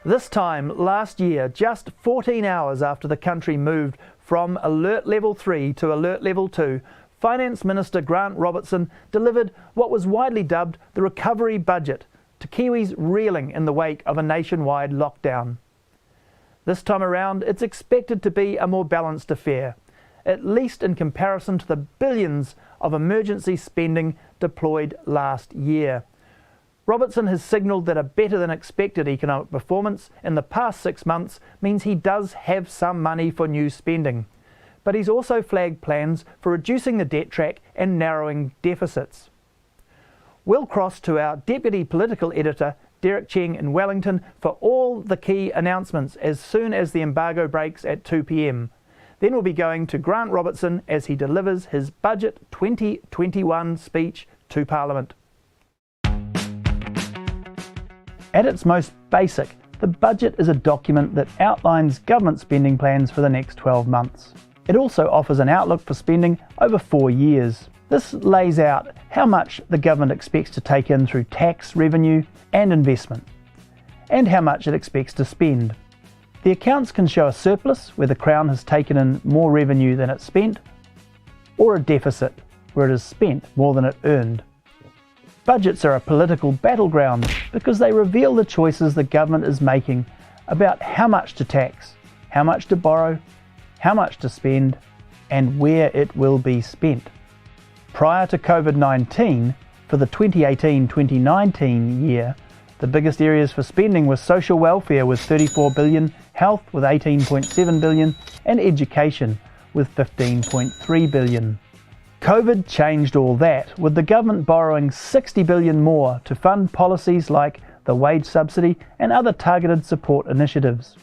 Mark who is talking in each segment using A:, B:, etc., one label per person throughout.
A: This time last year, just 14 hours after the country moved from Alert Level 3 to Alert Level 2, Finance Minister Grant Robertson delivered what was widely dubbed the recovery budget to Kiwis reeling in the wake of a nationwide lockdown. This time around, it's expected to be a more balanced affair, at least in comparison to the billions of emergency spending deployed last year. Robertson has signalled that a better than expected economic performance in the past 6 months means he does have some money for new spending. But he's also flagged plans for reducing the debt track and narrowing deficits. We'll cross to our Deputy Political Editor, Derek Cheng in Wellington, for all the key announcements as soon as the embargo breaks at 2 p.m. Then we'll be going to Grant Robertson as he delivers his Budget 2021 speech to Parliament. At its most basic, the budget is a document that outlines government spending plans for the next 12 months. It also offers an outlook for spending over 4 years. This lays out how much the government expects to take in through tax, revenue and investment, and how much it expects to spend. The accounts can show a surplus where the Crown has taken in more revenue than it spent, or a deficit where it has spent more than it earned. Budgets are a political battleground because they reveal the choices the government is making about how much to tax, how much to borrow, how much to spend, and where it will be spent. Prior to COVID-19, for the 2018-2019 year, the biggest areas for spending were social welfare with 34 billion, health with 18.7 billion, and education with 15.3 billion. COVID changed all that, with the government borrowing 60 billion more to fund policies like the wage subsidy and other targeted support initiatives.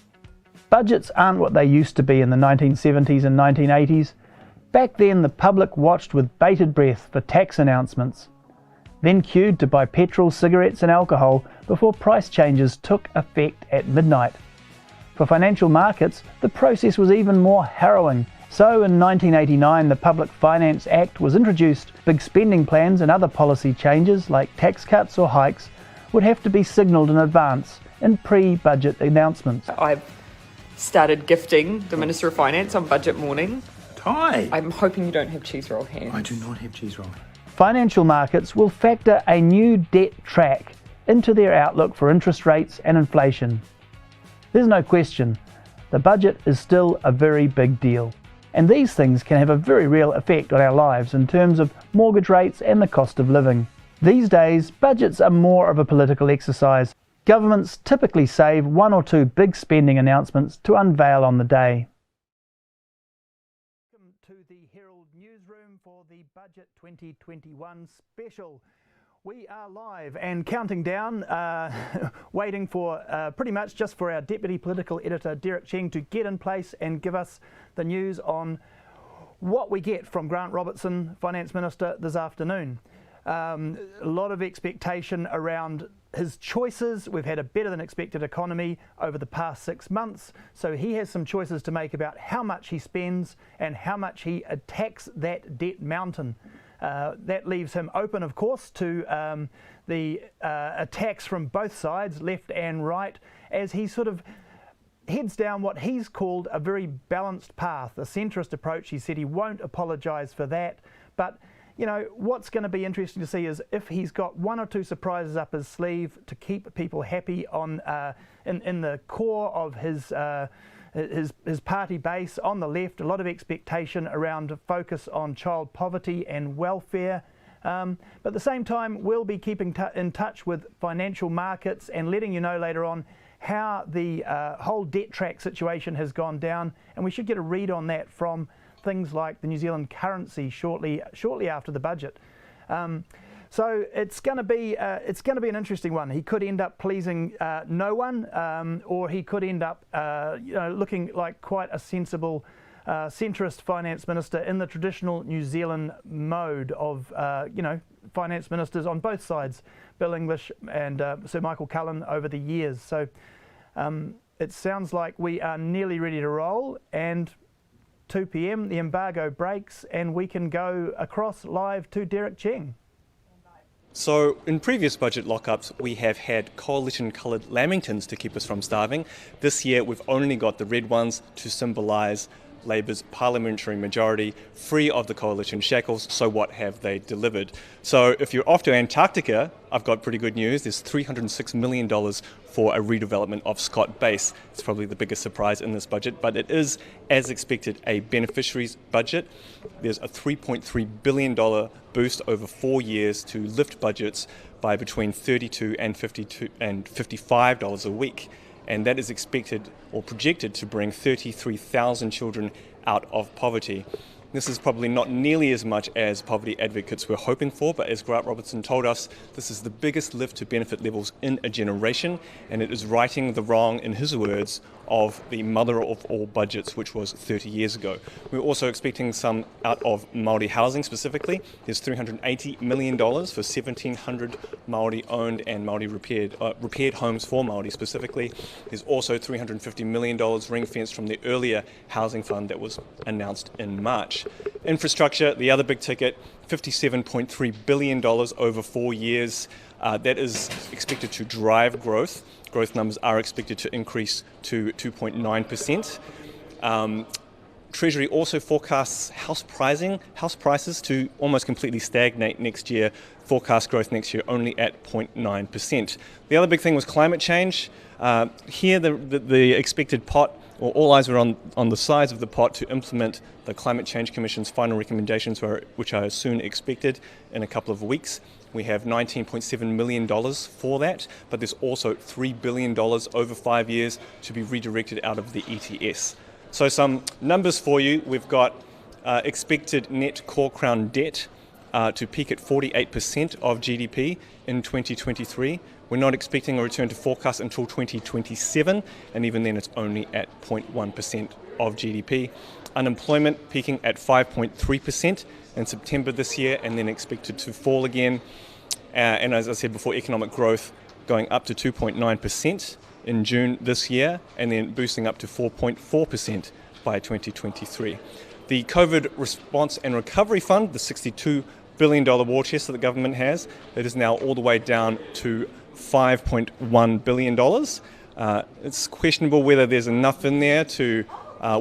A: Budgets aren't what they used to be in the 1970s and 1980s. Back then, the public watched with bated breath for tax announcements, then queued to buy petrol, cigarettes and alcohol before price changes took effect at midnight. For financial markets, the process was even more harrowing. So in 1989, the Public Finance Act was introduced. Big spending plans and other policy changes like tax cuts or hikes would have to be signalled in advance in pre-budget announcements.
B: I've started gifting the Minister of Finance on budget morning.
C: Hi.
B: I'm hoping you don't have cheese roll hands.
C: I do not have cheese roll.
A: Financial markets will factor a new debt track into their outlook for interest rates and inflation. There's no question, the budget is still a very big deal. And these things can have a very real effect on our lives in terms of mortgage rates and the cost of living. These days, budgets are more of a political exercise. Governments typically save 1 or 2 big spending announcements to unveil on the day. Welcome to the Herald newsroom for the Budget 2021 special. We are live and counting down, waiting for pretty much just for our Deputy Political Editor Derek Cheng to get in place and give us the news on what we get from Grant Robertson, Finance Minister, this afternoon. A lot of expectation around his choices. We've had a better than expected economy over the past 6 months, so he has some choices to make about how much he spends and how much he attacks that debt mountain. That leaves him open, of course, to the attacks from both sides, left and right, as he sort of heads down what he's called a very balanced path, a centrist approach. He said he won't apologise for that, but you know, what's going to be interesting to see is if he's got 1 or 2 surprises up his sleeve to keep people happy on in the core of his party base on the left. A lot of expectation around a focus on child poverty and welfare. But at the same time, we'll be keeping in touch with financial markets and letting you know later on how the whole debt track situation has gone down. And we should get a read on that from things like the New Zealand currency shortly after the budget. So it's going to be an interesting one. He could end up pleasing no one, or he could end up looking like quite a sensible centrist finance minister in the traditional New Zealand mode of finance ministers on both sides, Bill English and Sir Michael Cullen over the years. So it sounds like we are nearly ready to roll, and 2 p.m. the embargo breaks and we can go across live to Derek Cheng.
D: So in previous budget lockups, we have had coalition-coloured lamingtons to keep us from starving. This year, we've only got the red ones to symbolise Labour's parliamentary majority, free of the coalition shackles. So what have they delivered? So if you're off to Antarctica, I've got pretty good news. There's $306 million for a redevelopment of Scott Base. It's probably the biggest surprise in this budget, but it is, as expected, a beneficiaries budget. There's a $3.3 billion boost over 4 years to lift budgets by between $32 and $55 a week. And that is expected or projected to bring 33,000 children out of poverty. This is probably not nearly as much as poverty advocates were hoping for, but as Grant Robertson told us, this is the biggest lift to benefit levels in a generation, and it is righting the wrong, in his words, of the mother of all budgets, which was 30 years ago. We're also expecting some out of Maori housing specifically. There's $380 million for 1,700 Maori-owned and Maori-repaired homes for Maori specifically. There's also $350 million ring-fenced from the earlier housing fund that was announced in March. Infrastructure, the other big ticket, $57.3 billion over 4 years. That is expected to drive growth. Growth numbers are expected to increase to 2.9%. Treasury also forecasts house prices to almost completely stagnate next year. Forecast growth next year only at 0.9%. The other big thing was climate change. Here the expected pot, or all eyes were on the size of the pot to implement the Climate Change Commission's final recommendations, which are soon expected in a couple of weeks. We have $19.7 million for that, but there's also $3 billion over 5 years to be redirected out of the ETS. So some numbers for you. We've got expected net core crown debt to peak at 48% of GDP in 2023. We're not expecting a return to forecast until 2027, and even then it's only at 0.1% of GDP. Unemployment peaking at 5.3% in September this year, and then expected to fall again. And as I said before, economic growth going up to 2.9% in June this year, and then boosting up to 4.4% by 2023. The COVID Response and Recovery Fund, the $62 billion war chest that the government has, it is now all the way down to $5.1 billion. It's questionable whether there's enough in there to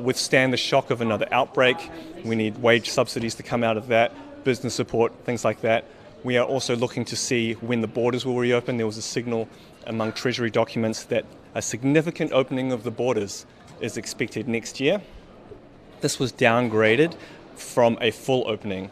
D: withstand the shock of another outbreak. We need wage subsidies to come out of that, business support, things like that. We are also looking to see when the borders will reopen. There was a signal among Treasury documents that a significant opening of the borders is expected next year. This was downgraded from a full opening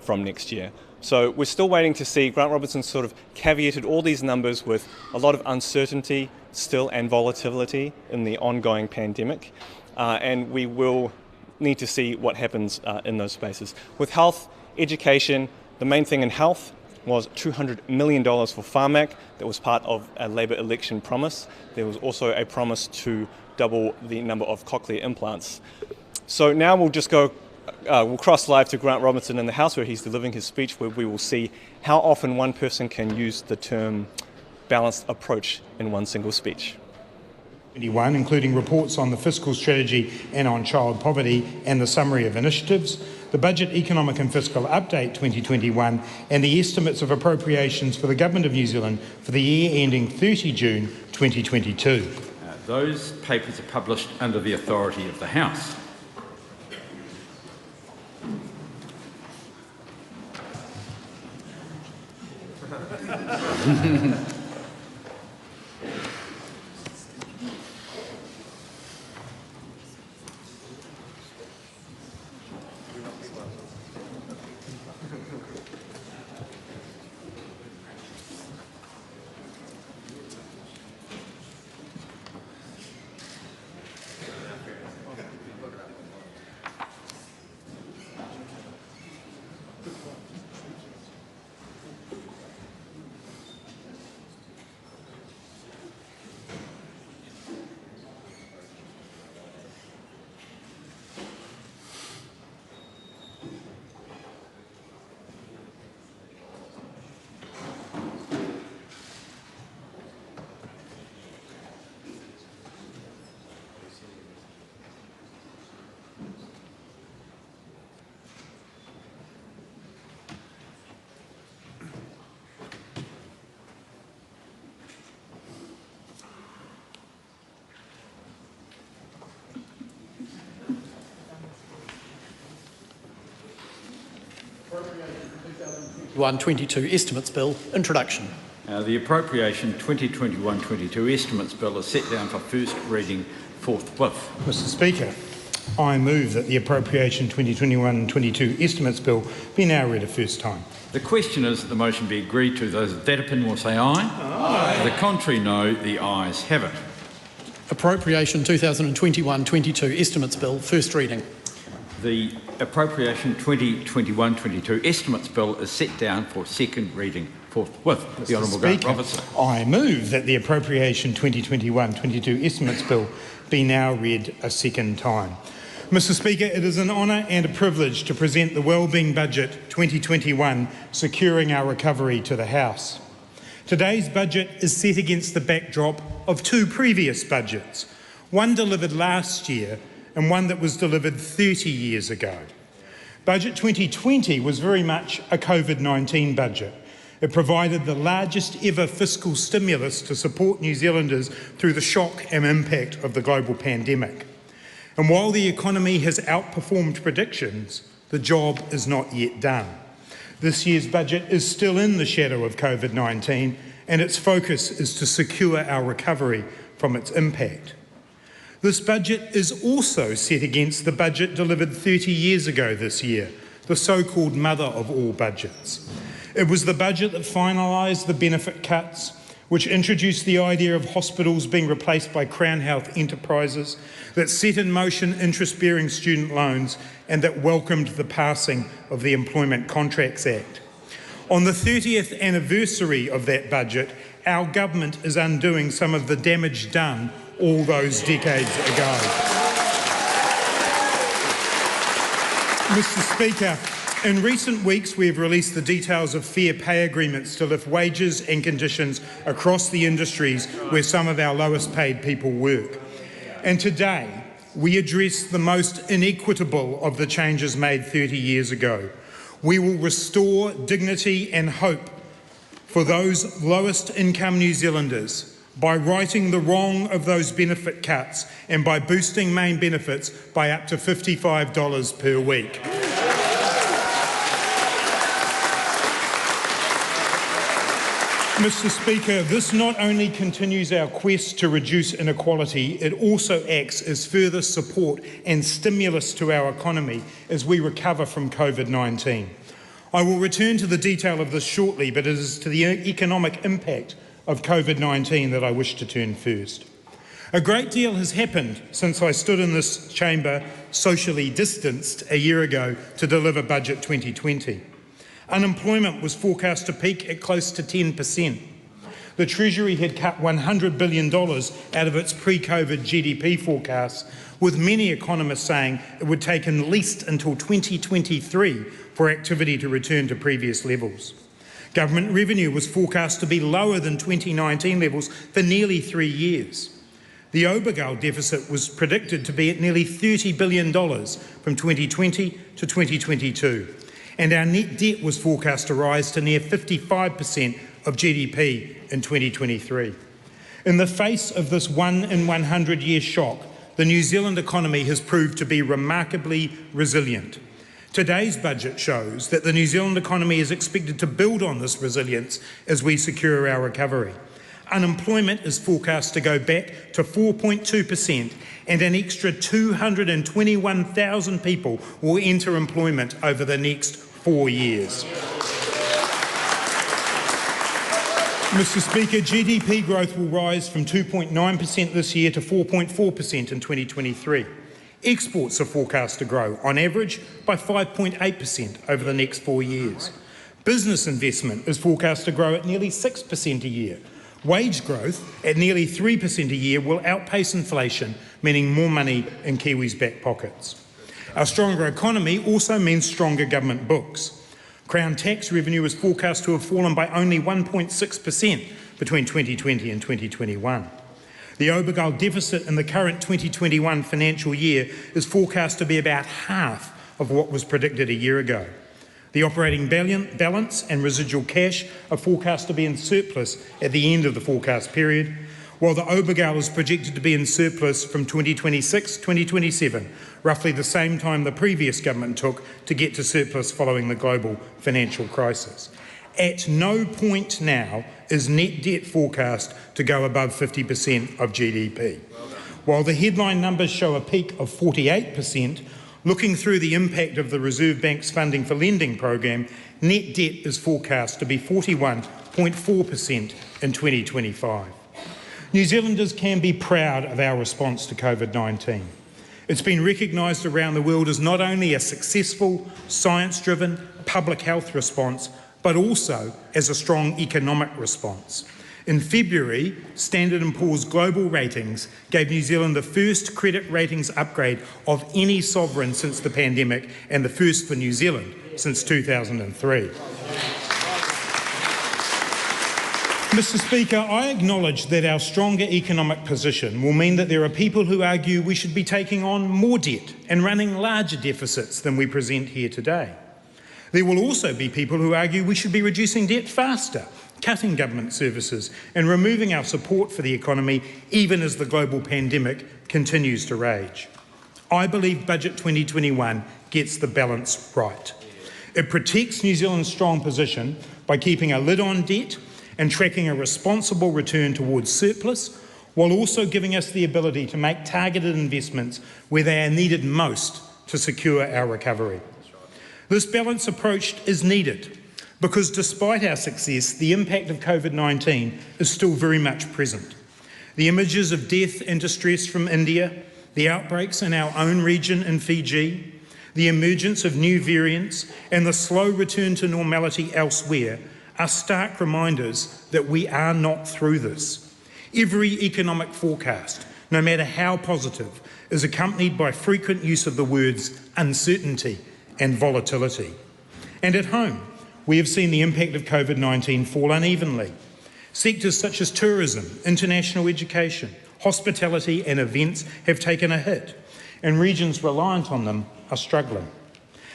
D: from next year. So we're still waiting to see. Grant Robertson sort of caveated all these numbers with a lot of uncertainty still and volatility in the ongoing pandemic. And we will need to see what happens in those spaces. With health, education, the main thing in health was $200 million for Pharmac. That was part of a Labour election promise. There was also a promise to double the number of cochlear implants. So now we'll just go, we'll cross live to Grant Robertson in the House where he's delivering his speech, where we will see how often one person can use the term balanced approach in one single speech.
E: Including reports on the fiscal strategy and on child poverty and the summary of initiatives, the Budget Economic and Fiscal Update 2021 and the estimates of appropriations for the Government of New Zealand for the year ending 30 June 2022.
F: Those papers are published under the authority of the House.
G: 2021-22 Estimates Bill, introduction.
F: The Appropriation 2021-22 Estimates Bill is set down for first reading forthwith.
E: Mr Speaker, I move that the Appropriation 2021-22 Estimates Bill be now read a first time.
F: The question is that the motion be agreed to. Those of that opinion will say aye. Aye. The contrary, no. The ayes have it.
G: Appropriation 2021-22 Estimates Bill, first reading.
F: The Appropriation 2021-22 Estimates Bill is set down for second reading forthwith. The Honourable Grant Robertson.
E: I move that the Appropriation 2021-22 Estimates Bill be now read a second time. Mr Speaker, it is an honour and a privilege to present the Wellbeing Budget 2021, Securing Our Recovery, to the House. Today's budget is set against the backdrop of two previous budgets, one delivered last year and one that was delivered 30 years ago. Budget 2020 was very much a COVID-19 budget. It provided the largest ever fiscal stimulus to support New Zealanders through the shock and impact of the global pandemic. And while the economy has outperformed predictions, the job is not yet done. This year's budget is still in the shadow of COVID-19, and its focus is to secure our recovery from its impact. This budget is also set against the budget delivered 30 years ago this year, the so-called mother of all budgets. It was the budget that finalised the benefit cuts, which introduced the idea of hospitals being replaced by Crown Health enterprises, that set in motion interest-bearing student loans, and that welcomed the passing of the Employment Contracts Act. On the 30th anniversary of that budget, our government is undoing some of the damage done all those decades ago. Mr Speaker, in recent weeks we have released the details of fair pay agreements to lift wages and conditions across the industries where some of our lowest paid people work. And today we address the most inequitable of the changes made 30 years ago. We will restore dignity and hope for those lowest income New Zealanders by righting the wrong of those benefit cuts and by boosting main benefits by up to $55 per week. Mr Speaker, this not only continues our quest to reduce inequality, it also acts as further support and stimulus to our economy as we recover from COVID-19. I will return to the detail of this shortly, but it is to the economic impact of COVID-19 that I wish to turn first. A great deal has happened since I stood in this chamber, socially distanced, a year ago to deliver Budget 2020. Unemployment was forecast to peak at close to 10%. The Treasury had cut $100 billion out of its pre-COVID GDP forecasts, with many economists saying it would take at least until 2023 for activity to return to previous levels. Government revenue was forecast to be lower than 2019 levels for nearly 3 years. The Obergall deficit was predicted to be at nearly $30 billion from 2020 to 2022. And our net debt was forecast to rise to near 55% of GDP in 2023. In the face of this 1 in 100 year shock, the New Zealand economy has proved to be remarkably resilient. Today's budget shows that the New Zealand economy is expected to build on this resilience as we secure our recovery. Unemployment is forecast to go back to 4.2%, and an extra 221,000 people will enter employment over the next 4 years. Mr Speaker, GDP growth will rise from 2.9% this year to 4.4% in 2023. Exports are forecast to grow, on average, by 5.8% over the next 4 years. Business investment is forecast to grow at nearly 6% a year. Wage growth at nearly 3% a year will outpace inflation, meaning more money in Kiwis' back pockets. Our stronger economy also means stronger government books. Crown tax revenue is forecast to have fallen by only 1.6% between 2020 and 2021. The Obergall deficit in the current 2021 financial year is forecast to be about half of what was predicted a year ago. The operating balance and residual cash are forecast to be in surplus at the end of the forecast period. while the Obergau is projected to be in surplus from 2026-2027, roughly the same time the previous government took to get to surplus following the global financial crisis. At no point now is net debt forecast to go above 50% of GDP. While the headline numbers show a peak of 48%, looking through the impact of the Reserve Bank's funding for lending program, net debt is forecast to be 41.4% in 2025. New Zealanders can be proud of our response to COVID-19. It's been recognised around the world as not only a successful, science-driven public health response, but also as a strong economic response. In February, Standard & Poor's Global Ratings gave New Zealand the first credit ratings upgrade of any sovereign since the pandemic, and the first for New Zealand since 2003. Mr. Speaker, I acknowledge that our stronger economic position will mean that there are people who argue we should be taking on more debt and running larger deficits than we present here today. There will also be people who argue we should be reducing debt faster, cutting government services and removing our support for the economy even as the global pandemic continues to rage. I believe Budget 2021 gets the balance right. It protects New Zealand's strong position by keeping a lid on debt and tracking a responsible return towards surplus, while also giving us the ability to make targeted investments where they are needed most to secure our recovery. This balanced approach is needed because despite our success, the impact of COVID-19 is still very much present. The images of death and distress from India, the outbreaks in our own region in Fiji, the emergence of new variants, and the slow return to normality elsewhere are stark reminders that we are not through this. Every economic forecast, no matter how positive, is accompanied by frequent use of the words uncertainty and volatility. And at home, we have seen the impact of COVID-19 fall unevenly. Sectors such as tourism, international education, hospitality and events have taken a hit, and regions reliant on them are struggling.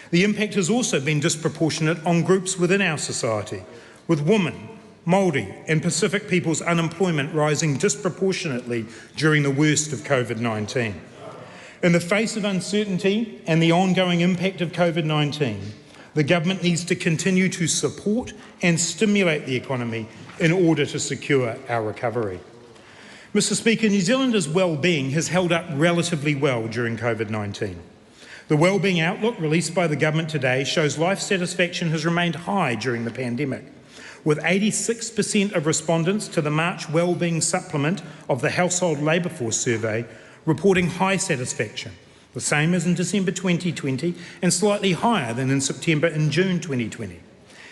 E: The impact has also been disproportionate on groups within our society, with women, Maori and Pacific people's unemployment rising disproportionately during the worst of COVID-19. In the face of uncertainty and the ongoing impact of COVID-19, the government needs to continue to support and stimulate the economy in order to secure our recovery. Mr. Speaker, New Zealanders' well-being has held up relatively well during COVID-19. The wellbeing outlook released by the government today shows life satisfaction has remained high during the pandemic, with 86% of respondents to the March wellbeing supplement of the Household Labour Force survey reporting high satisfaction, the same as in December 2020 and slightly higher than in September and June 2020.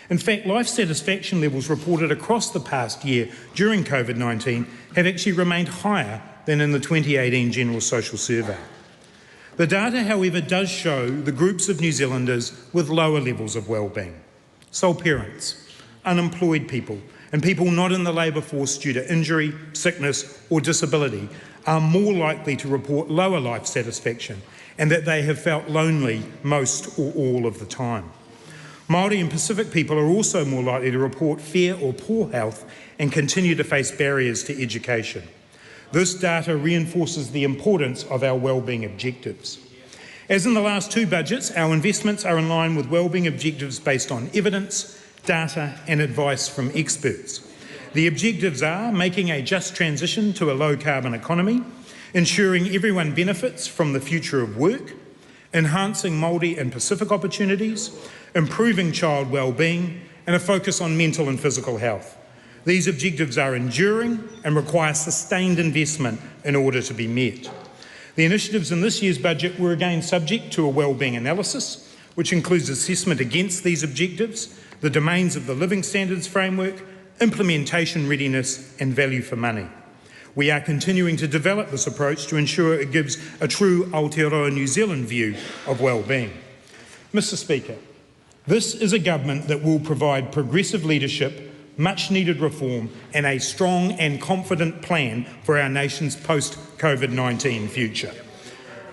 E: In fact, life satisfaction levels reported across the past year during COVID-19 have actually remained higher than in the 2018 General Social Survey. The data, however, does show the groups of New Zealanders with lower levels of wellbeing: sole parents, unemployed people, and people not in the labour force due to injury, sickness or disability are more likely to report lower life satisfaction, and that they have felt lonely most or all of the time. Maori and Pacific people are also more likely to report fair or poor health and continue to face barriers to education. This data reinforces the importance of our wellbeing objectives. As in the last two budgets, our investments are in line with wellbeing objectives based on evidence, data and advice from experts. The objectives are making a just transition to a low-carbon economy, ensuring everyone benefits from the future of work, enhancing Maori and Pacific opportunities, improving child wellbeing, and a focus on mental and physical health. These objectives are enduring and require sustained investment in order to be met. The initiatives in this year's budget were again subject to a wellbeing analysis, which includes assessment against these objectives, the domains of the Living Standards Framework, implementation readiness and value for money. We are continuing to develop this approach to ensure it gives a true Aotearoa New Zealand view of wellbeing. Mr. Speaker, this is a government that will provide progressive leadership, much needed reform and a strong and confident plan for our nation's post-COVID-19 future.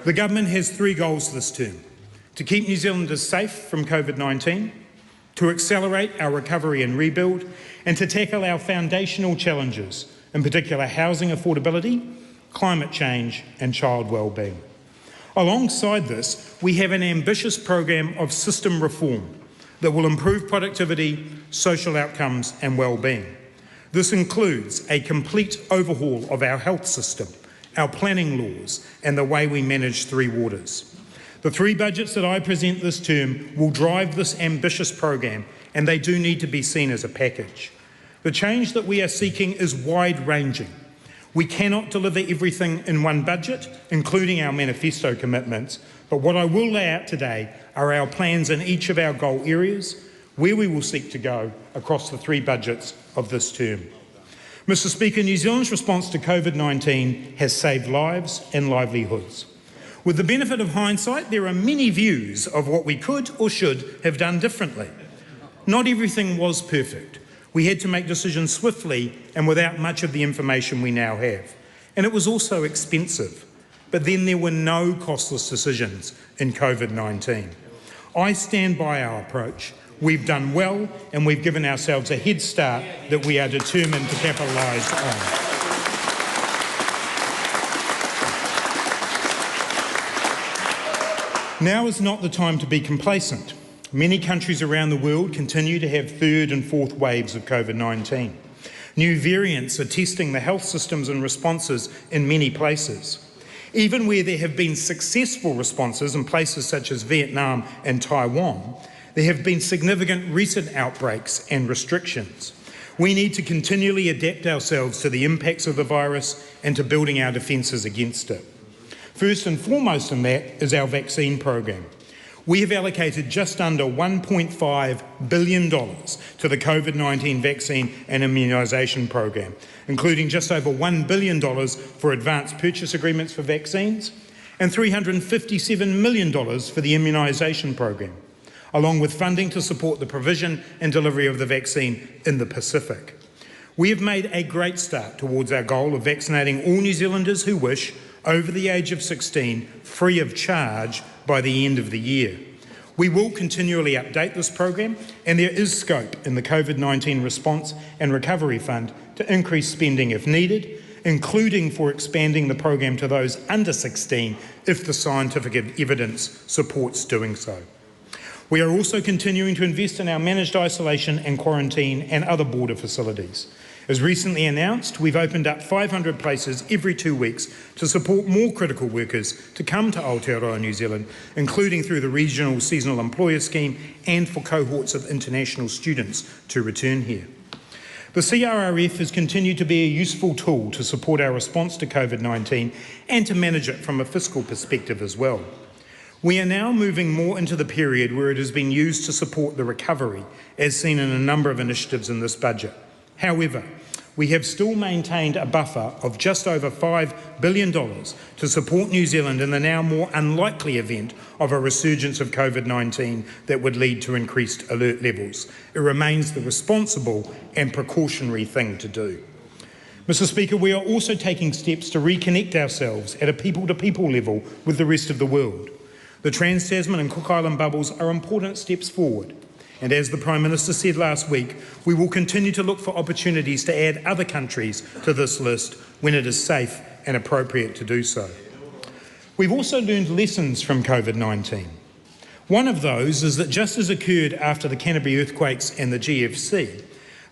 E: The government has three goals this term: to keep New Zealanders safe from COVID-19, to accelerate our recovery and rebuild, and to tackle our foundational challenges, in particular housing affordability, climate change and child wellbeing. Alongside this, we have an ambitious program of system reform that will improve productivity, social outcomes and wellbeing. This includes a complete overhaul of our health system, our planning laws and the way we manage three waters. The three budgets that I present this term will drive this ambitious program, and they do need to be seen as a package. The change that we are seeking is wide-ranging. We cannot deliver everything in one budget, including our manifesto commitments, but what I will lay out today are our plans in each of our goal areas, where we will seek to go across the three budgets of this term. Mr. Speaker, New Zealand's response to COVID-19 has saved lives and livelihoods. With the benefit of hindsight, there are many views of what we could or should have done differently. Not everything was perfect. We had to make decisions swiftly and without much of the information we now have. And it was also expensive. But then there were no costless decisions in COVID-19. I stand by our approach. We've done well and we've given ourselves a head start that we are determined to capitalise on. Now is not the time to be complacent. Many countries around the world continue to have third and fourth waves of COVID-19. New variants are testing the health systems and responses in many places. Even where there have been successful responses in places such as Vietnam and Taiwan, there have been significant recent outbreaks and restrictions. We need to continually adapt ourselves to the impacts of the virus and to building our defences against it. First and foremost in that is our vaccine program. We have allocated just under $1.5 billion to the COVID-19 vaccine and immunisation program, including just over $1 billion for advanced purchase agreements for vaccines and $357 million for the immunisation program, along with funding to support the provision and delivery of the vaccine in the Pacific. We have made a great start towards our goal of vaccinating all New Zealanders who wish over the age of 16 free of charge by the end of the year. We will continually update this program, and there is scope in the COVID-19 Response and Recovery Fund to increase spending if needed, including for expanding the program to those under 16 if the scientific evidence supports doing so. We are also continuing to invest in our managed isolation and quarantine and other border facilities. As recently announced, we've opened up 500 places every 2 weeks to support more critical workers to come to Aotearoa, New Zealand, including through the Regional Seasonal Employer Scheme and for cohorts of international students to return here. The CRRF has continued to be a useful tool to support our response to COVID-19 and to manage it from a fiscal perspective as well. We are now moving more into the period where it has been used to support the recovery, as seen in a number of initiatives in this budget. However, we have still maintained a buffer of just over $5 billion to support New Zealand in the now more unlikely event of a resurgence of COVID-19 that would lead to increased alert levels. It remains the responsible and precautionary thing to do. Mr. Speaker, we are also taking steps to reconnect ourselves at a people-to-people level with the rest of the world. The Trans-Tasman and Cook Island bubbles are important steps forward. And as the Prime Minister said last week, we will continue to look for opportunities to add other countries to this list when it is safe and appropriate to do so. We've also learned lessons from COVID-19. One of those is that just as occurred after the Canterbury earthquakes and the GFC,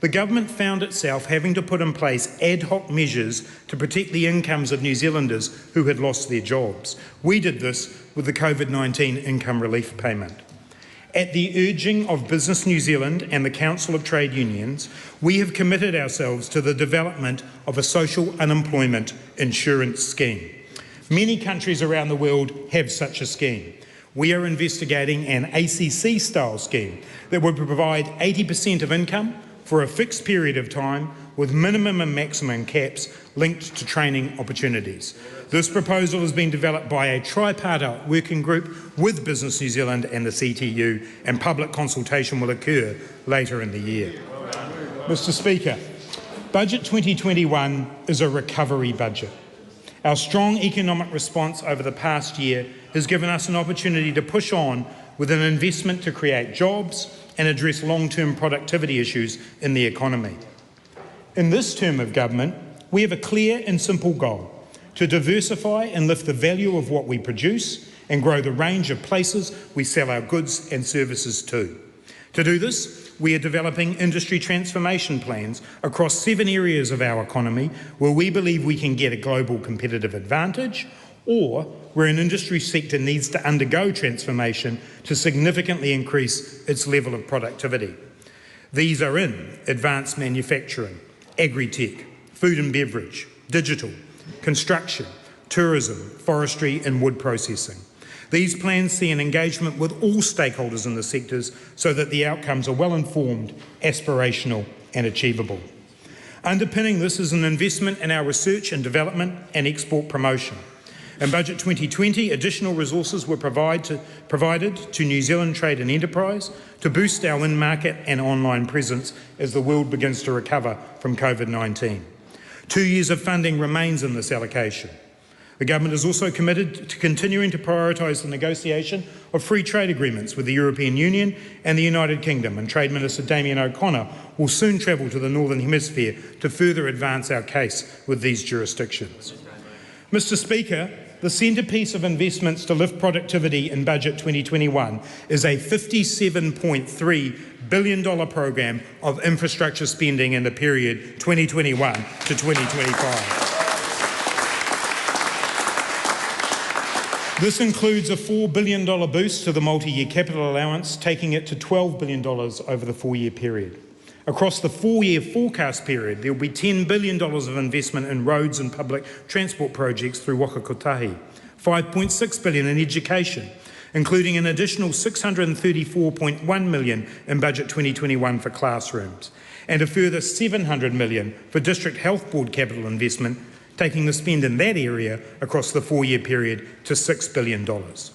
E: the government found itself having to put in place ad hoc measures to protect the incomes of New Zealanders who had lost their jobs. We did this with the COVID-19 income relief payment. At the urging of Business New Zealand and the Council of Trade Unions, we have committed ourselves to the development of a social unemployment insurance scheme. Many countries around the world have such a scheme. We are investigating an ACC-style scheme that would provide 80% of income for a fixed period of time with minimum and maximum caps linked to training opportunities. This proposal has been developed by a tripartite working group with Business New Zealand and the CTU, and public consultation will occur later in the year. Mr. Speaker, Budget 2021 is a recovery budget. Our strong economic response over the past year has given us an opportunity to push on with an investment to create jobs and address long-term productivity issues in the economy. In this term of government, We have a clear and simple goal: to diversify and lift the value of what we produce and grow the range of places we sell our goods and services to. To do this, we are developing industry transformation plans across 7 areas of our economy where we believe we can get a global competitive advantage, or where an industry sector needs to undergo transformation to significantly increase its level of productivity. These are in advanced manufacturing, agri-tech, food and beverage, digital, construction, tourism, forestry and wood processing. These plans see an engagement with all stakeholders in the sectors so that the outcomes are well informed, aspirational and achievable. Underpinning this is an investment in our research and development and export promotion. In Budget 2020, additional resources were provided to New Zealand Trade and Enterprise to boost our in-market and online presence as the world begins to recover from COVID-19. 2 years of funding remains in this allocation. The Government is also committed to continuing to prioritise the negotiation of free trade agreements with the European Union and the United Kingdom, and Trade Minister Damien O'Connor will soon travel to the Northern Hemisphere to further advance our case with these jurisdictions. Mr Speaker, the centrepiece of investments to lift productivity in Budget 2021 is a $57.3 billion program of infrastructure spending in the period 2021 to 2025. This includes a $4 billion boost to the multi-year capital allowance, taking it to $12 billion over the 4-year period. Across the 4-year forecast period, there will be $10 billion of investment in roads and public transport projects through Waka Kotahi, $5.6 billion in education, including an additional $634.1 million in Budget 2021 for classrooms, and a further $700 million for District Health Board capital investment, taking the spend in that area across the 4-year period to $6 billion. Mr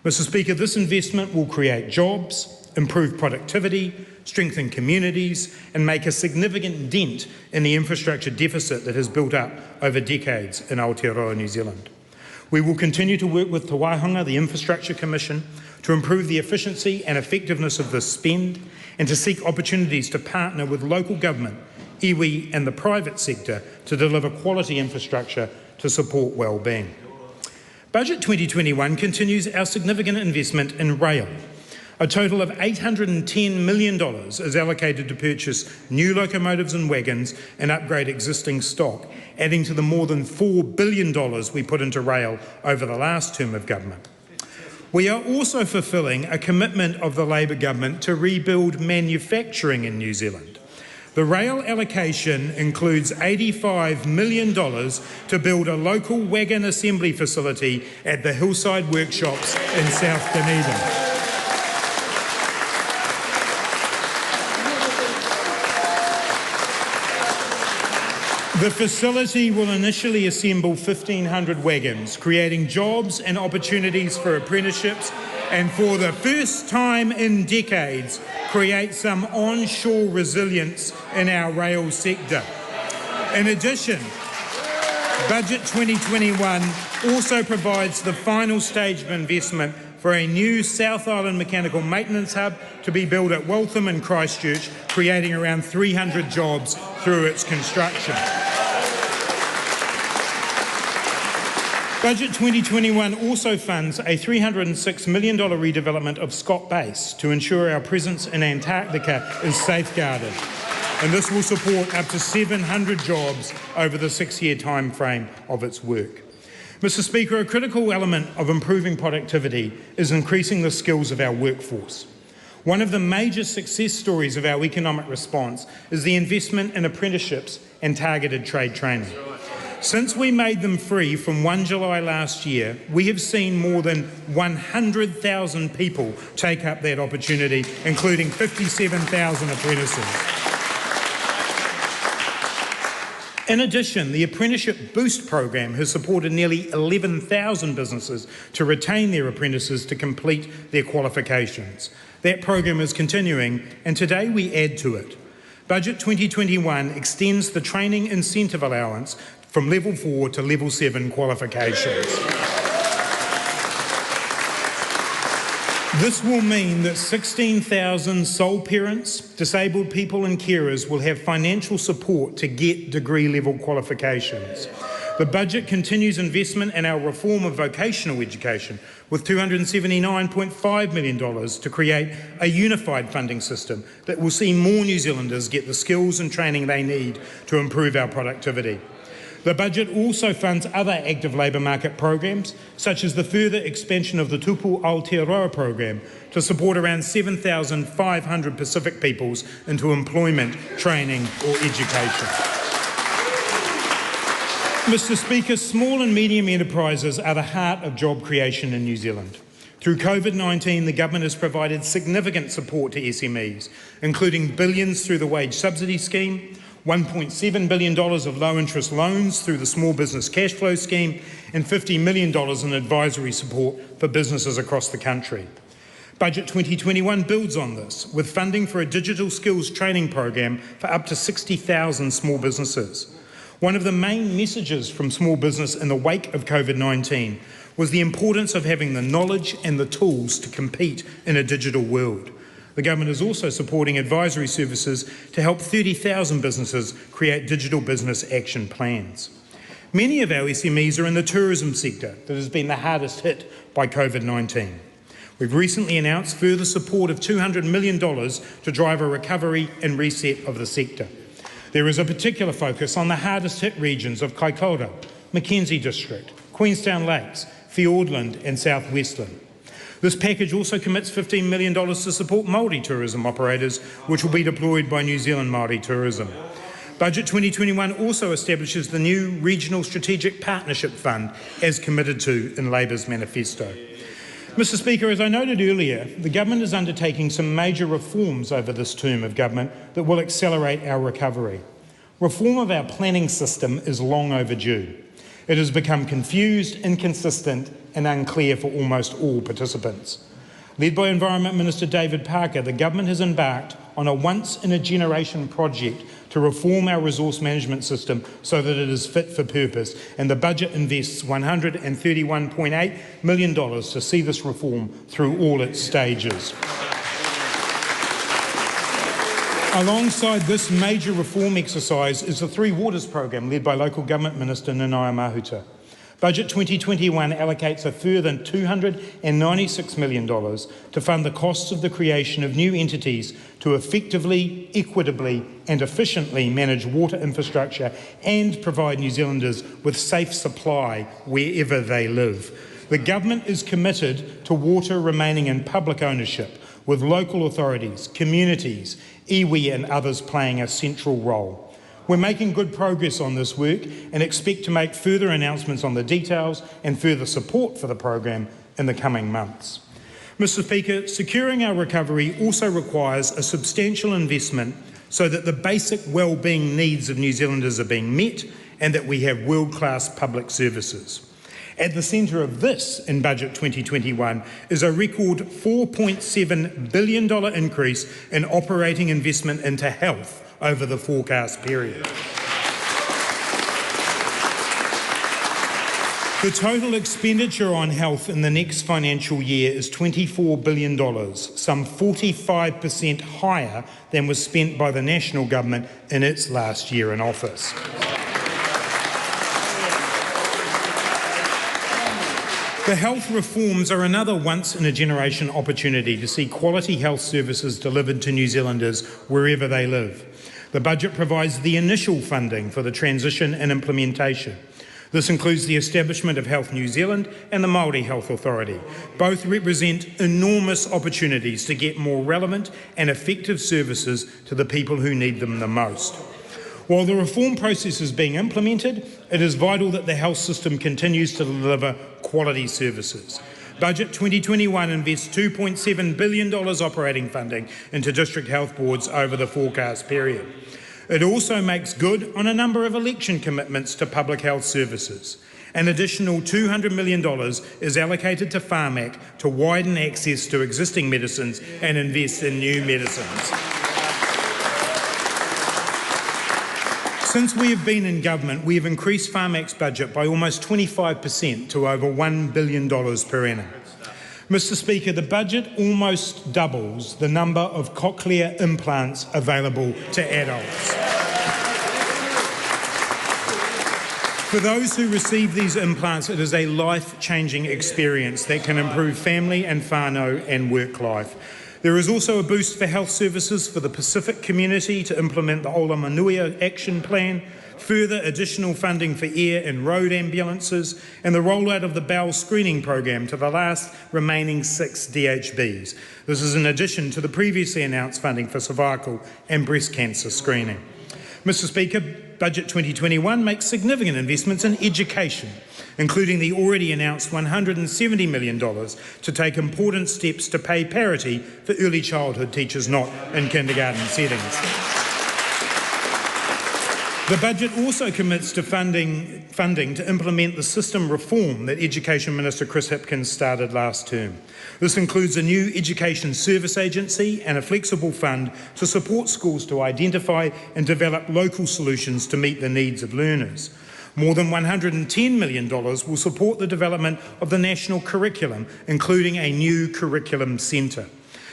E: Speaker, this investment will create jobs, improve productivity, strengthen communities and make a significant dent in the infrastructure deficit that has built up over decades in Aotearoa, New Zealand. We will continue to work with Te Waihinga, the Infrastructure Commission, to improve the efficiency and effectiveness of this spend and to seek opportunities to partner with local government, iwi and the private sector to deliver quality infrastructure to support well-being. Budget 2021 continues our significant investment in rail. A total of $810 million is allocated to purchase new locomotives and wagons and upgrade existing stock, adding to the more than $4 billion we put into rail over the last term of government. We are also fulfilling a commitment of the Labour government to rebuild manufacturing in New Zealand. The rail allocation includes $85 million to build a local wagon assembly facility at the Hillside Workshops in South Dunedin. The facility will initially assemble 1,500 wagons, creating jobs and opportunities for apprenticeships, and for the first time in decades, create some onshore resilience in our rail sector. In addition, Budget 2021 also provides the final stage of investment for a new South Island mechanical maintenance hub to be built at Waltham and Christchurch, creating around 300 jobs through its construction. Budget 2021 also funds a $306 million redevelopment of Scott Base to ensure our presence in Antarctica is safeguarded. And this will support up to 700 jobs over the 6-year time frame of its work. Mr Speaker, a critical element of improving productivity is increasing the skills of our workforce. One of the major success stories of our economic response is the investment in apprenticeships and targeted trade training. Since we made them free from 1 July last year, we have seen more than 100,000 people take up that opportunity, including 57,000 apprentices. In addition, the Apprenticeship Boost program has supported nearly 11,000 businesses to retain their apprentices to complete their qualifications. That program is continuing, and today we add to it. Budget 2021 extends the training incentive allowance from Level 4 to Level 7 qualifications. This will mean that 16,000 sole parents, disabled people and carers will have financial support to get degree-level qualifications. The budget continues investment in our reform of vocational education with $279.5 million to create a unified funding system that will see more New Zealanders get the skills and training they need to improve our productivity. The budget also funds other active labour market programs, such as the further expansion of the Tupu Aotearoa program to support around 7,500 Pacific peoples into employment, training or education. Mr Speaker, small and medium enterprises are the heart of job creation in New Zealand. Through COVID-19, the government has provided significant support to SMEs, including billions through the wage subsidy scheme, $1.7 billion of low-interest loans through the Small Business Cash Flow Scheme, and $50 million in advisory support for businesses across the country. Budget 2021 builds on this, with funding for a digital skills training program for up to 60,000 small businesses. One of the main messages from small business in the wake of COVID-19 was the importance of having the knowledge and the tools to compete in a digital world. The government is also supporting advisory services to help 30,000 businesses create digital business action plans. Many of our SMEs are in the tourism sector that has been the hardest hit by COVID-19. We've recently announced further support of $200 million to drive a recovery and reset of the sector. There is a particular focus on the hardest hit regions of Kaikoura, Mackenzie District, Queenstown Lakes, Fiordland and South Westland. This package also commits $15 million to support Maori tourism operators, which will be deployed by New Zealand Maori Tourism. Budget 2021 also establishes the new Regional Strategic Partnership Fund, as committed to in Labour's manifesto. Mr Speaker, as I noted earlier, the government is undertaking some major reforms over this term of government that will accelerate our recovery. Reform of our planning system is long overdue. It has become confused, inconsistent and unclear for almost all participants. Led by Environment Minister David Parker, the government has embarked on a once-in-a-generation project to reform our resource management system so that it is fit for purpose, and the budget invests $131.8 million to see this reform through all its stages. Alongside this major reform exercise is the Three Waters program led by Local Government Minister Nanaia Mahuta. Budget 2021 allocates a further $296 million to fund the costs of the creation of new entities to effectively, equitably and efficiently manage water infrastructure and provide New Zealanders with safe supply wherever they live. The government is committed to water remaining in public ownership, with local authorities, communities, iwi and others playing a central role. We're making good progress on this work and expect to make further announcements on the details and further support for the program in the coming months. Mr Speaker, securing our recovery also requires a substantial investment so that the basic well-being needs of New Zealanders are being met and that we have world-class public services. At the centre of this in Budget 2021 is a record $4.7 billion increase in operating investment into health over the forecast period. The total expenditure on health in the next financial year is $24 billion, some 45% higher than was spent by the national government in its last year in office. The health reforms are another once-in-a-generation opportunity to see quality health services delivered to New Zealanders wherever they live. The budget provides the initial funding for the transition and implementation. This includes the establishment of Health New Zealand and the Maori Health Authority. Both represent enormous opportunities to get more relevant and effective services to the people who need them the most. While the reform process is being implemented, it is vital that the health system continues to deliver quality services. Budget 2021 invests $2.7 billion operating funding into district health boards over the forecast period. It also makes good on a number of election commitments to public health services. An additional $200 million is allocated to Pharmac to widen access to existing medicines and invest in new medicines. Since we have been in government, we have increased Pharmac's budget by almost 25% to over $1 billion per annum. Mr Speaker, the budget almost doubles the number of cochlear implants available to adults. For those who receive these implants, it is a life-changing experience that can improve family and whānau and work life. There is also a boost for health services for the Pacific community to implement the Ola Manuia Action Plan, further additional funding for air and road ambulances, and the rollout of the bowel screening program to the last remaining 6 DHBs. This is in addition to the previously announced funding for cervical and breast cancer screening. Mr Speaker, Budget 2021 makes significant investments in education, including the already announced $170 million to take important steps to pay parity for early childhood teachers not in kindergarten settings. The budget also commits to funding to implement the system reform that Education Minister Chris Hipkins started last term. This includes a new Education Service Agency and a flexible fund to support schools to identify and develop local solutions to meet the needs of learners. More than $110 million will support the development of the national curriculum, including a new curriculum centre.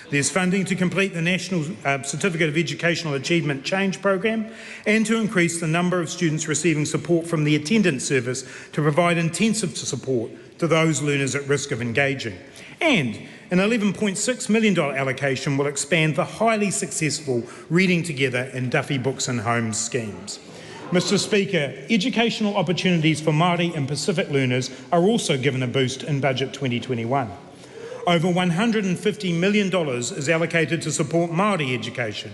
E: There's funding to complete the National Certificate of Educational Achievement Change Program and to increase the number of students receiving support from the attendance service to provide intensive support to those learners at risk of engaging. And an $11.6 million allocation will expand the highly successful Reading Together and Duffy Books and Homes schemes. Mr Speaker, educational opportunities for Māori and Pacific learners are also given a boost in Budget 2021. Over $150 million is allocated to support Māori education,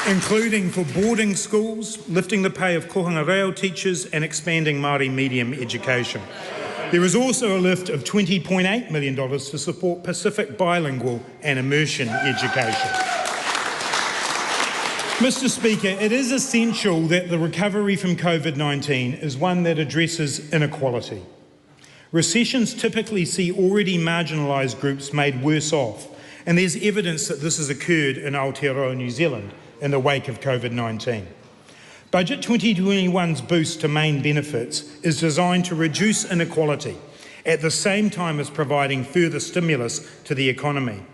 E: including for boarding schools, lifting the pay of kohanga reo teachers and expanding Māori medium education. There is also a lift of $20.8 million to support Pacific bilingual and immersion education. Mr Speaker, it is essential that the recovery from COVID-19 is one that addresses inequality. Recessions typically see already marginalised groups made worse off, and there's evidence that this has occurred in Aotearoa, New Zealand, in the wake of COVID-19. Budget 2021's boost to main benefits is designed to reduce inequality, at the same time as providing further stimulus to the economy.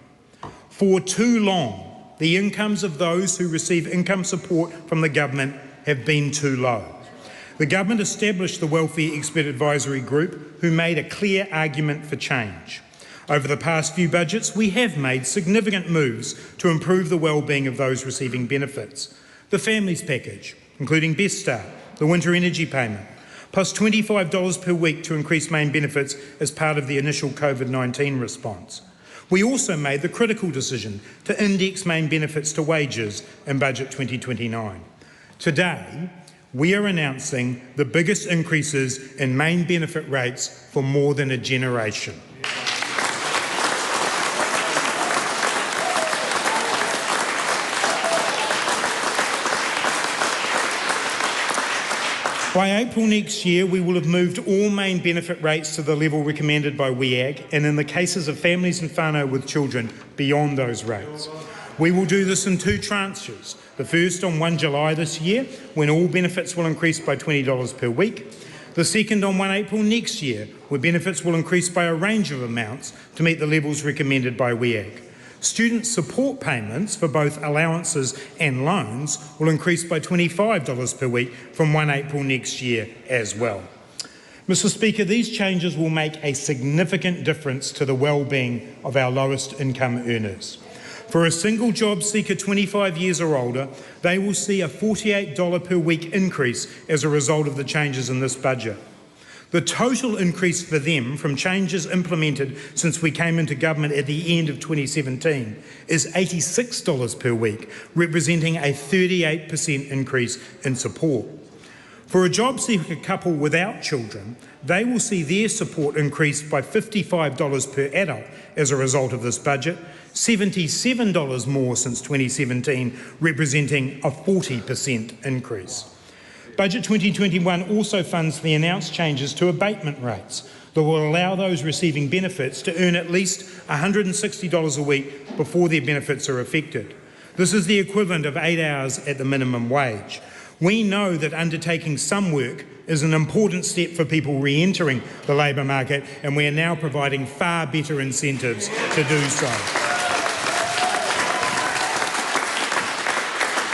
E: For too long, the incomes of those who receive income support from the government have been too low. The government established the Welfare Expert Advisory Group, who made a clear argument for change. Over the past few budgets, we have made significant moves to improve the well-being of those receiving benefits. The Families Package, including Best Start, the winter energy payment, plus $25 per week to increase main benefits as part of the initial COVID-19 response. We also made the critical decision to index main benefits to wages in Budget 2029. Today, we are announcing the biggest increases in main benefit rates for more than a generation. By April next year, we will have moved all main benefit rates to the level recommended by WEAG, and in the cases of families and whānau with children, beyond those rates. We will do this in 2 tranches. The first on 1 July this year, when all benefits will increase by $20 per week. The second on 1 April next year, where benefits will increase by a range of amounts to meet the levels recommended by WEAG. Student support payments for both allowances and loans will increase by $25 per week from 1 April next year as well. Mr Speaker, these changes will make a significant difference to the well-being of our lowest income earners. For a single job seeker 25 years or older, they will see a $48 per week increase as a result of the changes in this budget. The total increase for them from changes implemented since we came into government at the end of 2017 is $86 per week, representing a 38% increase in support. For a job seeker couple without children, they will see their support increase by $55 per adult as a result of this budget, $77 more since 2017, representing a 40% increase. Budget 2021 also funds the announced changes to abatement rates that will allow those receiving benefits to earn at least $160 a week before their benefits are affected. This is the equivalent of 8 hours at the minimum wage. We know that undertaking some work is an important step for people re-entering the labour market, and we are now providing far better incentives to do so.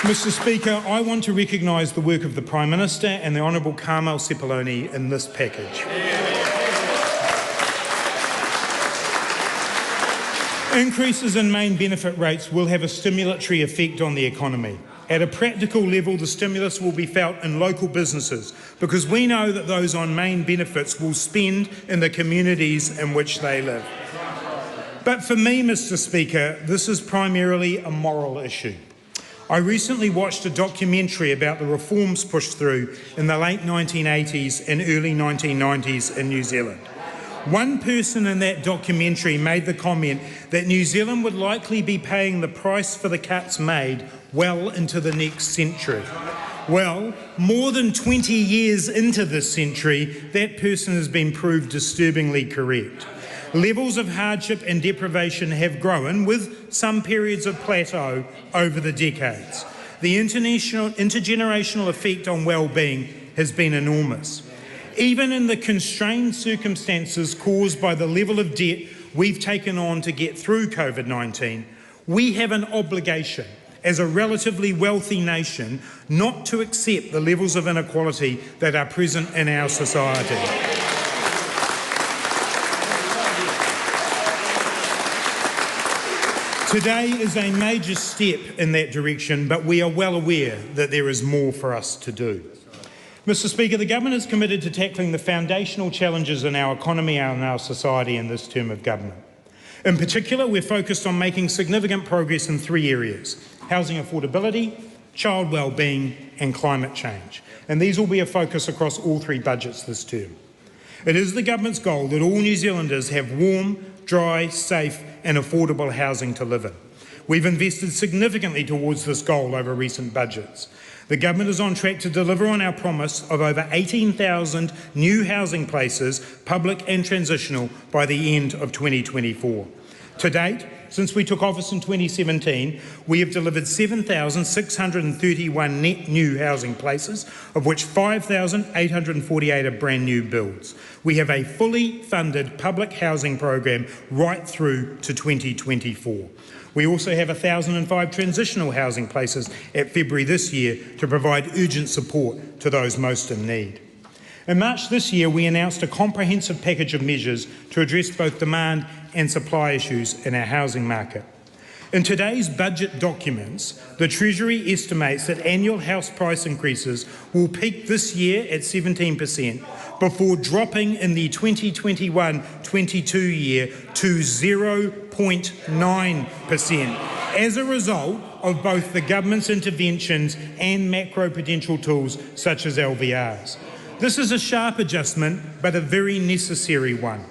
E: Mr Speaker, I want to recognise the work of the Prime Minister and the Honourable Carmel Sepuloni in this package. Increases in main benefit rates will have a stimulatory effect on the economy. At a practical level, the stimulus will be felt in local businesses because we know that those on main benefits will spend in the communities in which they live. But for me, Mr Speaker, this is primarily a moral issue. I recently watched a documentary about the reforms pushed through in the late 1980s and early 1990s in New Zealand. One person in that documentary made the comment that New Zealand would likely be paying the price for the cuts made well into the next century. Well, more than 20 years into this century, that person has been proved disturbingly correct. Levels of hardship and deprivation have grown, with some periods of plateau over the decades. The intergenerational effect on well-being has been enormous. Even in the constrained circumstances caused by the level of debt we've taken on to get through COVID-19, we have an obligation as a relatively wealthy nation not to accept the levels of inequality that are present in our society. Today is a major step in that direction, but we are well aware that there is more for us to do. Mr Speaker, the government is committed to tackling the foundational challenges in our economy and our society in this term of government. In particular, we're focused on making significant progress in three areas: housing affordability, child wellbeing and climate change. And these will be a focus across all three budgets this term. It is the government's goal that all New Zealanders have warm, dry, safe and affordable housing to live in. We've invested significantly towards this goal over recent budgets. The government is on track to deliver on our promise of over 18,000 new housing places, public and transitional, by the end of 2024. To date, since we took office in 2017, we have delivered 7,631 net new housing places, of which 5,848 are brand new builds. We have a fully funded public housing program right through to 2024. We also have 1,005 transitional housing places at February this year to provide urgent support to those most in need. In March this year, we announced a comprehensive package of measures to address both demand and supply issues in our housing market. In today's budget documents, the Treasury estimates that annual house price increases will peak this year at 17% before dropping in the 2021-22 year to 0.9% as a result of both the government's interventions and macro-prudential tools such as LVRs. This is a sharp adjustment, but a very necessary one.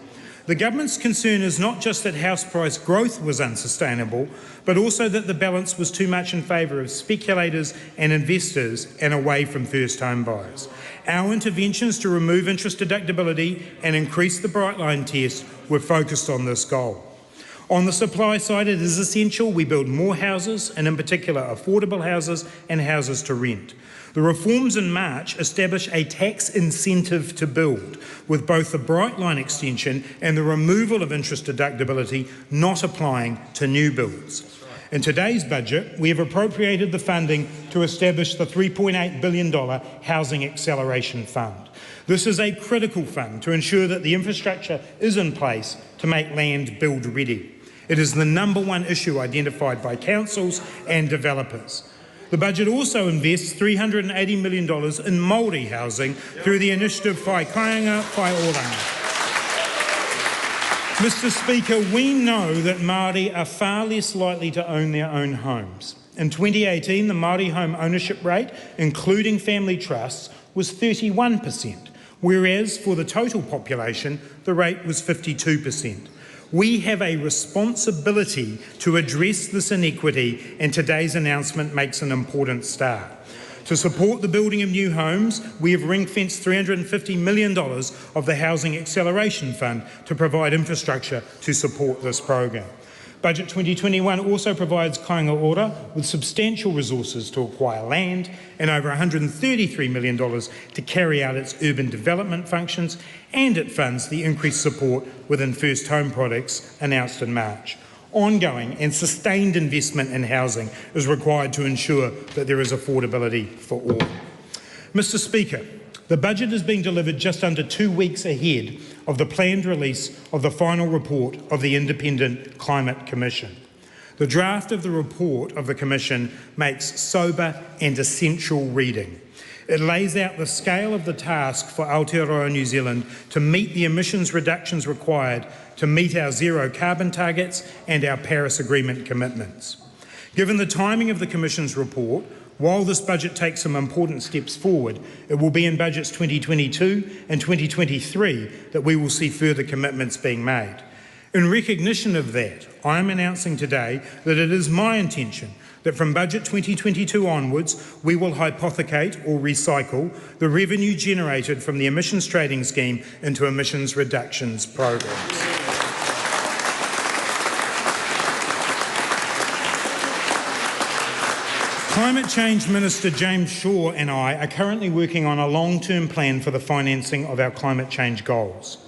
E: The government's concern is not just that house price growth was unsustainable, but also that the balance was too much in favour of speculators and investors and away from first home buyers. Our interventions to remove interest deductibility and increase the bright line test were focused on this goal. On the supply side, it is essential we build more houses, and in particular affordable houses and houses to rent. The reforms in March establish a tax incentive to build, with both the bright line extension and the removal of interest deductibility not applying to new builds. In today's budget, we have appropriated the funding to establish the $3.8 billion Housing Acceleration Fund. This is a critical fund to ensure that the infrastructure is in place to make land build ready. It is the #1 issue identified by councils and developers. The budget also invests $380 million in Maori housing through the initiative Whai Kāinga, Whai Oranga. Mr Speaker, we know that Māori are far less likely to own their own homes. In 2018, the Māori home ownership rate, including family trusts, was 31%, whereas for the total population, the rate was 52%. We have a responsibility to address this inequity, and today's announcement makes an important start. To support the building of new homes, we have ring-fenced $350 million of the Housing Acceleration Fund to provide infrastructure to support this program. Budget 2021 also provides Kāinga Ora with substantial resources to acquire land and over $133 million to carry out its urban development functions, and it funds the increased support within first home products announced in March. Ongoing and sustained investment in housing is required to ensure that there is affordability for all. Mr Speaker, the budget is being delivered just under 2 weeks ahead of the planned release of the final report of the Independent Climate Commission. The draft of the report of the Commission makes sober and essential reading. It lays out the scale of the task for Aotearoa New Zealand to meet the emissions reductions required to meet our zero carbon targets and our Paris Agreement commitments. Given the timing of the Commission's report, while this budget takes some important steps forward, it will be in budgets 2022 and 2023 that we will see further commitments being made. In recognition of that, I am announcing today that it is my intention that from budget 2022 onwards, we will hypothecate or recycle the revenue generated from the emissions trading scheme into emissions reductions programs. Climate Change Minister James Shaw and I are currently working on a long-term plan for the financing of our climate change goals.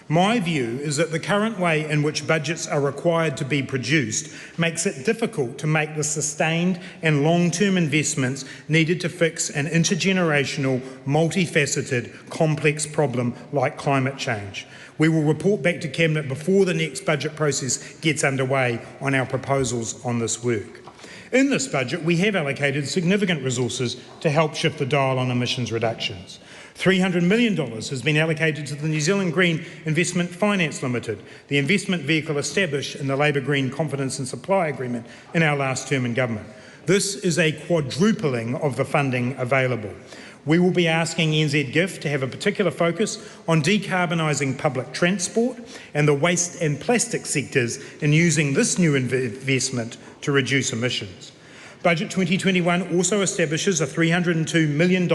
E: My view is that the current way in which budgets are required to be produced makes it difficult to make the sustained and long-term investments needed to fix an intergenerational, multifaceted, complex problem like climate change. We will report back to Cabinet before the next budget process gets underway on our proposals on this work. In this budget, we have allocated significant resources to help shift the dial on emissions reductions. $300 million has been allocated to the New Zealand Green Investment Finance Limited, the investment vehicle established in the Labour Green Confidence and Supply Agreement in our last term in government. This is a quadrupling of the funding available. We will be asking NZ GIF to have a particular focus on decarbonising public transport and the waste and plastic sectors in using this new investment to reduce emissions. Budget 2021 also establishes a $302 million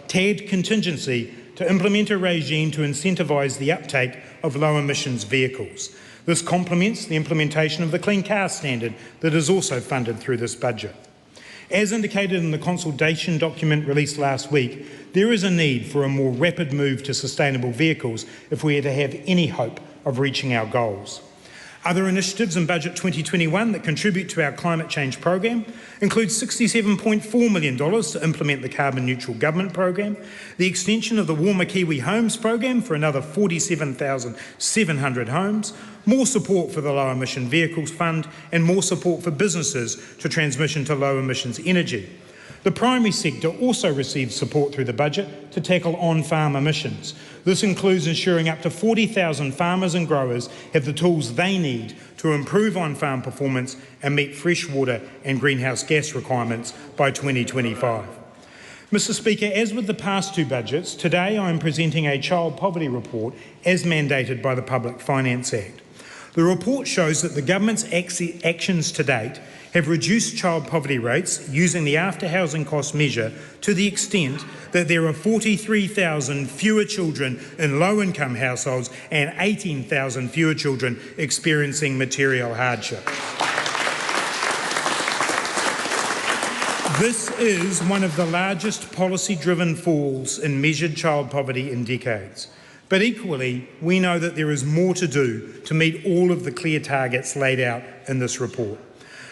E: TAD contingency to implement a regime to incentivise the uptake of low emissions vehicles. This complements the implementation of the Clean Car Standard that is also funded through this budget. As indicated in the consultation document released last week, there is a need for a more rapid move to sustainable vehicles if we are to have any hope of reaching our goals. Other initiatives in Budget 2021 that contribute to our climate change program include $67.4 million to implement the Carbon Neutral Government program, the extension of the Warmer Kiwi Homes program for another 47,700 homes, more support for the Low Emission Vehicles Fund, and more support for businesses to transition to low emissions energy. The primary sector also receives support through the budget to tackle on-farm emissions. This includes ensuring up to 40,000 farmers and growers have the tools they need to improve on-farm performance and meet freshwater and greenhouse gas requirements by 2025. Mr Speaker, as with the past two budgets, today I am presenting a child poverty report as mandated by the Public Finance Act. The report shows that the government's actions to date have reduced child poverty rates using the after housing cost measure to the extent that there are 43,000 fewer children in low-income households and 18,000 fewer children experiencing material hardship. This is one of the largest policy-driven falls in measured child poverty in decades. But equally, we know that there is more to do to meet all of the clear targets laid out in this report.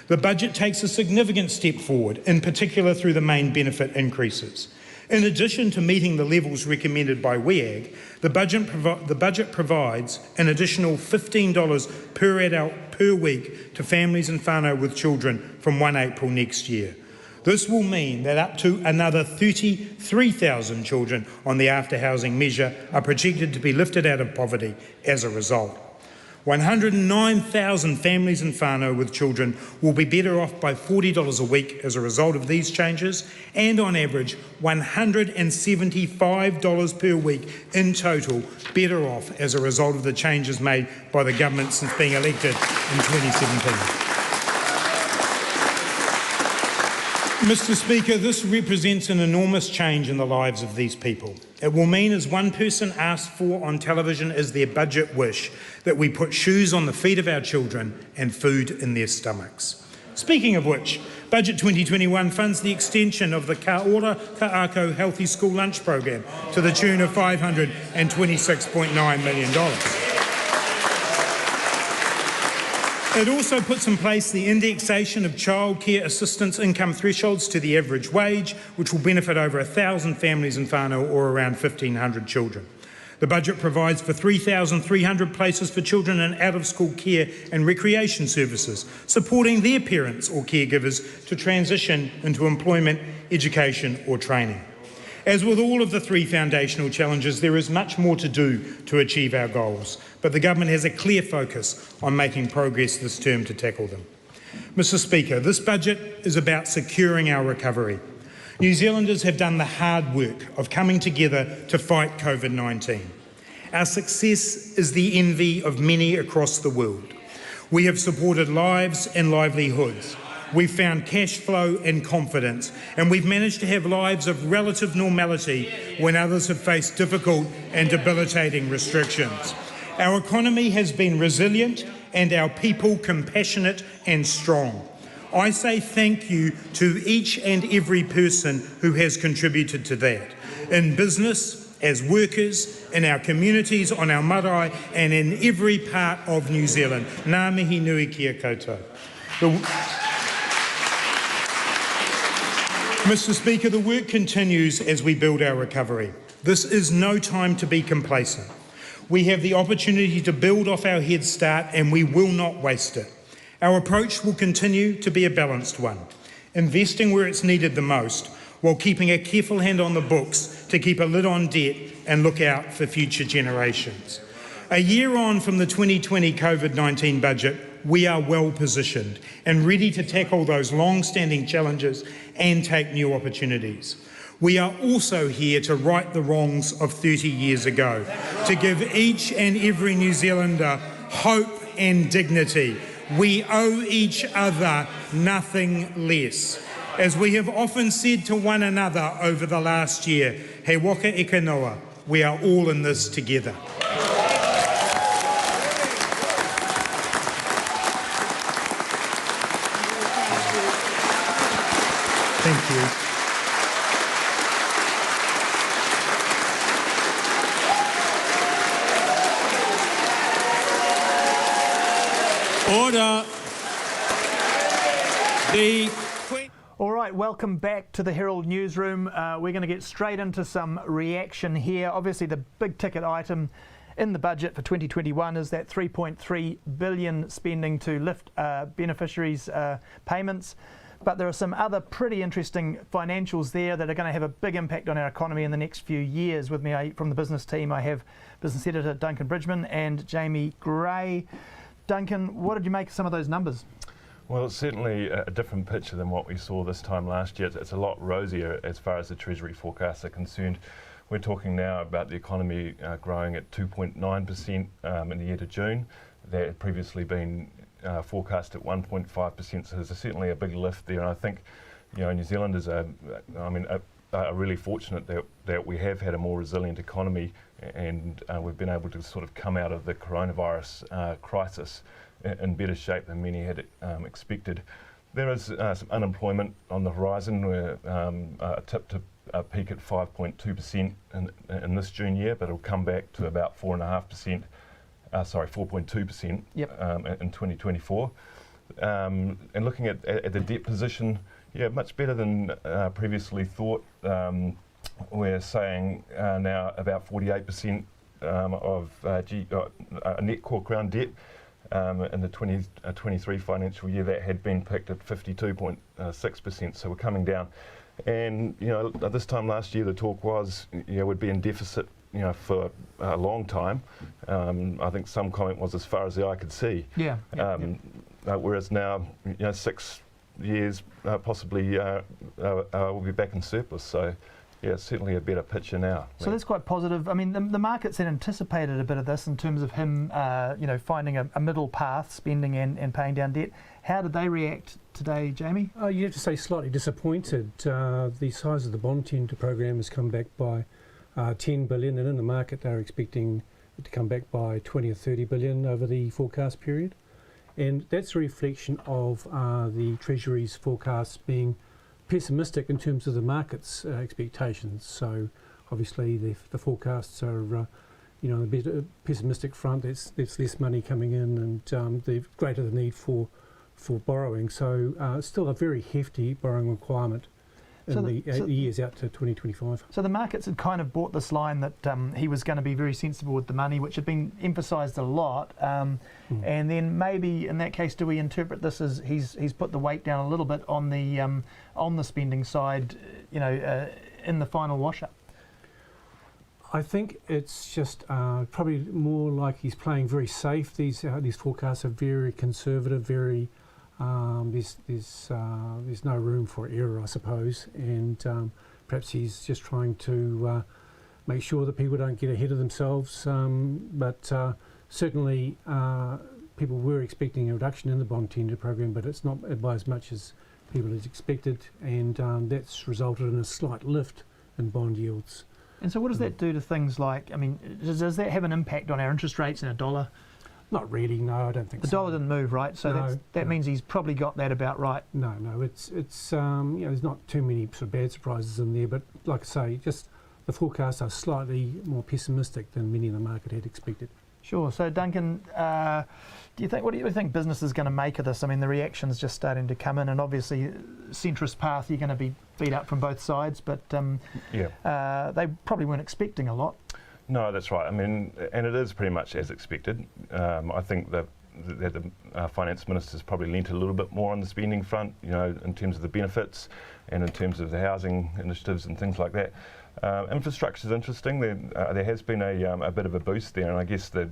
E: The budget takes a significant step forward, in particular through the main benefit increases. In addition to meeting the levels recommended by WEAG, the budget provides an additional $15 per adult per week to families and whānau with children from 1 April next year. This will mean that up to another 33,000 children on the after housing measure are projected to be lifted out of poverty as a result. 109,000 families and whānau with children will be better off by $40 a week as a result of these changes, and on average $175 per week in total better off as a result of the changes made by the government since being elected in 2017. Mr Speaker, this represents an enormous change in the lives of these people. It will mean, as one person asked for on television as their budget wish, that we put shoes on the feet of our children and food in their stomachs. Speaking of which, Budget 2021 funds the extension of the Ka Ora Ka Ako Healthy School Lunch Program to the tune of $526.9 million. It also puts in place the indexation of childcare assistance income thresholds to the average wage, which will benefit over 1,000 families in whānau, or around 1,500 children. The budget provides for 3,300 places for children in out-of-school care and recreation services, supporting their parents or caregivers to transition into employment, education or training. As with all of the three foundational challenges, there is much more to do to achieve our goals, but the government has a clear focus on making progress this term to tackle them. Mr. Speaker, this budget is about securing our recovery. New Zealanders have done the hard work of coming together to fight COVID-19. Our success is the envy of many across the world. We have supported lives and livelihoods. We've found cash flow and confidence, and we've managed to have lives of relative normality when others have faced difficult and debilitating restrictions. Our economy has been resilient and our people compassionate and strong. I say thank you to each and every person who has contributed to that, in business, as workers, in our communities, on our marae, and in every part of New Zealand. Ngā mihi nui kia koutou. Mr. Speaker, the work continues as we build our recovery. This is no time to be complacent. We have the opportunity to build off our head start, and we will not waste it. Our approach will continue to be a balanced one, investing where it's needed the most, while keeping a careful hand on the books to keep a lid on debt and look out for future generations. A year on from the 2020 COVID-19 budget, we are well positioned and ready to tackle those long-standing challenges and take new opportunities. We are also here to right the wrongs of 30 years ago, to give each and every New Zealander hope and dignity. We owe each other nothing less. As we have often said to one another over the last year, he waka eka noa, we are all in this together. Thank you.
F: Order.
A: All right, welcome back to the Herald newsroom. We're going to get straight into some reaction here. Obviously, the big ticket item in the budget for 2021 is that $3.3 billion spending to lift beneficiaries' payments. But there are some other pretty interesting financials there that are going to have a big impact on our economy in the next few years. With me from the business team, I have business editor Duncan Bridgman and Jamie Gray. Duncan, what did you make of some of those numbers?
H: Well, it's certainly a different picture than what we saw this time last year. It's a lot rosier as far as the Treasury forecasts are concerned. We're talking now about the economy growing at 2.9% in the year to June. That had previously been forecast at 1.5%, so there's certainly a big lift there. And I think, New Zealanders are really fortunate that we have had a more resilient economy, and we've been able to sort of come out of the coronavirus crisis in better shape than many had expected. There is some unemployment on the horizon. We're tipped to peak at 5.2% in this June year, but it'll come back to about 4.2% in 2024. And looking at the debt position, much better than previously thought. We're saying now about 48% of net core crown debt in the 2023 financial year. That had been picked at 52.6%, so we're coming down. And this time last year the talk was we'd be in deficit for a long time. I think some comment was as far as the eye could see. Whereas now 6 years possibly we'll be back in surplus. So it's certainly a better picture now.
A: So that's quite positive. I mean, the markets had anticipated a bit of this in terms of him, finding a middle path, spending and paying down debt. How did they react today, Jamie?
I: You have to say slightly disappointed. The size of the bond tender program has come back by 10 billion, and in the market they're expecting it to come back by 20 or 30 billion over the forecast period. And that's a reflection of the Treasury's forecasts being pessimistic in terms of the market's expectations. So obviously the forecasts are a bit pessimistic front. There's less money coming in, and the greater the need for borrowing. So still a very hefty borrowing requirement in the years out to 2025.
A: So the markets had kind of bought this line that he was going to be very sensible with the money, which had been emphasised a lot. And then maybe in that case, do we interpret this as he's put the weight down a little bit on the spending side, in the final wash-up?
I: I think it's just probably more like he's playing very safe. These forecasts are very conservative, very. There's no room for error, I suppose, and perhaps he's just trying to make sure that people don't get ahead of themselves. But certainly, people were expecting a reduction in the bond tender program, but it's not by as much as people had expected, and that's resulted in a slight lift in bond yields.
A: And so, what does that do to things like? I mean, does that have an impact on our interest rates and our dollar?
I: Not really, no, I don't think so.
A: The dollar didn't move, right? So that means he's probably got that about right.
I: No, it's there's not too many sort of bad surprises in there, but like I say, just the forecasts are slightly more pessimistic than many in the market had expected.
A: Sure. So Duncan, what do you think business is going to make of this? I mean, the reaction's just starting to come in, and obviously centrist path, you're going to be beat up from both sides, but they probably weren't expecting a lot.
H: No, that's right. I mean, and it is pretty much as expected. I think that the finance minister's probably leant a little bit more on the spending front, in terms of the benefits and in terms of the housing initiatives and things like that. Infrastructure is interesting. There has been a bit of a boost there, and I guess the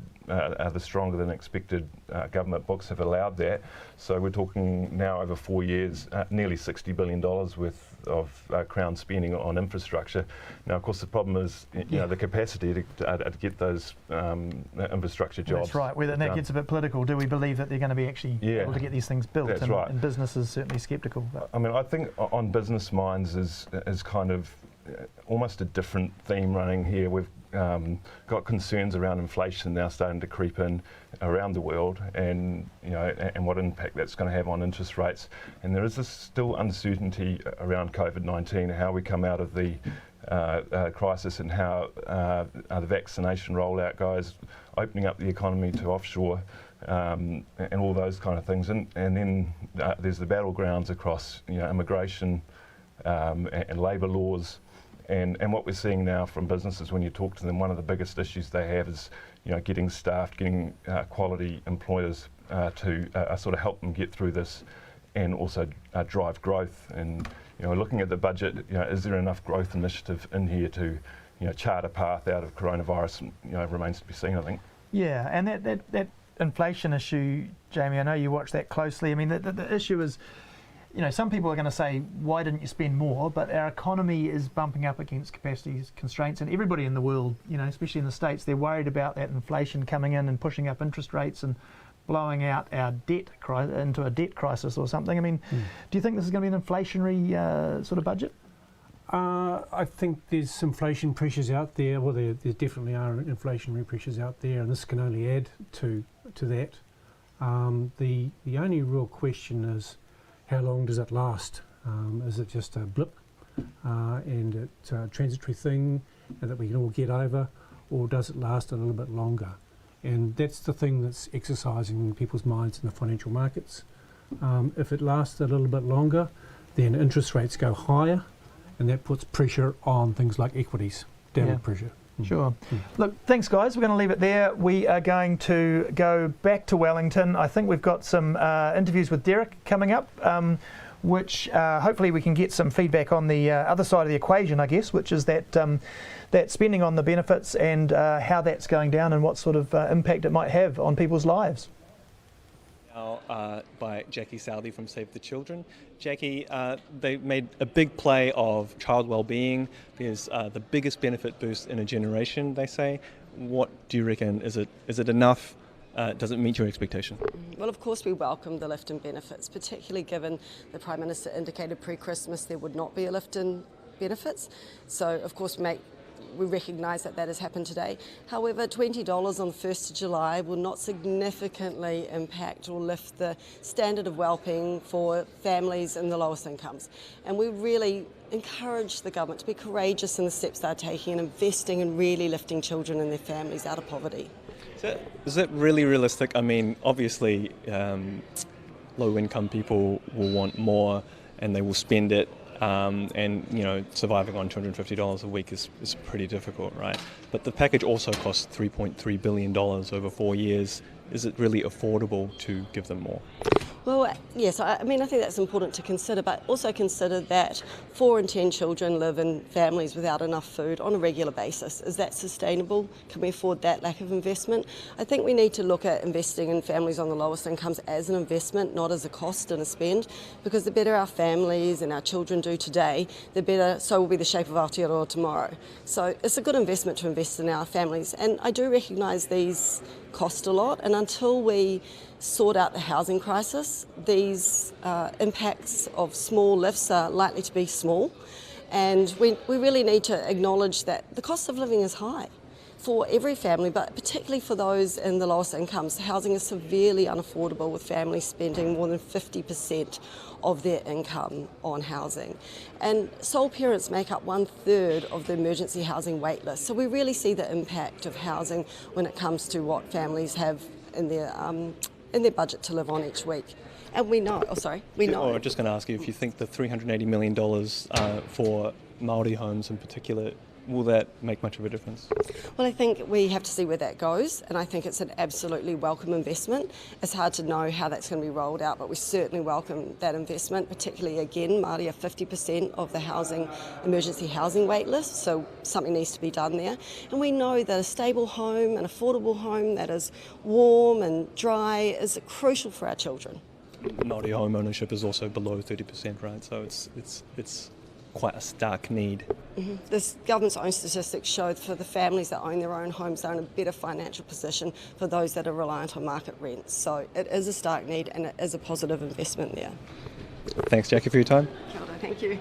H: stronger than expected government books have allowed that. So we're talking now over 4 years, nearly $60 billion worth of Crown spending on infrastructure. Now, of course, the problem is the capacity to get those infrastructure jobs.
A: That's right. That gets a bit political. Do we believe that they're going to be actually able to get these things built?
H: That's right.
A: And business is certainly sceptical. But.
H: I mean, I think on business minds is kind of almost a different theme running here. We've got concerns around inflation now starting to creep in around the world, and and what impact that's going to have on interest rates. And there is this still uncertainty around COVID-19, how we come out of the crisis, and how the vaccination rollout goes, opening up the economy to offshore, and all those kind of things. And then there's the battlegrounds across immigration and labour laws. And what we're seeing now from businesses, when you talk to them, one of the biggest issues they have is, getting staff, getting quality employers to sort of help them get through this, and also drive growth. And looking at the budget, is there enough growth initiative in here to, chart a path out of coronavirus? Remains to be seen, I think.
A: Yeah, and that inflation issue, Jamie, I know you watch that closely. I mean, the issue is. Some people are going to say, why didn't you spend more? But our economy is bumping up against capacity constraints, and everybody in the world, especially in the States, they're worried about that inflation coming in and pushing up interest rates and blowing out our debt into a debt crisis or something. I mean, do you think this is going to be an inflationary sort of budget?
I: I think there's inflation pressures out there. Well, there definitely are inflationary pressures out there, and this can only add to that. The only real question is, how long does it last? Is it just a blip and it's a transitory thing that we can all get over, or does it last a little bit longer? And that's the thing that's exercising in people's minds in the financial markets. If it lasts a little bit longer, then interest rates go higher, and that puts pressure on things like equities, downward pressure.
A: Sure. Look, thanks guys. We're going to leave it there. We are going to go back to Wellington. I think we've got some interviews with Derek coming up, which hopefully we can get some feedback on the other side of the equation, I guess, which is that spending on the benefits and how that's going down and what sort of impact it might have on people's lives.
D: By Jackie Southey from Save the Children. Jackie, they made a big play of child well-being. There's the biggest benefit boost in a generation, they say. What do you reckon? Is it enough? Does it meet your expectation?
J: Well, of course we welcome the lift in benefits, particularly given the Prime Minister indicated pre-Christmas there would not be a lift in benefits. So, of course, we recognise that that has happened today. However, $20 on the 1st of July will not significantly impact or lift the standard of wellbeing for families in the lowest incomes. And we really encourage the government to be courageous in the steps they're taking and investing in really lifting children and their families out of poverty.
D: Is it really realistic? I mean, obviously, low-income people will want more and they will spend it. And surviving on $250 a week is pretty difficult, right? But the package also costs $3.3 billion over 4 years. Is it really affordable to give them more?
J: Well, yes, I think that's important to consider, but also consider that 4 in 10 children live in families without enough food on a regular basis. Is that sustainable? Can we afford that lack of investment? I think we need to look at investing in families on the lowest incomes as an investment, not as a cost and a spend, because the better our families and our children do today, the better so will be the shape of Aotearoa tomorrow. So it's a good investment to invest in our families, and I do recognise these cost a lot, and until we sort out the housing crisis, these impacts of small lifts are likely to be small, and we really need to acknowledge that the cost of living is high for every family, but particularly for those in the lowest incomes. Housing is severely unaffordable, with families spending more than 50% of their income on housing. And sole parents make up 1/3 of the emergency housing wait list. So we really see the impact of housing when it comes to what families have in their budget to live on each week. And we know,
D: I'm just going to ask you if you think the $380 million for Maori homes in particular, will that make much of a difference?
J: Well, I think we have to see where that goes, and I think it's an absolutely welcome investment. It's hard to know how that's going to be rolled out, but we certainly welcome that investment, particularly, again, Māori are 50% of the emergency housing wait list, so something needs to be done there. And we know that a stable home, an affordable home that is warm and dry is crucial for our children.
D: Māori home ownership is also below 30%, right? So it's quite a stark need.
J: Mm-hmm. This government's own statistics show for the families that own their own homes, they're in a better financial position for those that are reliant on market rents. So it is a stark need, and it is a positive investment there.
D: Thanks, Jackie, for your time.
J: Kia ora, thank you.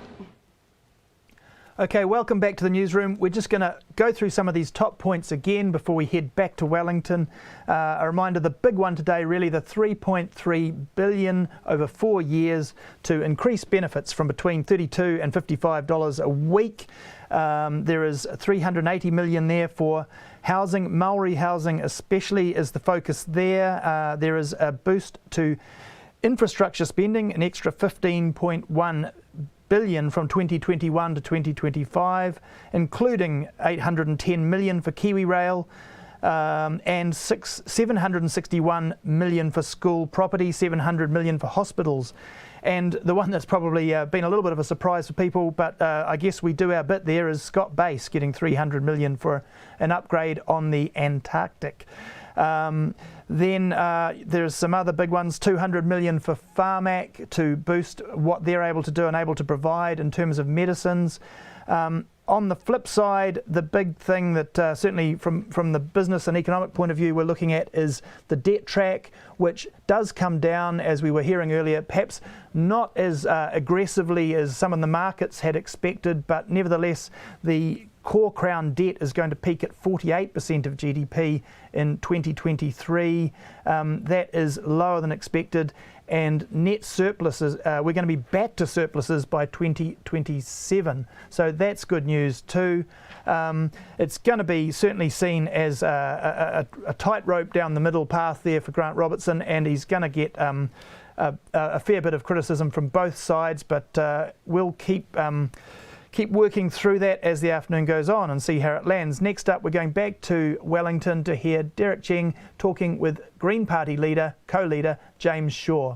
A: Okay, welcome back to the newsroom. We're just going to go through some of these top points again before we head back to Wellington. A reminder, the big one today, really the $3.3 billion over 4 years to increase benefits from between $32 and $55 a week. There is $380 million there for housing. Maori housing especially is the focus there. There is a boost to infrastructure spending, an extra $15.1 billion from 2021 to 2025, including $810 million for Kiwi Rail and $761 million for school property, $700 million for hospitals. And the one that's probably been a little bit of a surprise for people, but I guess we do our bit there, is Scott Base getting $300 million for an upgrade on the Antarctic. Then there's some other big ones, $200 million for Pharmac to boost what they're able to do and able to provide in terms of medicines. On the flip side, the big thing that certainly from the business and economic point of view we're looking at is the debt track, which does come down, as we were hearing earlier, perhaps not as aggressively as some of the markets had expected, but nevertheless the core Crown debt is going to peak at 48% of GDP in 2023. That is lower than expected, and net surpluses, we're going to be back to surpluses by 2027. So that's good news too. It's going to be certainly seen as a tightrope down the middle path there for Grant Robertson, and he's going to get a fair bit of criticism from both sides, but we'll keep working through that as the afternoon goes on and see how it lands. Next up, we're going back to Wellington to hear Derek Cheng talking with Green Party co-leader James Shaw.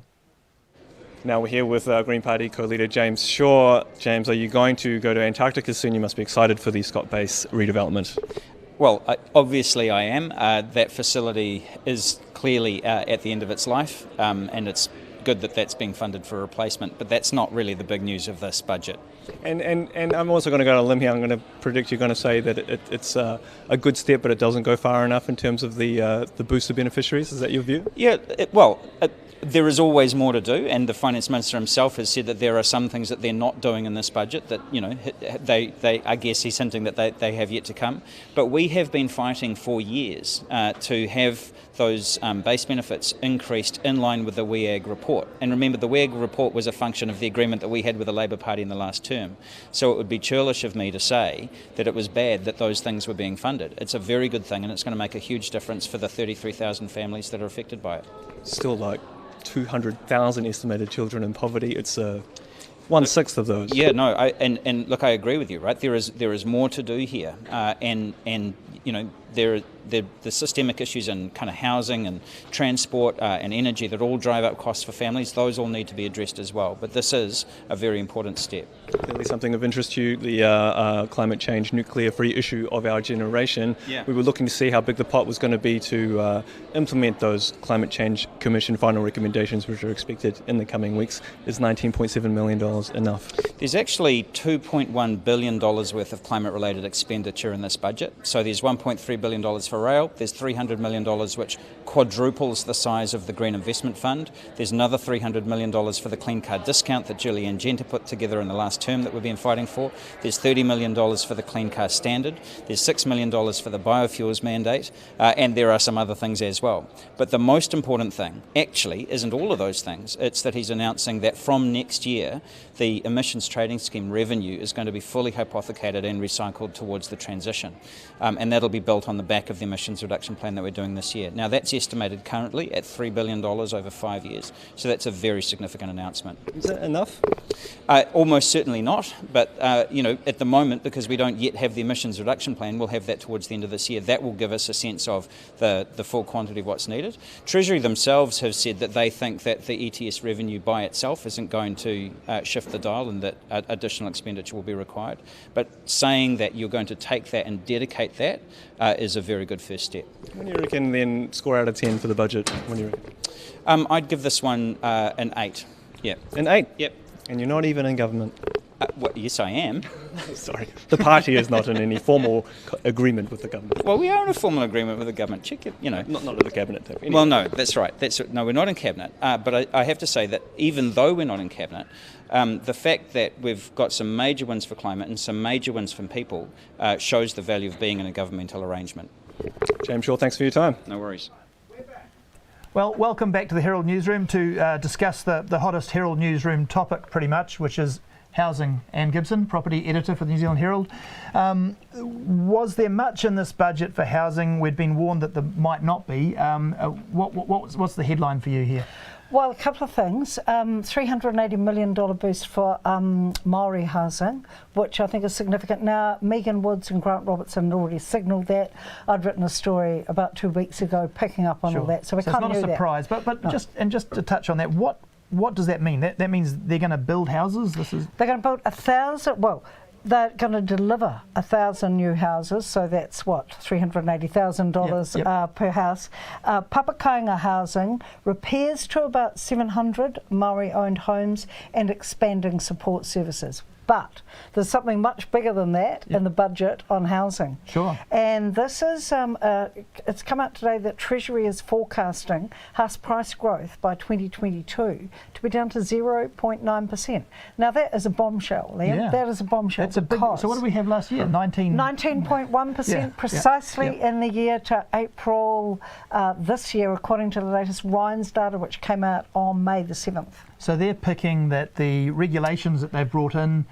D: Now we're here with Green Party co-leader James Shaw. James, are you going to go to Antarctica soon? You must be excited for the Scott Base redevelopment.
K: Well, obviously I am. That facility is clearly at the end of its life, and it's good that that's being funded for replacement, but that's not really the big news of this budget.
D: And I'm also going to go on a limb here. I'm going to predict you're going to say that it's a good step, but it doesn't go far enough in terms of the booster beneficiaries. Is that your view?
K: Yeah, There is always more to do, and the Finance Minister himself has said that there are some things that they're not doing in this budget that, they I guess he's hinting that they have yet to come. But we have been fighting for years to have those base benefits increased in line with the WEAG report. And remember, the WEAG report was a function of the agreement that we had with the Labour Party in the last term. So it would be churlish of me to say that it was bad that those things were being funded. It's a very good thing, and it's going to make a huge difference for the 33,000 families that are affected by it.
D: Still like 200,000 estimated children in poverty. It's 1/6 of those.
K: Yeah, no, and look, I agree with you, right? There is more to do here, and the systemic issues in kind of housing and transport and energy that all drive up costs for families. Those all need to be addressed as well. But this is a very important step.
D: Clearly something of interest to you, the climate change nuclear-free issue of our generation.
K: Yeah.
D: We were looking to see how big the pot was going to be to implement those Climate Change Commission final recommendations, which are expected in the coming weeks. Is $19.7 million enough?
K: There's actually $2.1 billion worth of climate-related expenditure in this budget. So there's $1.3 billion for rail, there's $300 million which quadruples the size of the Green Investment Fund, there's another $300 million for the Clean Car Discount that Julianne Genter put together in the last term that we've been fighting for, there's $30 million for the Clean Car Standard, there's $6 million for the biofuels mandate, and there are some other things as well. But the most important thing actually isn't all of those things, it's that he's announcing that from next year the emissions trading scheme revenue is going to be fully hypothecated and recycled towards the transition, and that'll be built on the back of the emissions reduction plan that we're doing this year. Now that's estimated currently at $3 billion over 5 years, so that's a very significant announcement.
D: Is that enough?
K: Almost certainly not, but at the moment, because we don't yet have the emissions reduction plan, we'll have that towards the end of this year. That will give us a sense of the full quantity of what's needed. Treasury themselves have said that they think that the ETS revenue by itself isn't going to shift the dial and that additional expenditure will be required. But saying that you're going to take that and dedicate that is a very good first step.
D: What do you reckon then, score out of 10 for the budget? What do you reckon?
K: I'd give this one an 8. Yeah.
D: An 8?
K: Yep.
D: And you're not even in government?
K: Yes, I am.
D: Sorry. The party is not in any formal agreement with the government.
K: Well, we are in a formal agreement with the government. Check it,
D: Not in the cabinet. Anyway.
K: Well, no, that's right. No, we're not in cabinet. But I have to say that even though we're not in cabinet, the fact that we've got some major wins for climate and some major wins from people shows the value of being in a governmental arrangement.
D: James Shaw, thanks for your time.
K: No worries.
A: Well, welcome back to the Herald newsroom to discuss the hottest Herald newsroom topic pretty much, which is housing. Anne Gibson, property editor for the New Zealand Herald. Was there much in this budget for housing? We'd been warned that there might not be. What's the headline for you here?
L: Well, a couple of things. $380 million boost for Maori housing, which I think is significant. Now, Megan Woods and Grant Robertson had already signalled that. I'd written a story about 2 weeks ago picking up on all that. So we can't do that.
A: It's not a surprise. But no. just to touch on that, what does that mean? That means they're going to build houses? They're going to
L: build 1,000... Well, they're going to deliver 1,000 new houses, so that's what, $380,000 per house. Papakainga housing, repairs to about 700 Maori-owned homes and expanding support services. But there's something much bigger than that in the budget on housing.
A: Sure.
L: And this is, it's come out today that Treasury is forecasting house price growth by 2022 to be down to 0.9%. Now that is a bombshell, Liam.
A: Yeah.
L: That is a bombshell.
A: That's a big. So what did we have last year?
L: 19.1%, precisely in the year to April this year, according to the latest RINES data, which came out on May the 7th.
A: So they're picking that the regulations that they've brought in,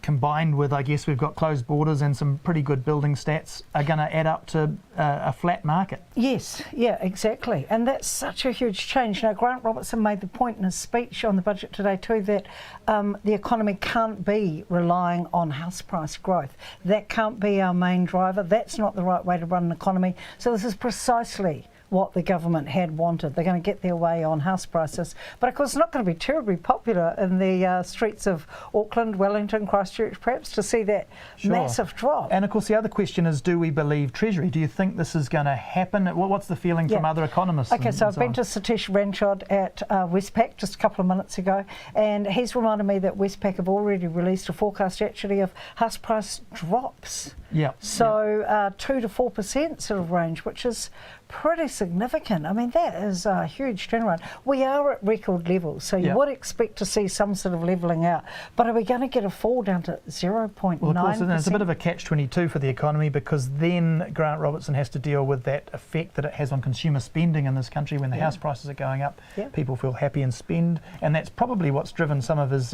A: combined with, I guess, we've got closed borders and some pretty good building stats, are going to add up to a flat market.
L: Yes, yeah, exactly. And that's such a huge change. Now, Grant Robertson made the point in his speech on the budget today too that the economy can't be relying on house price growth. That can't be our main driver. That's not the right way to run an economy. So this is precisely what the government had wanted. They're going to get their way on house prices. But of course it's not going to be terribly popular in the streets of Auckland, Wellington, Christchurch perhaps, to see that massive drop.
A: And of course the other question is, do we believe Treasury? Do you think this is going to happen? What's the feeling from other economists?
L: Okay, so I've been to Satish Ranchod at Westpac just a couple of minutes ago, and he's reminded me that Westpac have already released a forecast actually of house price drops.
A: Yeah.
L: So 2 to 4% sort of range, which is pretty significant. I mean, that is a huge turnaround. We are at record levels, so you would expect to see some sort of levelling out. But are we going to get a fall down to 0.9%?
A: Well, of course, there's a bit of a catch-22 for the economy, because then Grant Robertson has to deal with that effect that it has on consumer spending in this country. When the house prices are going up, people feel happy and spend, and that's probably what's driven some of his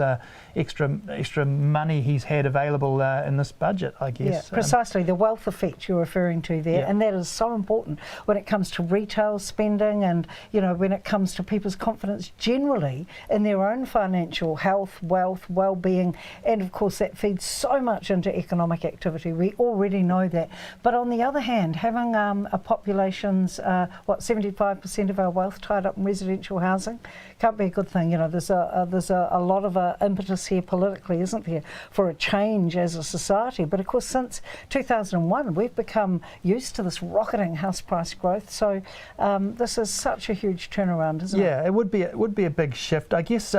A: extra money he's had available in this budget, I guess.
L: Yeah, precisely, the wealth effect you're referring to there, and that is so important when it comes to retail spending, and when it comes to people's confidence generally in their own financial health, wealth, well-being, and of course that feeds so much into economic activity. We already know that. But on the other hand, having a population's 75% of our wealth tied up in residential housing can't be a good thing. There's a lot of impetus here politically, isn't there, for a change as a society. But of course, since 2001, we've become used to this rocketing house price growth. So this is such a huge turnaround, isn't it?
A: Yeah, it would be a big shift, I guess.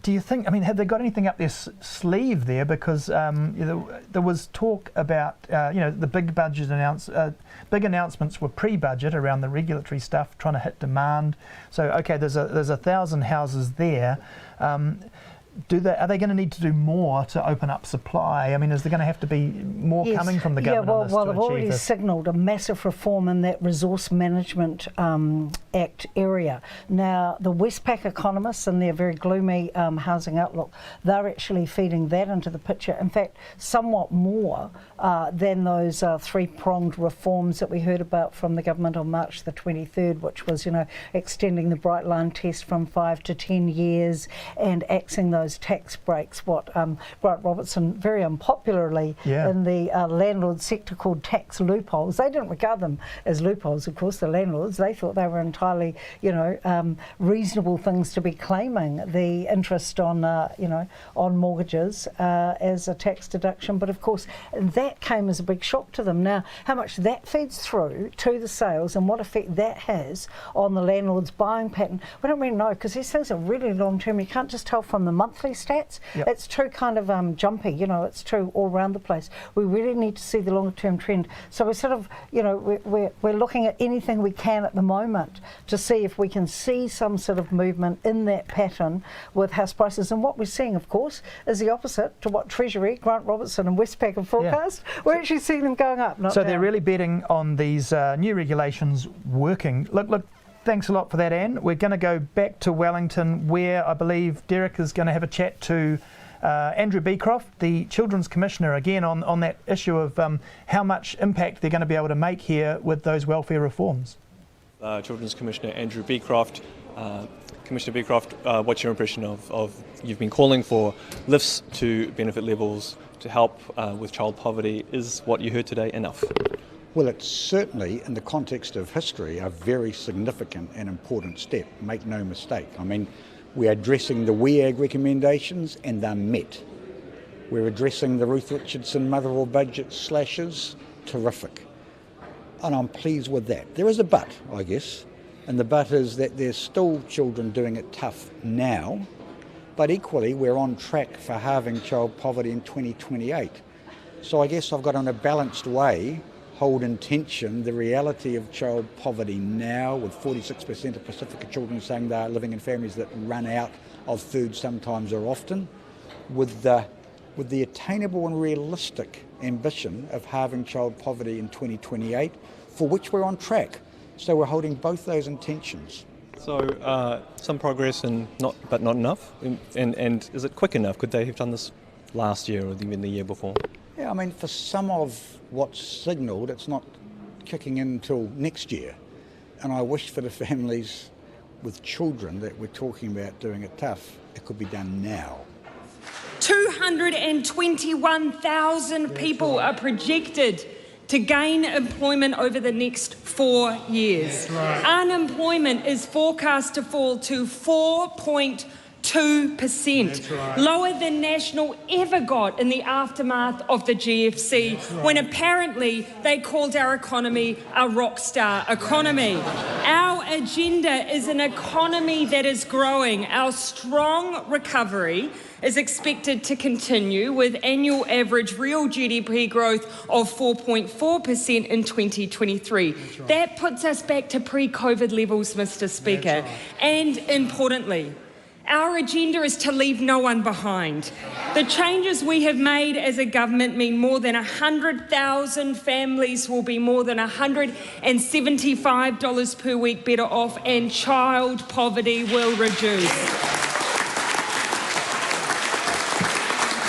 A: Do you think? I mean, have they got anything up their sleeve there? Because there was talk about the big announcements were pre-budget around the regulatory stuff, trying to hit demand. So okay, there's 1,000 houses there. Are they going to need to do more to open up supply? I mean, is there going to have to be more coming from the government on this
L: they've already signalled a massive reform in that Resource Management Act area. Now, the Westpac economists and their very gloomy housing outlook, they're actually feeding that into the picture. In fact, somewhat more than those three-pronged reforms that we heard about from the government on March the 23rd, which was, extending the Bright Line test from 5 to 10 years and axing those tax breaks, what Grant Robertson very unpopularly in the landlord sector called tax loopholes. They didn't regard them as loopholes, of course, the landlords. They thought they were entirely, reasonable things to be claiming the interest on, on mortgages as a tax deduction. But of course, that came as a big shock to them. Now, how much that feeds through to the sales and what effect that has on the landlord's buying pattern, we don't really know, because these things are really long term. You can't just tell from the monthly stats. It's too kind of jumpy, it's too all around the place. We really need to see the longer term trend. So we're sort of, we're looking at anything we can at the moment to see if we can see some sort of movement in that pattern with house prices. And what we're seeing, of course, is the opposite to what Treasury, Grant Robertson and Westpac have forecast. We're actually seeing them going up, not
A: so
L: down.
A: They're really betting on these new regulations working. Look, thanks a lot for that, Anne. We're going to go back to Wellington, where I believe Derek is going to have a chat to Andrew Beecroft, the Children's Commissioner, again on that issue of how much impact they're going to be able to make here with those welfare reforms.
D: Children's Commissioner Andrew Beecroft. Commissioner Beecroft, what's your impression of you've been calling for lifts to benefit levels to help with child poverty? Is what you heard today enough?
M: Well, it's certainly, in the context of history, a very significant and important step. Make no mistake. I mean, we're addressing the WEAG recommendations and they're met. We're addressing the Ruth Richardson Motherwell budget slashes. Terrific. And I'm pleased with that. There is a but, I guess, and the but is that there's still children doing it tough now, but equally we're on track for halving child poverty in 2028. So I guess I've got, in a balanced way, hold in tension the reality of child poverty now, with 46% of Pacifica children saying they are living in families that run out of food sometimes or often, with the attainable and realistic ambition of halving child poverty in 2028, for which we're on track. So we're holding both those intentions.
D: So some progress, but not enough. And is it quick enough? Could they have done this last year or even the year before?
M: Yeah, I mean, for some of what's signalled, it's not kicking in until next year. And I wish for the families with children that we're talking about doing it tough, it could be done now.
N: 221,000 people are projected to gain employment over the next 4 years. Unemployment is forecast to fall to 4.2% 2%, lower than National ever got in the aftermath of the GFC, when apparently they called our economy a rock star economy. Our agenda is an economy that is growing. Our strong recovery is expected to continue with annual average real GDP growth of 4.4% in 2023. That puts us back to pre-COVID levels, Mr. Speaker. And importantly, our agenda is to leave no one behind. The changes we have made as a government mean more than 100,000 families will be more than $175 per week better off, and child poverty will reduce.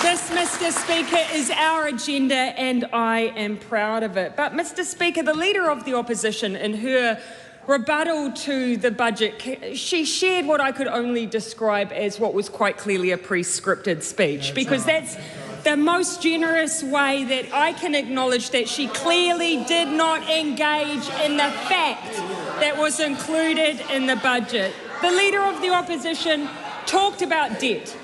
N: This, Mr. Speaker, is our agenda, and I am proud of it. But, Mr. Speaker, the Leader of the Opposition, in her rebuttal to the budget, she shared what I could only describe as what was quite clearly a pre-scripted speech, because that's the most generous way that I can acknowledge that she clearly did not engage in the fact that was included in the budget. The Leader of the Opposition talked about debt.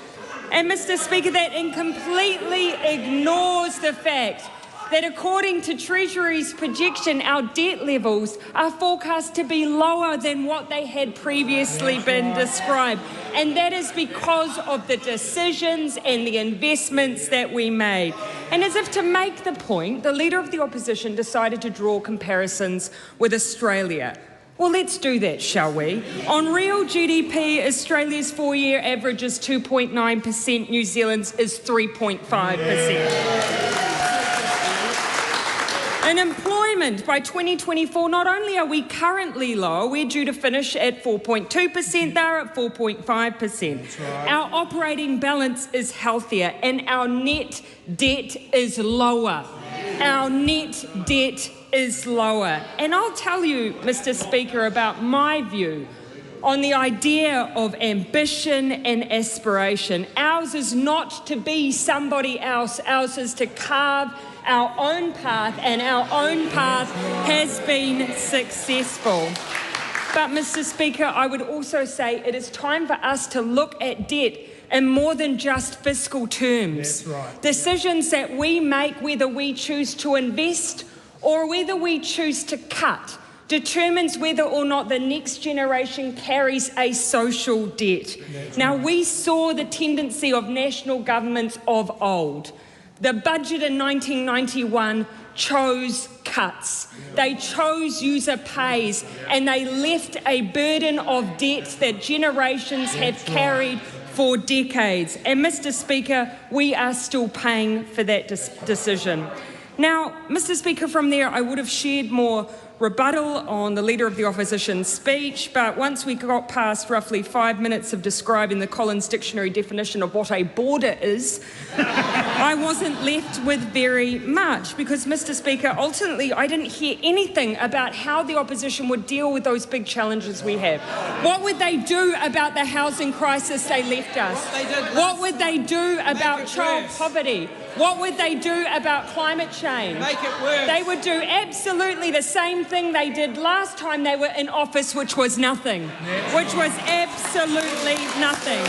N: And, Mr. Speaker, that completely ignores the fact that according to Treasury's projection, our debt levels are forecast to be lower than what they had previously been described. And that is because of the decisions and the investments that we made. And as if to make the point, the Leader of the Opposition decided to draw comparisons with Australia. Well, let's do that, shall we? On real GDP, Australia's four-year average is 2.9%, New Zealand's is 3.5%. In employment, by 2024, not only are we currently lower, we're due to finish at 4.2%, they're at 4.5%. Our operating balance is healthier and our net debt is lower. Our net debt is lower. And I'll tell you, Mr. Speaker, about my view on the idea of ambition and aspiration. Ours is not to be somebody else. Ours is to carve our own path, and our own path has been successful. But, Mr. Speaker, I would also say it is time for us to look at debt in more than just fiscal terms. That's right. Decisions that we make, whether we choose to invest or whether we choose to cut, determines whether or not the next generation carries a social debt. Now, we saw the tendency of national governments of old. The budget in 1991 chose cuts. They chose user pays, and they left a burden of debt that generations have carried for decades. And, Mr. Speaker, we are still paying for that decision. Now, Mr. Speaker, from there I would have shared more rebuttal on the Leader of the Opposition's speech, but once we got past roughly 5 minutes of describing the Collins Dictionary definition of what a border is, I wasn't left with very much because, Mr. Speaker, ultimately I didn't hear anything about how the opposition would deal with those big challenges we have. What would they do about the housing crisis they left us? What would they do about child poverty? What would they do about climate change? Make it worse. They would do absolutely the same thing they did last time they were in office, which was nothing. Which was absolutely nothing.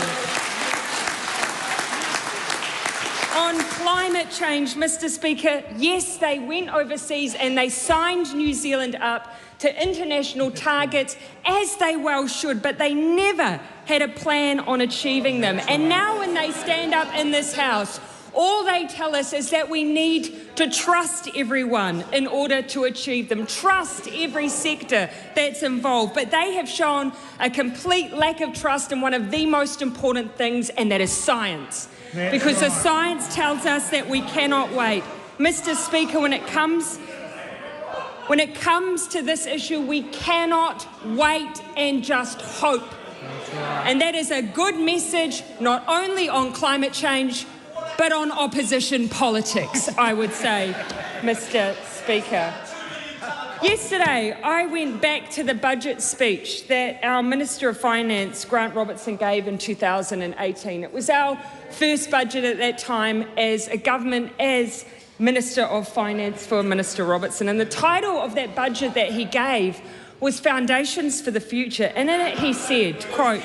N: On climate change, Mr. Speaker, yes, they went overseas and they signed New Zealand up to international targets, as they well should, but they never had a plan on achieving them. And now when they stand up in this House, all they tell us is that we need to trust everyone in order to achieve them, trust every sector that's involved. But they have shown a complete lack of trust in one of the most important things, and that is science. Because the science tells us that we cannot wait. Mr. Speaker, when it comes to this issue, we cannot wait and just hope. And that is a good message, not only on climate change, but on opposition politics, I would say, Mr. Speaker. Yesterday, I went back to the budget speech that our Minister of Finance, Grant Robertson, gave in 2018. It was our first budget at that time as a government, as Minister of Finance for Minister Robertson. And the title of that budget that he gave was Foundations for the Future. And in it he said, quote,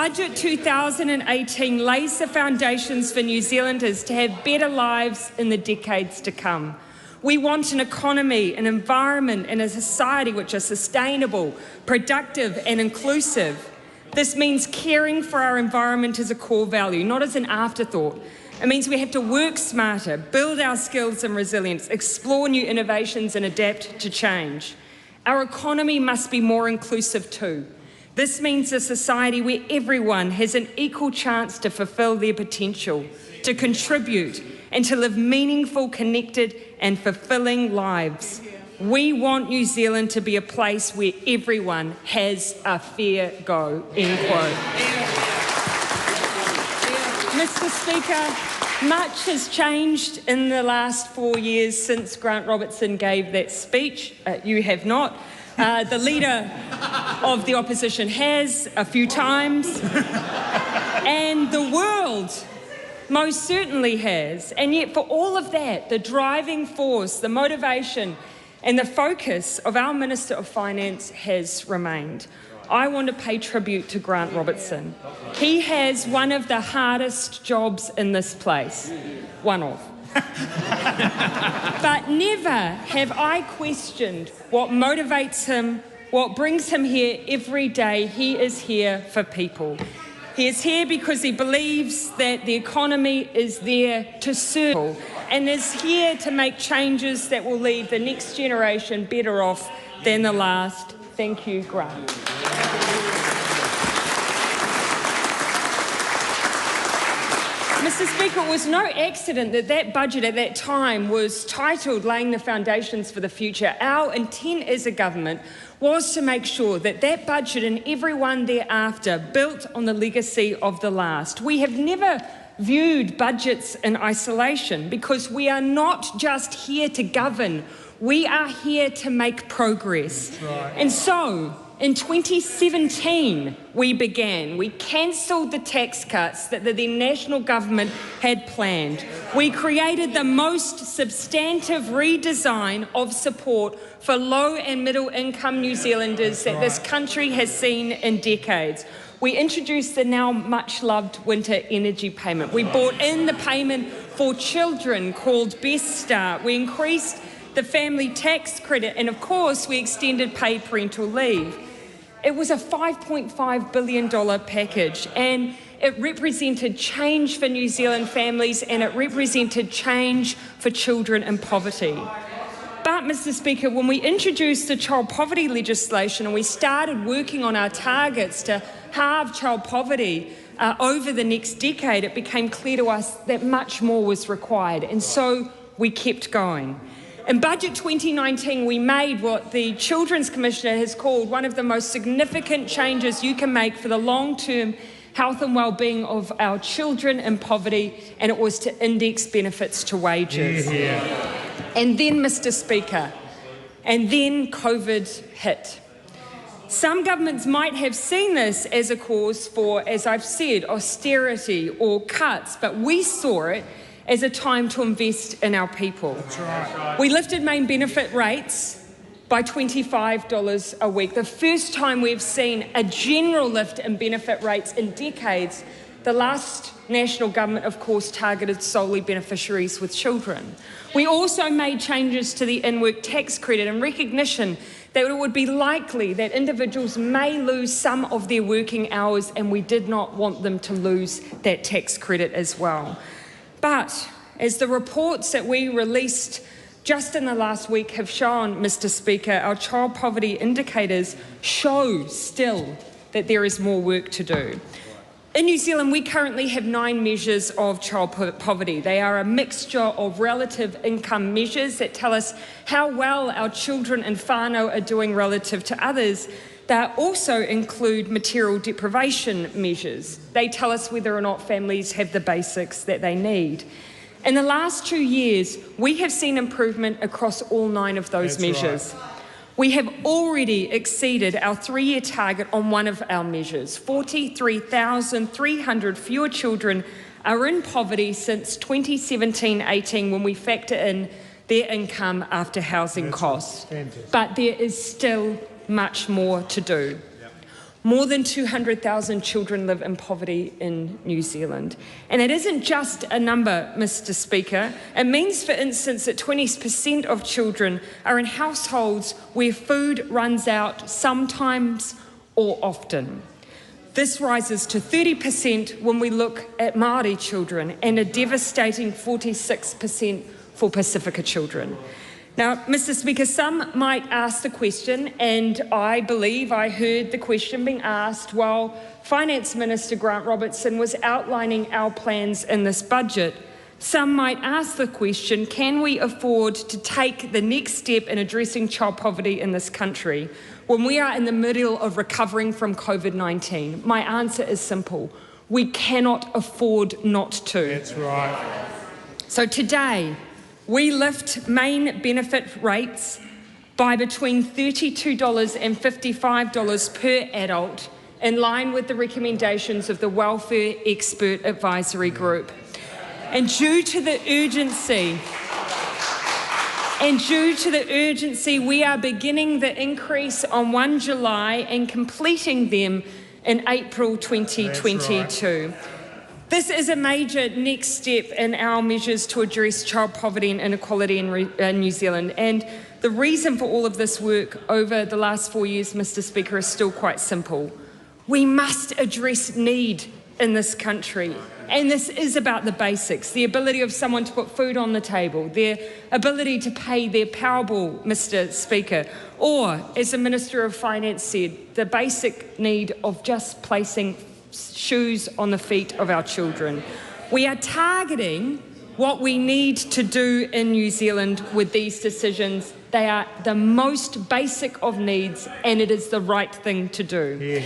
N: Budget 2018 lays the foundations for New Zealanders to have better lives in the decades to come. We want an economy, an environment and a society which are sustainable, productive and inclusive. This means caring for our environment as a core value, not as an afterthought. It means we have to work smarter, build our skills and resilience, explore new innovations and adapt to change. Our economy must be more inclusive too. This means a society where everyone has an equal chance to fulfil their potential, to contribute and to live meaningful, connected and fulfilling lives. We want New Zealand to be a place where everyone has a fair go, end quote. Mr. Speaker, much has changed in the last 4 years since Grant Robertson gave that speech. You have not. The Leader of the Opposition has a few times. And the world most certainly has. And yet for all of that, the driving force, the motivation and the focus of our Minister of Finance has remained. I want to pay tribute to Grant Robertson. He has one of the hardest jobs in this place. One of. But never have I questioned what motivates him, what brings him here every day. He is here for people. He is here because he believes that the economy is there to serve people and is here to make changes that will leave the next generation better off than the last. Thank you, Grant. Mr. Speaker, it was no accident that that budget at that time was titled Laying the Foundations for the Future. Our intent as a government was to make sure that that budget and everyone thereafter built on the legacy of the last. We have never viewed budgets in isolation because we are not just here to govern, we are here to make progress. Right. And so, in 2017, we cancelled the tax cuts that the then national government had planned. We created the most substantive redesign of support for low and middle income New Zealanders that this country has seen in decades. We introduced the now much loved winter energy payment. We brought in the payment for children called Best Start. We increased the family tax credit and of course we extended paid parental leave. It was a $5.5 billion package and it represented change for New Zealand families and it represented change for children in poverty. But, Mr. Speaker, when we introduced the child poverty legislation and we started working on our targets to halve child poverty over the next decade, it became clear to us that much more was required, and so we kept going. In Budget 2019, we made what the Children's Commissioner has called one of the most significant changes you can make for the long-term health and well-being of our children in poverty, and it was to index benefits to wages. Yeah. And then, Mr. Speaker, and then COVID hit. Some governments might have seen this as a cause for, as I've said, austerity or cuts, but we saw it as a time to invest in our people. That's right. We lifted main benefit rates by $25 a week, the first time we've seen a general lift in benefit rates in decades. The last national government, of course, targeted solely beneficiaries with children. We also made changes to the in-work tax credit in recognition that it would be likely that individuals may lose some of their working hours, and we did not want them to lose that tax credit as well. But as the reports that we released just in the last week have shown, Mr. Speaker, our child poverty indicators show still that there is more work to do. In New Zealand, we currently have 9 measures of child poverty. They are a mixture of relative income measures that tell us how well our children and whānau are doing relative to others. They also include material deprivation measures. They tell us whether or not families have the basics that they need. In the last 2 years, we have seen improvement across all 9 of those measures. Right. We have already exceeded our 3-year target on one of our measures. 43,300 fewer children are in poverty since 2017-18 when we factor in their income after housing costs. But there is still much more to do. More than 200,000 children live in poverty in New Zealand. And it isn't just a number, Mr. Speaker. It means, for instance, that 20% of children are in households where food runs out sometimes or often. This rises to 30% when we look at Maori children and a devastating 46% for Pacifica children. Now, Mr. Speaker, some might ask the question, and I believe I heard the question being asked while Finance Minister Grant Robertson was outlining our plans in this budget. Some might ask the question, can we afford to take the next step in addressing child poverty in this country when we are in the middle of recovering from COVID-19? My answer is simple. We cannot afford not to.
E: That's right.
N: So today, we lift main benefit rates by between $32 and $55 per adult, in line with the recommendations of the Welfare Expert Advisory Group. And due to the urgency, we are beginning the increase on 1 July and completing them in April 2022. This is a major next step in our measures to address child poverty and inequality in New Zealand. And the reason for all of this work over the last 4 years, Mr. Speaker, is still quite simple. We must address need in this country. And this is about the basics, the ability of someone to put food on the table, their ability to pay their power bill, Mr. Speaker, or, as the Minister of Finance said, the basic need of just placing shoes on the feet of our children. We are targeting what we need to do in New Zealand with these decisions. They are the most basic of needs, and it is the right thing to do.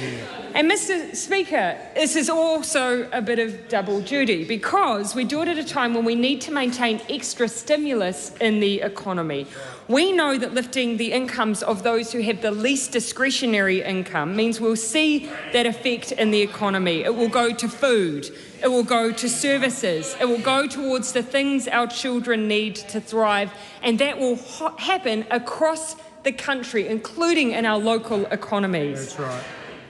N: And Mr. Speaker, this is also a bit of double duty, because we do it at a time when we need to maintain extra stimulus in the economy. We know that lifting the incomes of those who have the least discretionary income means we'll see that effect in the economy. It will go to food, it will go to services, it will go towards the things our children need to thrive, and that will happen across the country, including in our local economies.
E: That's right.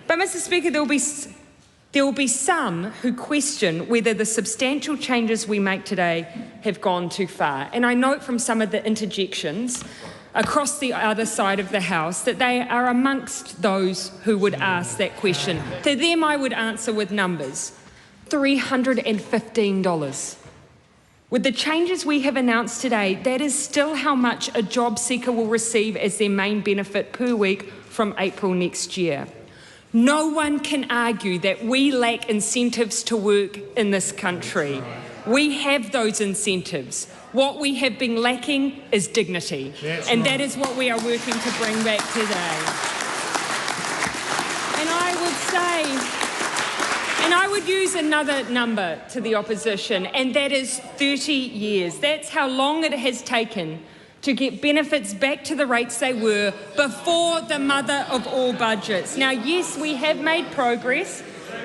N: But, Mr. Speaker, there will be some who question whether the substantial changes we make today have gone too far. And I note from some of the interjections across the other side of the House that they are amongst those who would ask that question. To them, I would answer with numbers. $315. With the changes we have announced today, that is still how much a job seeker will receive as their main benefit per week from April next year. No one can argue that we lack incentives to work in this country. We have those incentives. What we have been lacking is dignity. And that is what we are working to bring back today. And I would use another number to the opposition, and that is 30 years. That's how long it has taken to get benefits back to the rates they were before the mother of all budgets. Now, yes, we have made progress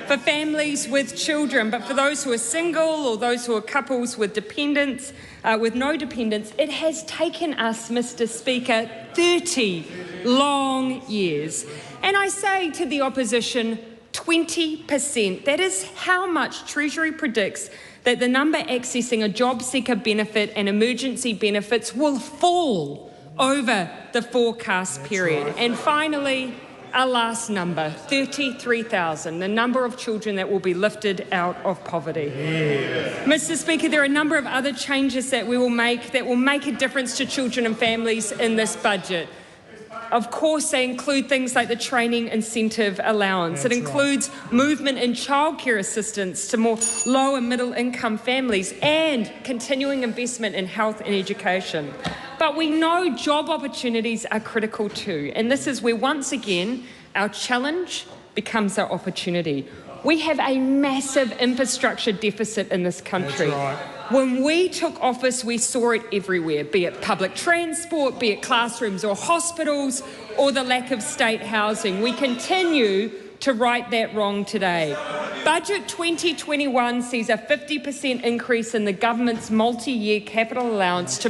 N: for families with children, but for those who are single or those who are couples with dependents, with no dependents, it has taken us, Mr. Speaker, 30 long years. And I say to the opposition, 20%. That is how much Treasury predicts that the number accessing a job seeker benefit and emergency benefits will fall over the forecast period. Right. And finally, our last number, 33,000, the number of children that will be lifted out of poverty. Mr. Speaker, there are a number of other changes that we will make that will make a difference to children and families in this budget. Of course, they include things like the training incentive allowance. It includes movement in childcare assistance to more low and middle income families and continuing investment in health and education. But we know job opportunities are critical too. And this is where, once again, our challenge becomes our opportunity. We have a massive infrastructure deficit in this country.
E: That's right.
N: When we took office, we saw it everywhere, be it public transport, be it classrooms or hospitals, or the lack of state housing. We continue to right that wrong today. Budget 2021 sees a 50% increase in the government's multi-year capital allowance to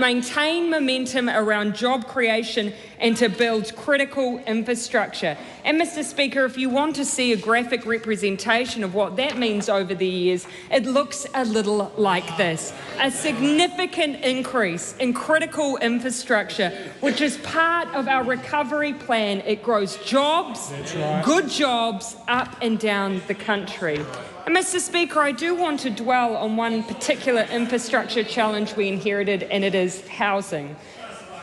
N: maintain momentum around job creation and to build critical infrastructure. And Mr. Speaker, if you want to see a graphic representation of what that means over the years, it looks a little like this. A significant increase in critical infrastructure, which is part of our recovery plan. It grows jobs, good jobs, up and down the country. And Mr. Speaker, I do want to dwell on one particular infrastructure challenge we inherited, and it is housing.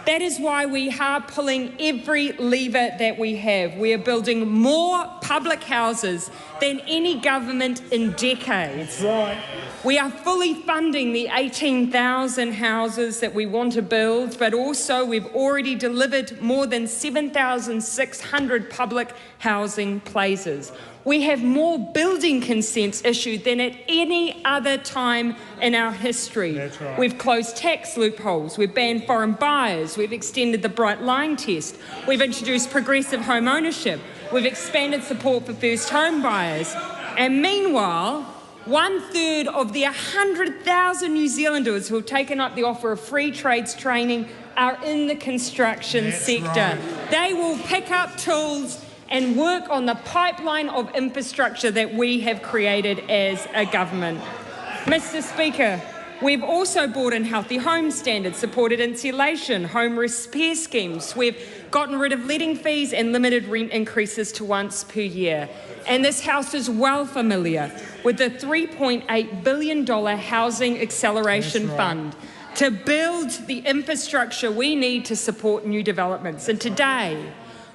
N: That is why we are pulling every lever that we have. We are building more public houses than any government in decades. We are fully funding the 18,000 houses that we want to build, but also we've already delivered more than 7,600 public housing places. We have more building consents issued than at any other time in our history. We've closed tax loopholes, we've banned foreign buyers, we've extended the Bright Line test, we've introduced progressive home ownership, we've expanded support for first home buyers. And meanwhile, 1/3 of the 100,000 New Zealanders who have taken up the offer of free trades training are in the construction sector. They will pick up tools and work on the pipeline of infrastructure that we have created as a government. Mr. Speaker, we've also brought in healthy home standards, supported insulation, home repair schemes. We've gotten rid of letting fees and limited rent increases to once per year. And this House is well familiar with the $3.8 billion Housing Acceleration Fund to build the infrastructure we need to support new developments. And today,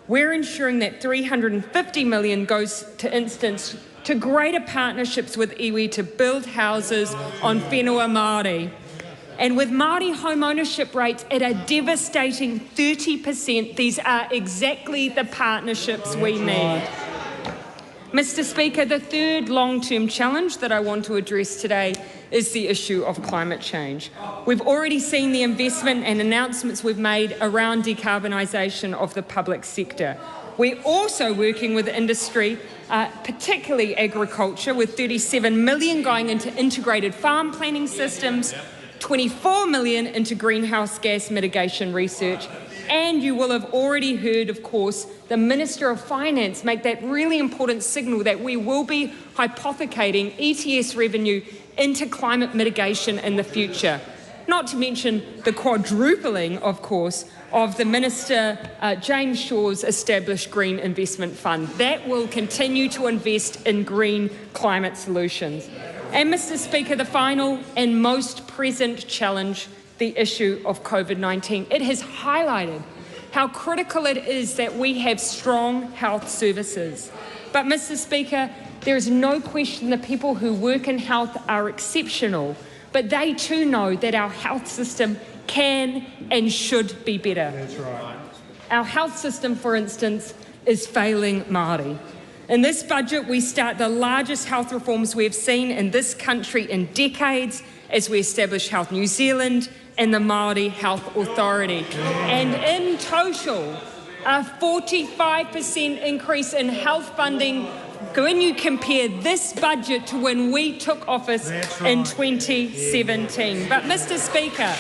N: we're ensuring that $350 million goes, to instance, to greater partnerships with iwi to build houses on whenua Maori. And with Maori home ownership rates at a devastating 30%, these are exactly the partnerships we need. Mr. Speaker, the third long-term challenge that I want to address today is the issue of climate change. We've already seen the investment and announcements we've made around decarbonisation of the public sector. We're also working with industry, particularly agriculture, with $37 million going into integrated farm planning systems, $24 million into greenhouse gas mitigation research, and you will have already heard, of course, the Minister of Finance make that really important signal that we will be hypothecating ETS revenue into climate mitigation in the future. Not to mention the quadrupling, of course, of the Minister James Shaw's established Green Investment Fund. That will continue to invest in green climate solutions. And Mr. Speaker, the final and most present challenge, the issue of COVID-19. It has highlighted how critical it is that we have strong health services. But Mr. Speaker, there is no question the people who work in health are exceptional, but they too know that our health system can and should be better. That's right. Our health system, for instance, is failing Maori. In this budget, we start the largest health reforms we have seen in this country in decades as we establish Health New Zealand and the Maori Health Authority. And in total, a 45% increase in health funding when you compare this budget to when we took office in 2017. But Mr. Speaker,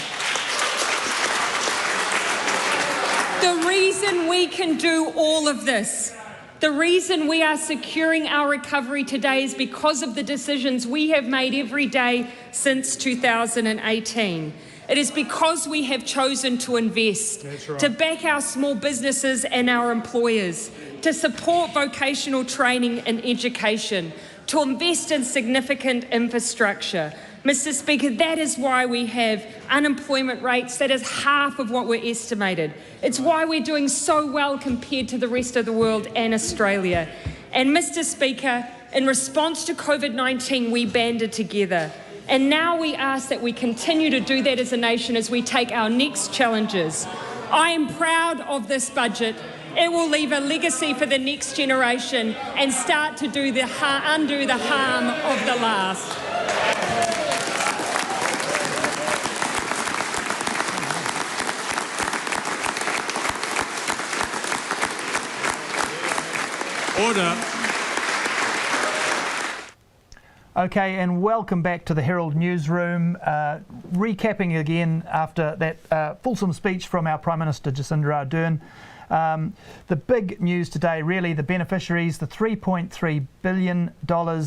N: the reason we can do all of this, the reason we are securing our recovery today is because of the decisions we have made every day since 2018. It is because we have chosen to invest, to back our small businesses and our employers, to support vocational training and education, to invest in significant infrastructure. Mr. Speaker, that is why we have unemployment rates that is half of what we're estimated. It's why we're doing so well compared to the rest of the world and Australia. And Mr. Speaker, in response to COVID-19, we banded together. And now we ask that we continue to do that as a nation as we take our next challenges. I am proud of this budget. It will leave a legacy for the next generation and start to undo the harm of the last.
E: Order.
A: Okay, and welcome back to the Herald newsroom. Recapping again after that fulsome speech from our Prime Minister Jacinda Ardern. The big news today, really, the beneficiaries, the $3.3 billion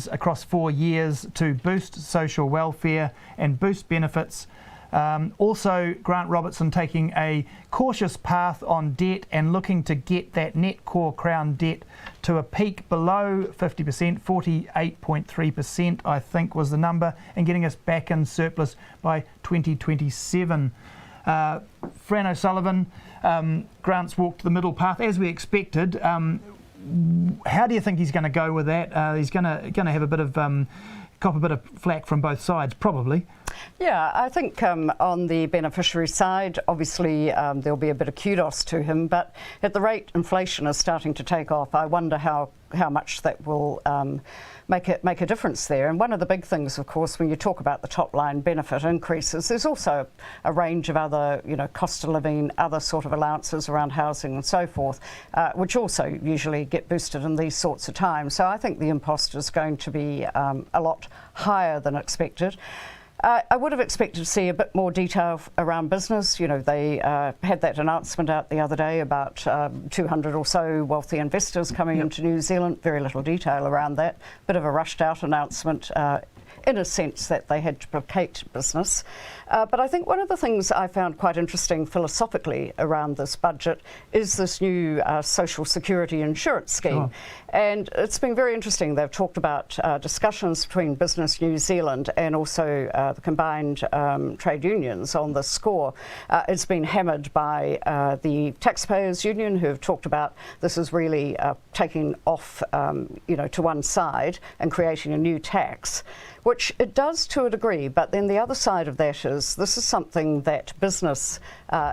A: across 4 years to boost social welfare and boost benefits. Also, Grant Robertson taking a cautious path on debt and looking to get that net core Crown debt to a peak below 50%, 48.3% I think was the number, and getting us back in surplus by 2027. Fran O'Sullivan, Grant's walked the middle path as we expected. How do you think he's going to go with that? He's going to have a bit of cop a bit of flack from both sides, probably.
O: Yeah, I think on the beneficiary side, obviously there'll be a bit of kudos to him, but at the rate inflation is starting to take off, I wonder how much that will make a difference there. And one of the big things, of course, when you talk about the top line benefit increases, there's also a range of other, cost of living, other sort of allowances around housing and so forth, which also usually get boosted in these sorts of times. So I think the impost is going to be a lot higher than expected. I would have expected to see a bit more detail around business. They had that announcement out the other day about 200 or so wealthy investors coming into New Zealand. Very little detail around that. Bit of a rushed out announcement in a sense that they had to placate business. But I think one of the things I found quite interesting philosophically around this budget is this new social security insurance scheme. Sure. And it's been very interesting. They've talked about discussions between Business New Zealand and also the combined trade unions on the score. It's been hammered by the Taxpayers Union, who have talked about this is really taking off to one side and creating a new tax, which it does to a degree, but then the other side of that is this is something that business,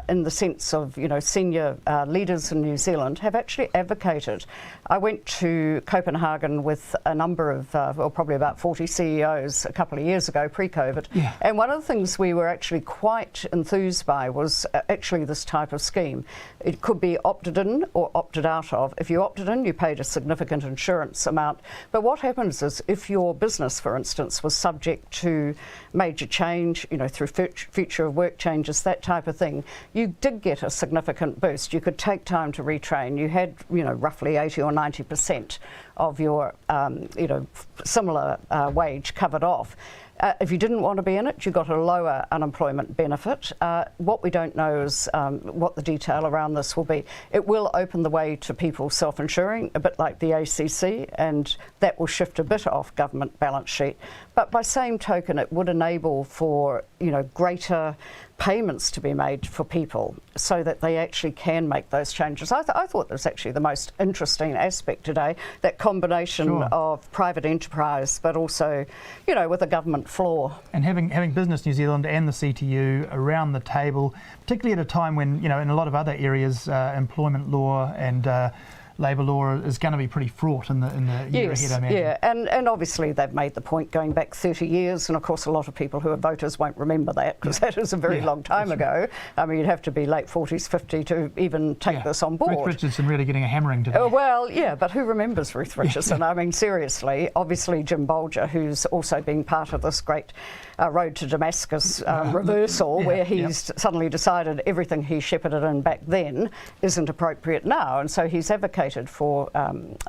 O: in the sense of senior leaders in New Zealand, have actually advocated. I went to Copenhagen with a number of, probably about 40 CEOs a couple of years ago, pre-COVID, and one of the things we were actually quite enthused by was actually this type of scheme. It could be opted in or opted out of. If you opted in, you paid a significant insurance amount, but what happens is if your business, for instance, was subject to major change, through future of work changes, that type of thing, you did get a significant boost. You could take time to retrain. You had, roughly 80 or 90% of your, similar wage covered off. If you didn't want to be in it, you got a lower unemployment benefit. What we don't know is what the detail around this will be. It will open the way to people self-insuring, a bit like the ACC, and that will shift a bit off government balance sheet. But by same token, it would enable for, greater payments to be made for people so that they actually can make those changes. I thought that was actually the most interesting aspect today, that combination of private enterprise but also, with a government floor. And having Business New Zealand and the CTU around the table, particularly at a time when, in a lot of other areas, employment law and labour law is going to be pretty fraught in the year ahead, I imagine. Yeah, and obviously they've made the point going back 30 years, and of course a lot of people who are voters won't remember that, because that is a very long time ago. I mean, you'd have to be late 40s, 50 to even take this on board. Ruth Richardson really getting a hammering today. Well, yeah, but who remembers Ruth Richardson? I mean, seriously, obviously Jim Bolger, who's also been part of this great road to Damascus reversal, where he's suddenly decided everything he shepherded in back then isn't appropriate now, and so he's advocated for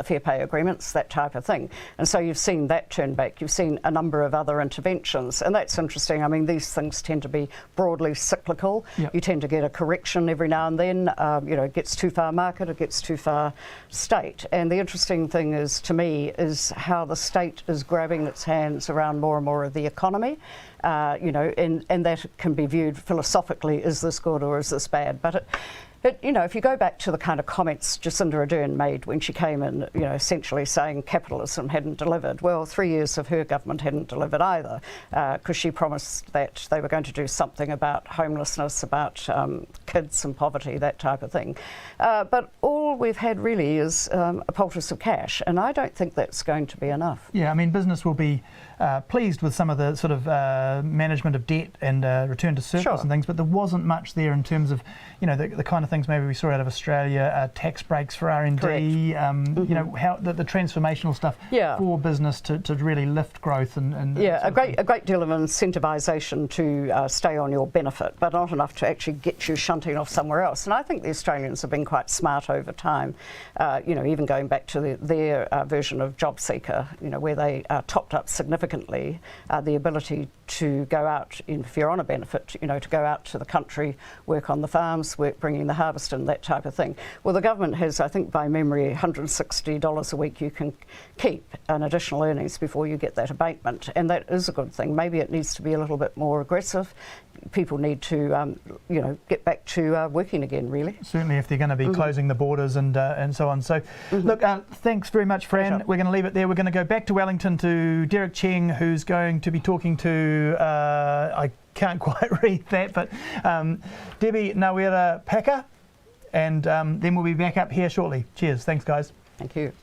O: fair pay agreements, that type of thing. And so you've seen that turn back. You've seen a number of other interventions, and that's interesting. I mean, these things tend to be broadly cyclical. You tend to get a correction every now and then. It gets too far market, it gets too far state. And the interesting thing is, to me, is how the state is grabbing its hands around more and more of the economy. And that can be viewed philosophically, is this good or is this bad? But if you go back to the kind of comments Jacinda Ardern made when she came in, essentially saying capitalism hadn't delivered. Well, 3 years of her government hadn't delivered either, because she promised that they were going to do something about homelessness, about kids and poverty, that type of thing. But all all we've had really is a poultice of cash, and I don't think that's going to be enough.
A: Yeah, I mean, business will be pleased with some of the sort of management of debt and return to surplus and things, but there wasn't much there in terms of, you know, the kind of things maybe we saw out of Australia, tax breaks for R&D, you know, how the transformational stuff for business to really lift growth and
O: a great deal of incentivisation to stay on your benefit, but not enough to actually get you shunting off somewhere else. And I think the Australians have been quite smart over time, you know, even going back to their version of Job Seeker, you know, where they topped up significantly the ability to go out, if you're on a benefit, you know, to go out to the country, work on the farms, work bringing the harvest in, that type of thing. Well, the government has, I think by memory, $160 a week you can keep an additional earnings before you get that abatement, and that is a good thing. Maybe it needs to be a little bit more aggressive. People need to, you know, get back to working again, really.
A: Certainly, if they're going to be closing the borders and so on. So, look, thanks very much, Fran. We're going to leave it there. We're going to go back to Wellington to Derek Cheng, who's going to be talking to, I can't quite read that, but Debbie Nawera Paka, and then we'll be back up here shortly. Cheers. Thanks, guys.
O: Thank you.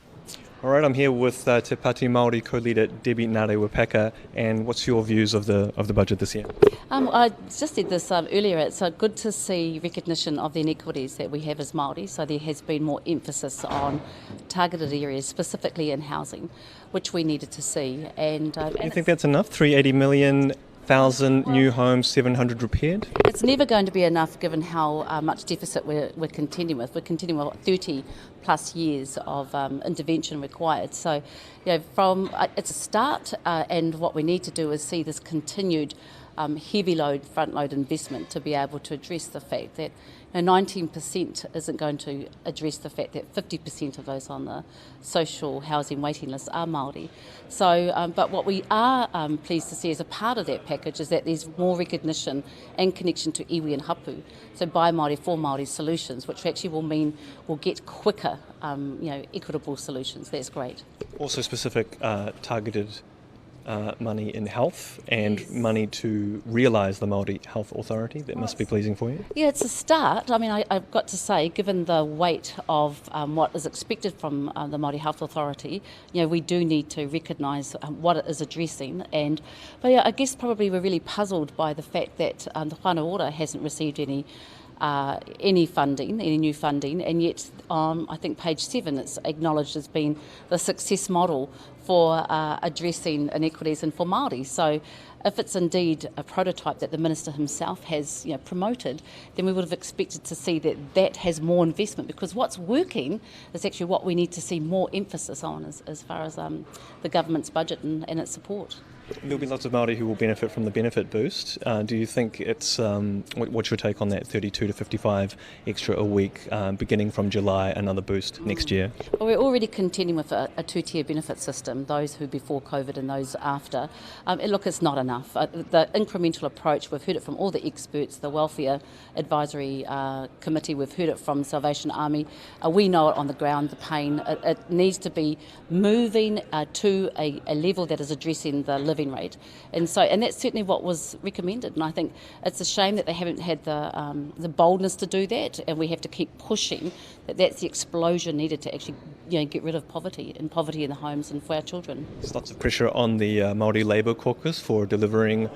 D: All right, I'm here with Te Pāti Māori co-leader Debbie Nawera, and what's your views of the budget this year?
P: I just said this earlier. It's good to see recognition of the inequities that we have as Māori. So there has been more emphasis on targeted areas, specifically in housing, which we needed to see. And do
D: you think that's enough? 380 million. 1,000 new homes, 700 repaired?
P: It's never going to be enough given how much deficit we're contending with. We're contending with 30 plus years of intervention required. So, you know, it's a start, and what we need to do is see this continued heavy load, front load investment to be able to address the fact that 19% isn't going to address the fact that 50% of those on the social housing waiting list are Māori. So, but what we are pleased to see as a part of that package is that there's more recognition and connection to iwi and hapu, so by Māori for Māori solutions, which actually will mean we'll get quicker, you know, equitable solutions. That's great.
D: Also specific targeted money in health and money to realise the Māori Health Authority. That must be pleasing for you.
P: Yeah, it's a start. I mean, I've got to say, given the weight of what is expected from the Māori Health Authority, you know, we do need to recognise what it is addressing. But yeah, I guess probably we're really puzzled by the fact that the whānau ora hasn't received any funding, any new funding, and yet on, I think, page 7, it's acknowledged as being the success model for addressing inequities and for Māori. So if it's indeed a prototype that the Minister himself has, you know, promoted, then we would have expected to see that has more investment, because what's working is actually what we need to see more emphasis on as far as the government's budget and its support.
D: There'll be lots of Māori who will benefit from the benefit boost. Do you think it's, what's your take on that 32 to 55 extra a week, beginning from July, another boost next year?
P: Well, we're already contending with a two-tier benefit system, those who before COVID and those after. Look, it's not enough. The incremental approach, we've heard it from all the experts, the Welfare Advisory Committee, we've heard it from Salvation Army. We know it on the ground, the pain. It needs to be moving to a level that is addressing the living rate, and that's certainly what was recommended. And I think it's a shame that they haven't had the boldness to do that, and we have to keep pushing that's the explosion needed to actually, you know, get rid of poverty in the homes and for our children.
D: There's lots of pressure on the Māori Labour Caucus for delivering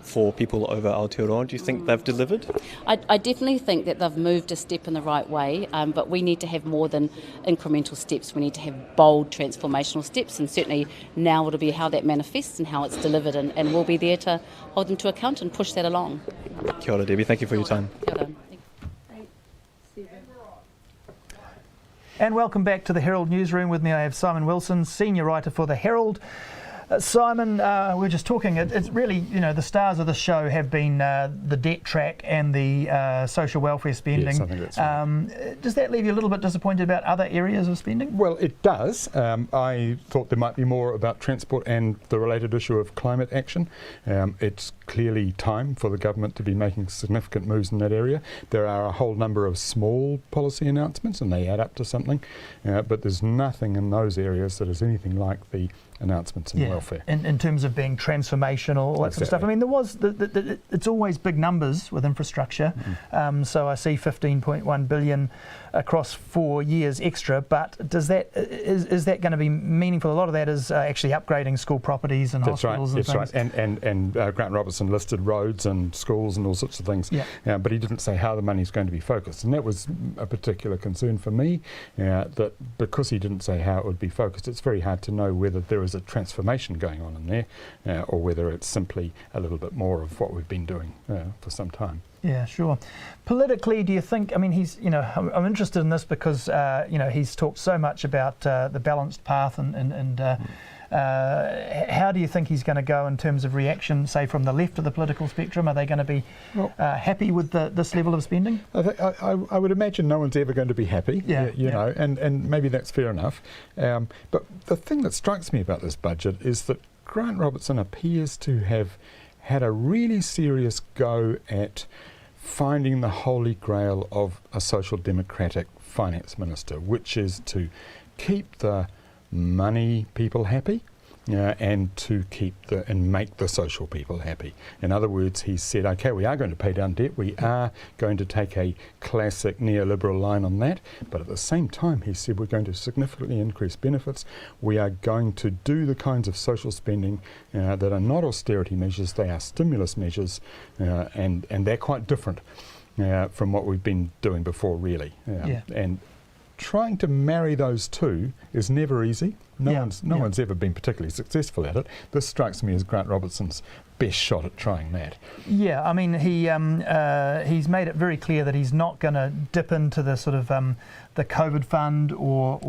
D: for people over Aotearoa. Do you think they've delivered?
P: I definitely think that they've moved a step in the right way, but we need to have more than incremental steps. We need to have bold transformational steps, and certainly now it'll be how that manifests and how it's delivered, and we'll be there to hold them to account and push that along.
D: Kia ora, Debbie. Thank you for your time.
P: Kia ora.
A: And welcome back to the Herald newsroom. With me I have Simon Wilson, senior writer for the Herald. Simon, we're just talking, it's really, you know, the stars of the show have been the debt track and the social welfare spending.
Q: Yes, I think that's right.
A: Does that leave you a little bit disappointed about other areas of spending?
Q: Well, it does. I thought there might be more about transport and the related issue of climate action. It's clearly time for the government to be making significant moves in that area. There are a whole number of small policy announcements and they add up to something, but there's nothing in those areas that is anything like the announcements in welfare.
A: In terms of being transformational, all that sort of stuff. I mean, there was it's always big numbers with infrastructure. So I see 15.1 billion across 4 years extra. But is that going to be meaningful? A lot of that is actually upgrading school properties and hospitals and things.
Q: That's right. And Grant Robertson listed roads and schools and all sorts of things.
A: Yeah.
Q: But he didn't say how the money's going to be focused, and that was a particular concern for me. That because he didn't say how it would be focused, it's very hard to know whether there is a transformation going on in there, or whether it's simply a little bit more of what we've been doing for some time.
A: Yeah, sure. Politically, do you think? I mean, he's. I'm interested in this because he's talked so much about the balanced path and how do you think he's going to go in terms of reaction, say, from the left of the political spectrum? Are they going to be happy with this level of spending?
Q: I would imagine no one's ever going to be happy, know, and maybe that's fair enough. But the thing that strikes me about this budget is that Grant Robertson appears to have had a really serious go at finding the holy grail of a social democratic finance minister, which is to keep the money people happy and to keep and make the social people happy. In other words, he said, okay, we are going to pay down debt, we are going to take a classic neoliberal line on that, but at the same time he said we're going to significantly increase benefits, we are going to do the kinds of social spending that are not austerity measures, they are stimulus measures, and they're quite different from what we've been doing before, really. And trying to marry those two is never easy. No one's ever been particularly successful at it. This strikes me as Grant Robertson's best shot at trying that. Yeah, I mean, he's made it very clear that he's not going to dip into the sort of the COVID fund or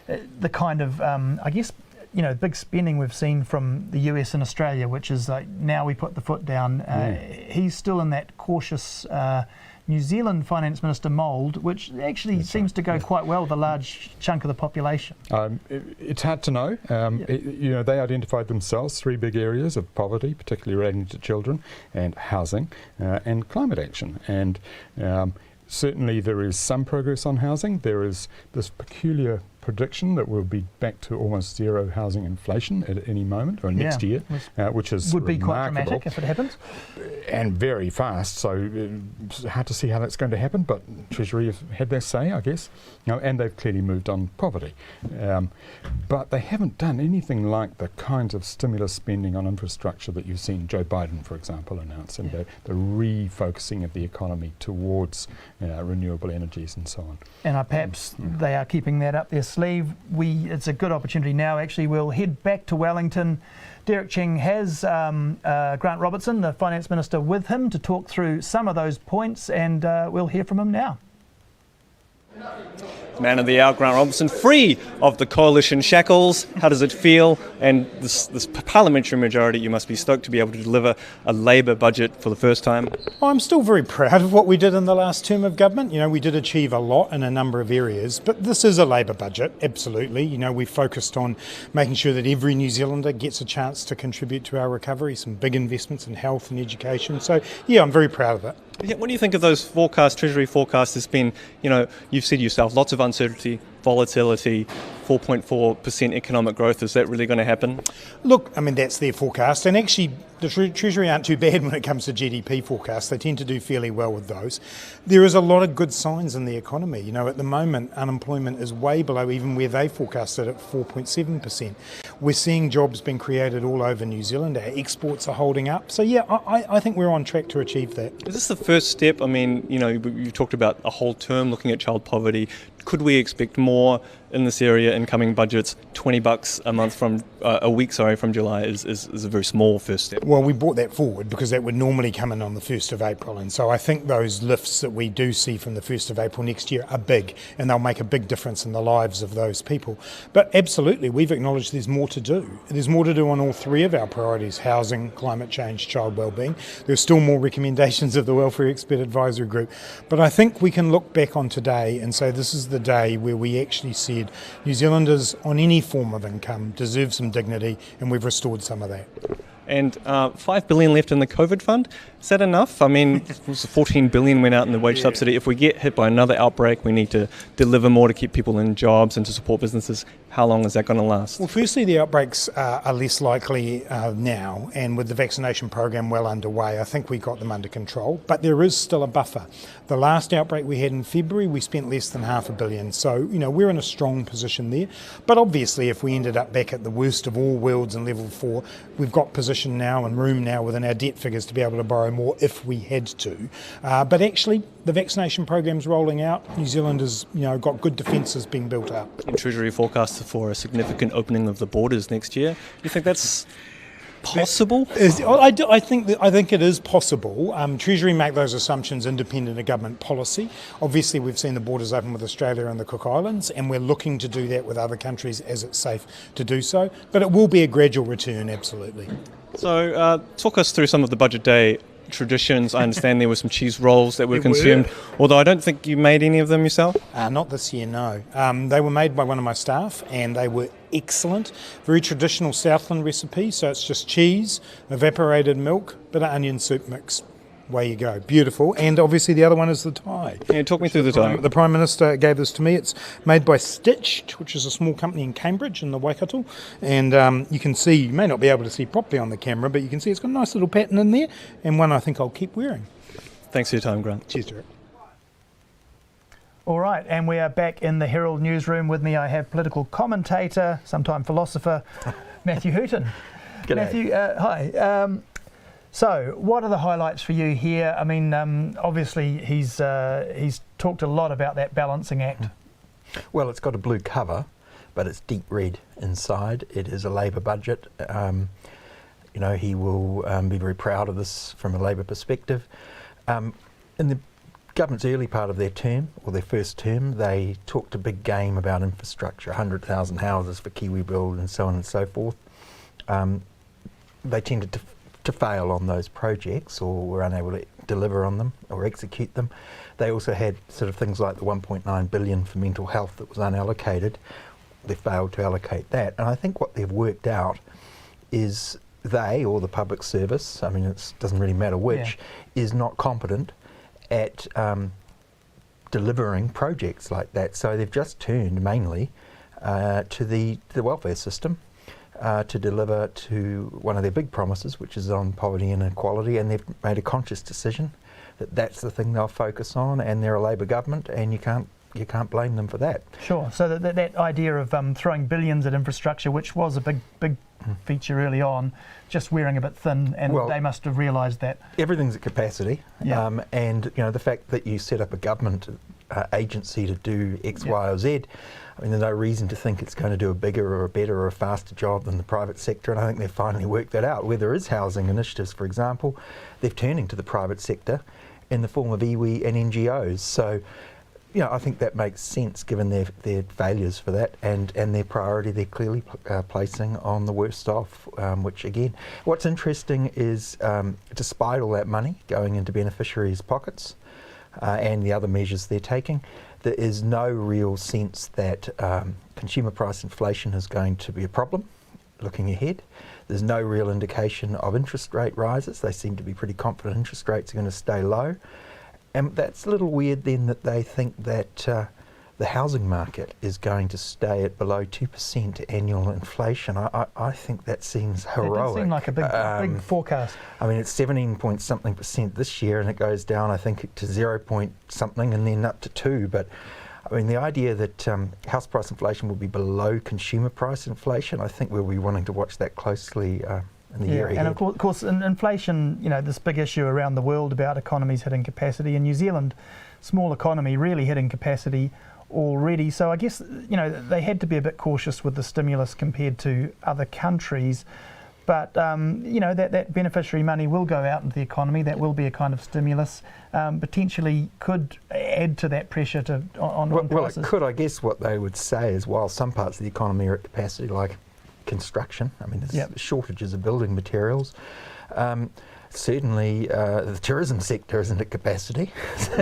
Q: the kind of I guess big spending we've seen from the US and Australia, which is like now we put the foot down. He's still in that cautious New Zealand Finance Minister mould, which actually seems to go quite well with a large chunk of the population. It's hard to know. They identified themselves 3 big areas of poverty, particularly relating to children, and housing, and climate action. And certainly there is some progress on housing. There is this peculiar prediction that we'll be back to almost zero housing inflation at any moment or next year, which is would be quite dramatic if it happens, and very fast. So it's hard to see how that's going to happen. But Treasury have had their say, I guess, and they've clearly moved on poverty. But they haven't done anything like the kinds of stimulus spending on infrastructure that you've seen Joe Biden, for example, announce, and the refocusing of the economy towards renewable energies and so on. And perhaps they are keeping that up their sleeve. It's a good opportunity now. Actually, we'll head back to Wellington. Derek Cheng has Grant Robertson, the Finance Minister, with him to talk through some of those points, and we'll hear from him now.
D: Man of the hour, Grant Robertson, free of the coalition shackles. How does it feel? And this parliamentary majority, you must be stoked to be able to deliver a Labour budget for the first time.
E: I'm still very proud of what we did in the last term of government. We did achieve a lot in a number of areas, but this is a Labour budget, absolutely. We focused on making sure that every New Zealander gets a chance to contribute to our recovery, some big investments in health and education. So, I'm very proud of it.
D: Yeah, what do you think of those forecasts, Treasury forecasts? There's been, you've said yourself, lots of uncertainty, volatility, 4.4% economic growth. Is that really going to happen?
E: Look, that's their forecast. And actually, the Treasury aren't too bad when it comes to GDP forecasts. They tend to do fairly well with those. There is a lot of good signs in the economy. At the moment, unemployment is way below even where they forecasted at 4.7%. We're seeing jobs being created all over New Zealand. Our exports are holding up. So, I think we're on track to achieve that.
D: Is this the first step? You talked about a whole term looking at child poverty. Could we expect more in this area in coming budgets? $20 a month from July is a very small first step.
E: Well, we brought that forward because that would normally come in on the 1st of April, and so I think those lifts that we do see from the 1st of April next year are big, and they'll make a big difference in the lives of those people. But absolutely, we've acknowledged there's more to do. There's more to do on all 3 of our priorities: housing, climate change, child wellbeing. There's still more recommendations of the Welfare Expert Advisory Group, but I think we can look back on today and say this is the day where we actually said New Zealanders on any form of income deserve some dignity, and we've restored some of that.
D: And $5 billion left in the COVID fund. Is that enough? I mean, 14 billion went out in the wage subsidy. If we get hit by another outbreak, we need to deliver more to keep people in jobs and to support businesses. How long is that going to last?
E: Well, firstly, the outbreaks are less likely now, and with the vaccination program well underway, I think we got them under control. But there is still a buffer. The last outbreak we had in February, we spent less than $500 million. So, we're in a strong position there. But obviously, if we ended up back at the worst of all worlds in level 4, we've got position now and room now within our debt figures to be able to borrow more if we had to. But actually, the vaccination program's rolling out. New Zealand has, got good defences being built up.
D: And Treasury forecasts for a significant opening of the borders next year. Do you think that's possible?
E: I think it is possible. Treasury make those assumptions independent of government policy. Obviously, we've seen the borders open with Australia and the Cook Islands, and we're looking to do that with other countries as it's safe to do so. But it will be a gradual return, absolutely.
D: So, talk us through some of the budget day traditions. I understand there were some cheese rolls that were consumed, although I don't think you made any of them yourself.
E: Not this year, no. They were made by one of my staff and they were excellent. Very traditional Southland recipe, so it's just cheese, evaporated milk, bit of onion soup mix. Away you go. Beautiful. And obviously the other one is the Thai.
D: Yeah, talk me through the Thai.
E: The Prime Minister gave this to me. It's made by Stitched, which is a small company in Cambridge in the Waikato. And you can see, you may not be able to see properly on the camera, but you can see it's got a nice little pattern in there and one I think I'll keep wearing.
D: Thanks for your time, Grant.
E: Cheers, Derek.
A: All right, and we are back in the Herald newsroom. With me I have political commentator, sometime philosopher, Matthew Hooton.
C: G'day.
A: Matthew, hi. So, what are the highlights for you here? I mean, obviously he's talked a lot about that balancing act.
C: Well, it's got a blue cover, but it's deep red inside. It is a Labor budget. He will be very proud of this from a Labor perspective. In the government's early part of their term, or their first term, they talked a big game about infrastructure, 100,000 houses for Kiwi build and so on and so forth. They tended to fail on those projects or were unable to deliver on them or execute them. They also had sort of things like the 1.9 billion for mental health that was unallocated. They failed to allocate that. And I think what they've worked out is they, or the public service, I mean it doesn't really matter which, is not competent at delivering projects like that. So they've just turned mainly to the welfare system to deliver to one of their big promises, which is on poverty and inequality, and they've made a conscious decision that that's the thing they'll focus on, and they're a Labor government, and you can't blame them for that.
A: Sure. So that idea of throwing billions at infrastructure, which was a big feature early on, just wearing a bit thin, and they must have realised that.
C: Everything's at capacity, and the fact that you set up a government agency to do X, Y or Z, I mean, there's no reason to think it's going to do a bigger or a better or a faster job than the private sector, and I think they've finally worked that out. Where there is housing initiatives, for example, they're turning to the private sector in the form of iwi and NGOs. So, I think that makes sense given their failures for that and their priority they're clearly placing on the worst off, which again, what's interesting is despite all that money going into beneficiaries' pockets and the other measures they're taking, there is no real sense that consumer price inflation is going to be a problem looking ahead. There's no real indication of interest rate rises. They seem to be pretty confident interest rates are going to stay low. And that's a little weird then that they think that the housing market is going to stay at below 2% annual inflation. I think that seems heroic.
A: It does seem like a big forecast.
C: I mean, it's 17-point-something% this year, and it goes down, I think, to 0-point-something and then up to 2. But I mean, the idea that house price inflation will be below consumer price inflation, I think we'll be wanting to watch that closely in the year ahead.
A: And of course, inflation, this big issue around the world about economies hitting capacity. In New Zealand, small economy really hitting capacity already. So I guess, they had to be a bit cautious with the stimulus compared to other countries. But, that beneficiary money will go out into the economy. That will be a kind of stimulus. Potentially could add to that pressure on prices.
C: Well, it could. I guess what they would say is while some parts of the economy are at capacity, like construction, I mean, there's shortages of building materials. Certainly, the tourism sector isn't at capacity.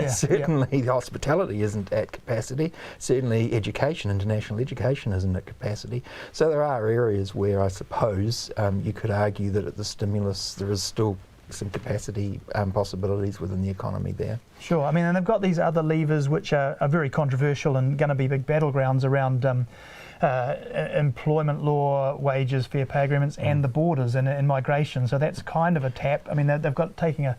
C: Certainly, the hospitality isn't at capacity. Certainly, education, international education, isn't at capacity. So there are areas where I suppose you could argue that at the stimulus there is still some capacity possibilities within the economy there.
A: Sure. I mean, and they've got these other levers which are very controversial and going to be big battlegrounds around employment law, wages, fair pay agreements, and the borders and migration. So that's kind of a tap. I mean, they've got taking a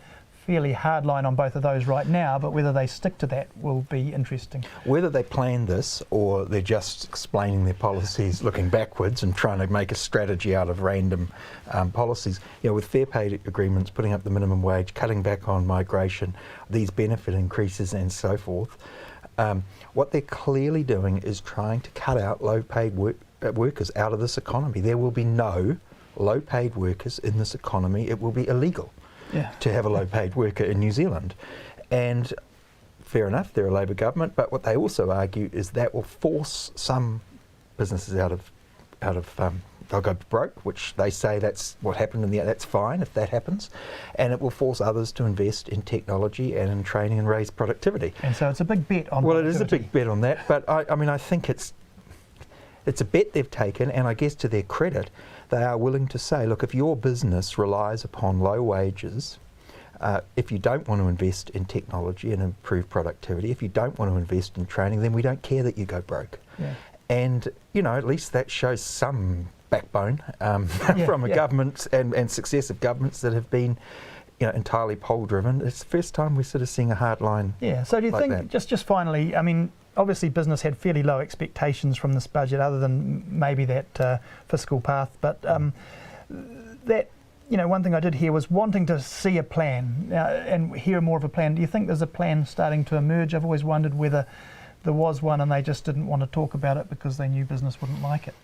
A: fairly hard line on both of those right now, but whether they stick to that will be interesting. Whether
C: they plan this or they're just explaining their policies looking backwards and trying to make a strategy out of random policies. You know, with fair pay agreements, putting up the minimum wage, cutting back on migration, these benefit increases and so forth, what they're clearly doing is trying to cut out low-paid workers out of this economy. There will be no low-paid workers in this economy. It will be illegal to have a low-paid worker in New Zealand. And fair enough, they're a Labour government, but what they also argue is that will force some businesses out of they'll go broke, which they say that's what happened that's fine if that happens, and it will force others to invest in technology and in training and raise productivity.
A: And so it's a big bet on.
C: Well, it is a big bet on that, but I mean, I think it's a bet they've taken, and I guess to their credit, they are willing to say, look, if your business relies upon low wages, if you don't want to invest in technology and improve productivity, if you don't want to invest in training, then we don't care that you go broke.
A: Yeah.
C: And, you know, at least that shows some backbone from a government and successive governments that have been, you know, entirely poll-driven. It's the first time we're sort of seeing a hard line.
A: Yeah, so do you think,
C: that.
A: just finally, I mean, obviously business had fairly low expectations from this budget, other than maybe that fiscal path, but that, you know, one thing I did hear was wanting to see a plan and hear more of a plan. Do you think there's a plan starting to emerge? I've always wondered whether there was one and they just didn't want to talk about it because they knew business wouldn't like it.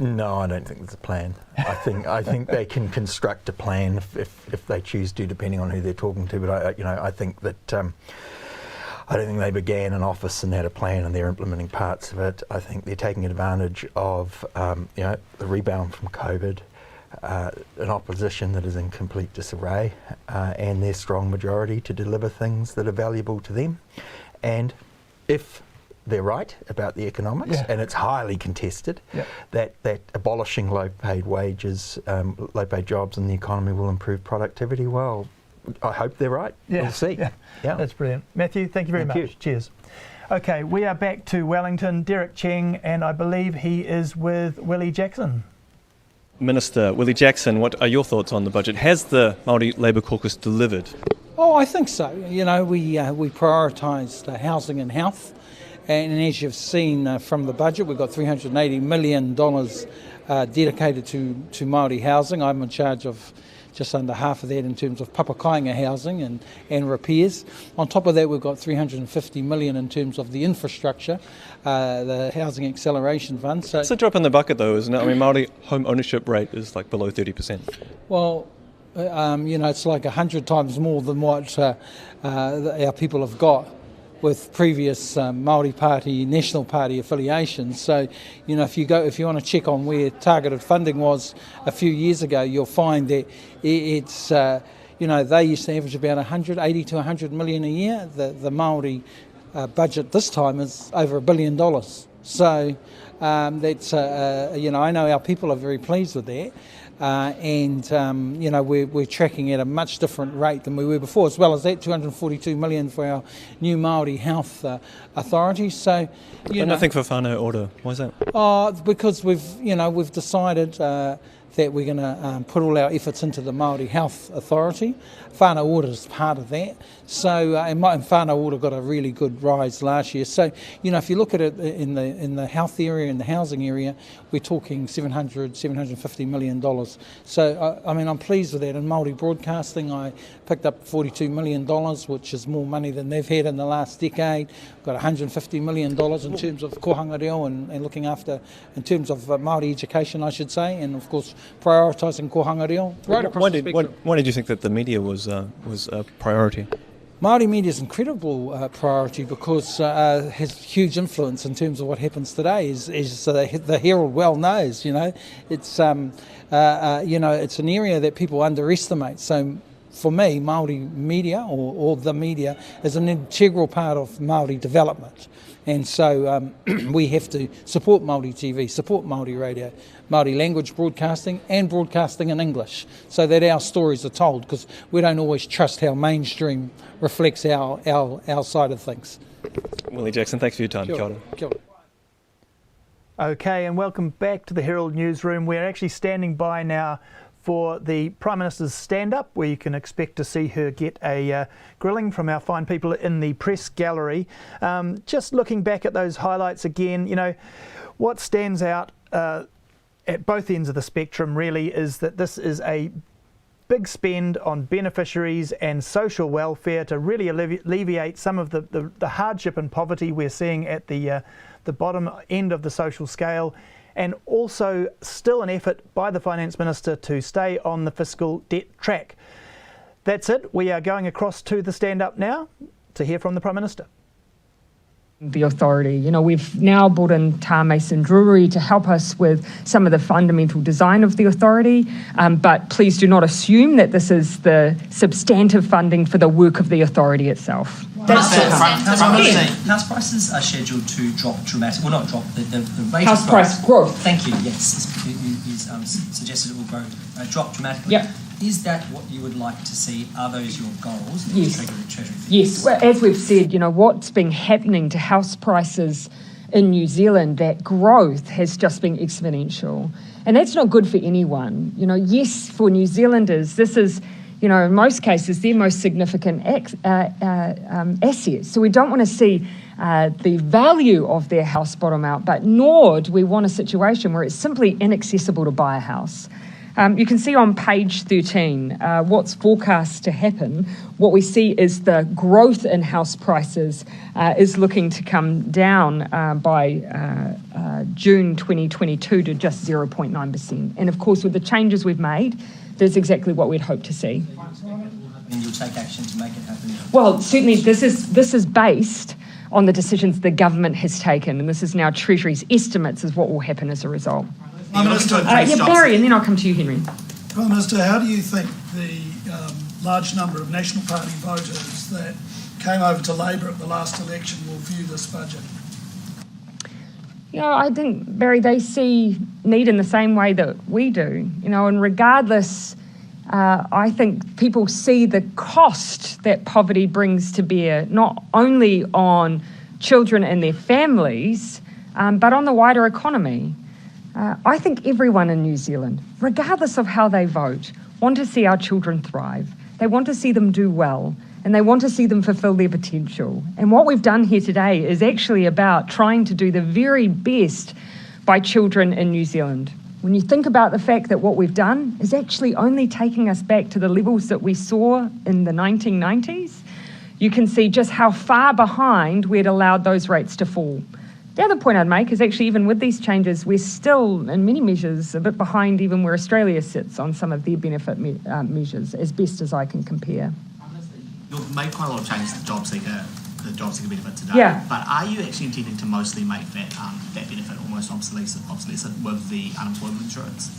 C: No, I don't think there's a plan. I think they can construct a plan if they choose to, depending on who they're talking to. But I think that I don't think they began in office and had a plan and they're implementing parts of it. I think they're taking advantage of the rebound from COVID, an opposition that is in complete disarray, and their strong majority to deliver things that are valuable to them. And if they're right about the economics, and it's highly contested, that abolishing low-paid wages, low-paid jobs in the economy will improve productivity. Well, I hope they're right. We'll see.
A: Yeah. That's brilliant. Matthew, thank you very much. Cheers. Okay, we are back to Wellington. Derek Cheng, and I believe he is with Willie Jackson.
D: Minister Willie Jackson, what are your thoughts on the budget? Has the Māori Labour Caucus delivered?
R: Oh, I think so. You know, we prioritised housing and health. And as you've seen from the budget, we've got $380 million dedicated to Māori housing. I'm in charge of just under half of that in terms of papakainga housing and repairs. On top of that, we've got $350 million in terms of the infrastructure, the Housing Acceleration Fund. So
D: it's a drop in the bucket, though, isn't it? I mean, Māori home ownership rate is like below 30%.
R: Well, it's like 100 times more than what our people have got with previous Māori Party, National Party affiliations. So, you know, if you want to check on where targeted funding was a few years ago, you'll find that it's, they used to average about 180 to 100 million a year. The Māori budget this time is over $1 billion. So that's, I know our people are very pleased with that. We're tracking at a much different rate than we were before, as well as that $242 million for our new Māori Health Authority. So,
D: nothing for whānau order. Why is that?
R: Because we've decided that we're going to put all our efforts into the Māori Health Authority. Whānau order is part of that. So, and whānau order got a really good rise last year. So, if you look at it in the health area and the housing area, we're talking $750 million. So, I'm pleased with that. In Māori broadcasting, I picked up $42 million, which is more money than they've had in the last decade. Got $150 million in terms of kohanga reo and looking after, in terms of Māori education, I should say, and of course prioritising kohanga reo right across the spectrum.
D: Why did you think that the media was a priority?
R: Māori media is incredible priority because it has huge influence in terms of what happens today. As the Herald well knows, it's it's an area that people underestimate. So for me, Māori media or the media is an integral part of Māori development. And so we have to support Māori TV, support Māori radio, Māori language broadcasting and broadcasting in English so that our stories are told, because we don't always trust how mainstream reflects our side of things.
D: Willie Jackson, thanks for your time.
R: Kia ora. Kia ora.
A: Okay, and welcome back to the Herald newsroom. We're actually standing by now for the Prime Minister's stand-up, where you can expect to see her get a grilling from our fine people in the press gallery. Just looking back at those highlights again, you know, what stands out at both ends of the spectrum really is that this is a big spend on beneficiaries and social welfare to really alleviate some of the hardship and poverty we're seeing at the bottom end of the social scale, and also still an effort by the Finance Minister to stay on the fiscal debt track. That's it. We are going across to the stand-up now to hear from the Prime Minister.
N: The authority. You know, we've now brought in Tā Mason Drury to help us with some of the fundamental design of the authority, but please do not assume that this is the substantive funding for the work of the authority itself.
S: House prices are scheduled to drop dramatically. Well, not drop, the rate
N: House
S: of
N: price growth.
S: Thank you, yes. You suggested it will drop dramatically.
N: Yep.
S: Is that what you would like to see? Are those your goals?
N: Yes.
S: Treasury?
N: Yes. Well, as we've said, you know, what's been happening to house prices in New Zealand, that growth has just been exponential. And that's not good for anyone. You know, yes, for New Zealanders, this is, you know, in most cases, their most significant assets. So we don't want to see the value of their house bottom out, but nor do we want a situation where it's simply inaccessible to buy a house. You can see on page 13 what's forecast to happen. What we see is the growth in house prices is looking to come down by June 2022 to just 0.9%. And of course, with the changes we've made, that's exactly what we'd hope to see.
S: And you'll take action to make it happen?
N: Well, certainly this is based on the decisions the government has taken, and this is now Treasury's estimates is what will happen as a result.
T: Prime Minister,
N: Barry, and then I'll come to you, Henry.
T: Prime Minister, how do you think the large number of National Party voters that came over to Labor at the last election will view this budget?
N: You know, I think, Barry, they see need in the same way that we do. You know, and regardless, I think people see the cost that poverty brings to bear, not only on children and their families, but on the wider economy. I think everyone in New Zealand, regardless of how they vote, want to see our children thrive. They want to see them do well, and they want to see them fulfil their potential. And what we've done here today is actually about trying to do the very best by children in New Zealand. When you think about the fact that what we've done is actually only taking us back to the levels that we saw in the 1990s, you can see just how far behind we'd allowed those rates to fall. The other point I'd make is actually even with these changes, we're still, in many measures, a bit behind even where Australia sits on some of their benefit measures, as best as I can compare.
S: You've made quite a lot of changes to the job seeker benefit today.
N: Yeah.
S: But are you actually intending to mostly make that benefit almost obsolescent with the unemployment insurance?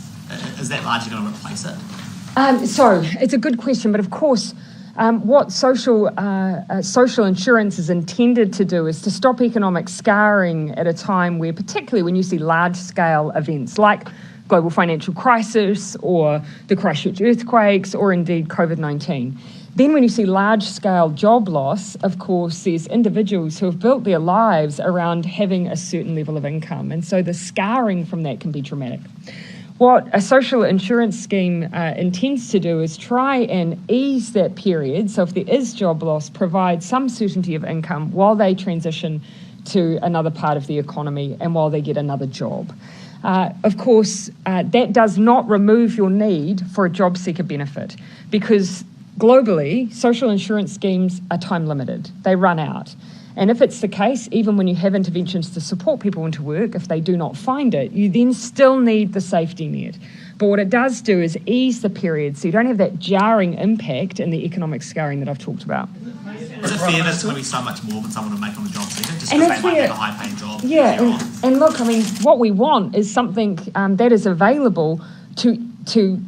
S: Is that largely going to replace it?
N: So it's a good question, but of course, what social insurance is intended to do is to stop economic scarring at a time where, particularly when you see large-scale events like global financial crisis or the Christchurch earthquakes or indeed COVID-19. Then when you see large-scale job loss, of course, there's individuals who have built their lives around having a certain level of income, and so the scarring from that can be traumatic. What a social insurance scheme intends to do is try and ease that period. So if there is job loss, provide some certainty of income while they transition to another part of the economy and while they get another job. Of course, that does not remove your need for a job seeker benefit, because globally, social insurance schemes are time limited. They run out. And if it's the case, even when you have interventions to support people into work, if they do not find it, you then still need the safety net. But what it does do is ease the period so you don't have that jarring impact and the economic scarring that I've talked about.
S: Is it fair that it's going to be so much more than someone would make on the job seeker, just because they might have a high-paying job?
N: Yeah, and look, I mean, what we want is something that is available to to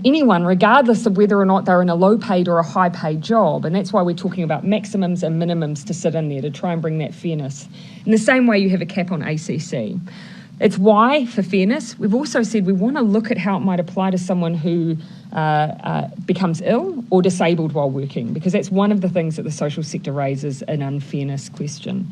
N: anyone, regardless of whether or not they're in a low-paid or a high-paid job. And that's why we're talking about maximums and minimums to sit in there to try and bring that fairness. In the same way you have a cap on ACC. It's why, for fairness, we've also said we want to look at how it might apply to someone who becomes ill or disabled while working, because that's one of the things that the social sector raises an unfairness question.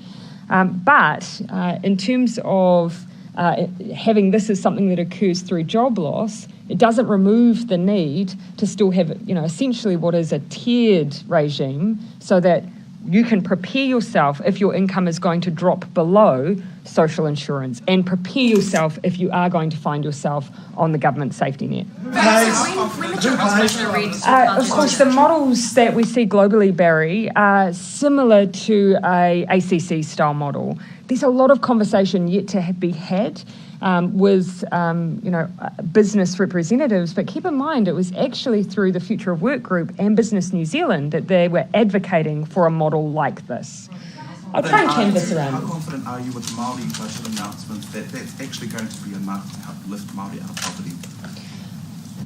N: But in terms of having this as something that occurs through job loss, it doesn't remove the need to still have, essentially what is a tiered regime so that you can prepare yourself if your income is going to drop below social insurance, and prepare yourself if you are going to find yourself on the government safety net. Of course, the models that we see globally, Barry, are similar to a ACC-style model. There's a lot of conversation yet to be had with business representatives, but keep in mind it was actually through the Future of Work group and Business New Zealand that they were advocating for a model like this. I'll try and canvass around.
U: How confident are you with the Maori budget announcement that that's actually going to be enough to help lift Maori out of poverty?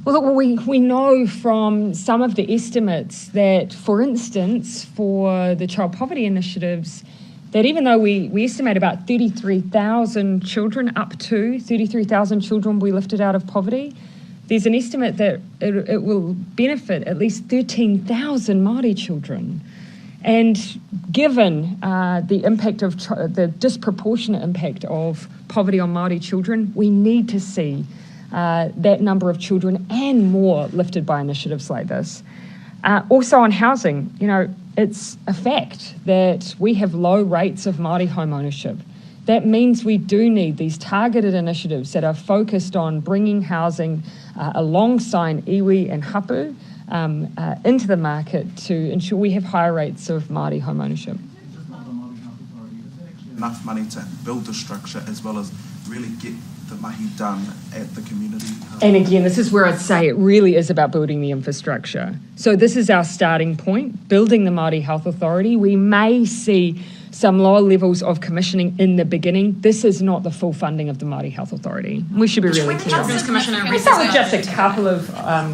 N: Well, look, we know from some of the estimates that, for instance, for the child poverty initiatives, that even though we estimate about 33,000 children, up to 33,000 children will be lifted out of poverty, there's an estimate that it will benefit at least 13,000 Māori children. And given the impact of the disproportionate impact of poverty on Māori children, we need to see that number of children and more lifted by initiatives like this. Also on housing, it's a fact that we have low rates of Māori home ownership. That means we do need these targeted initiatives that are focused on bringing housing alongside iwi and hapu into the market to ensure we have higher rates of Māori home ownership.
U: Enough money to build the structure as well as really get the mahi done at the community.
N: And again, this is where I'd say it really is about building the infrastructure. So this is our starting point, building the Māori Health Authority. We may see some lower levels of commissioning in the beginning. This is not the full funding of the Māori Health Authority. We should be really clear.
V: Children's Commissioner
N: Can we start with just a couple of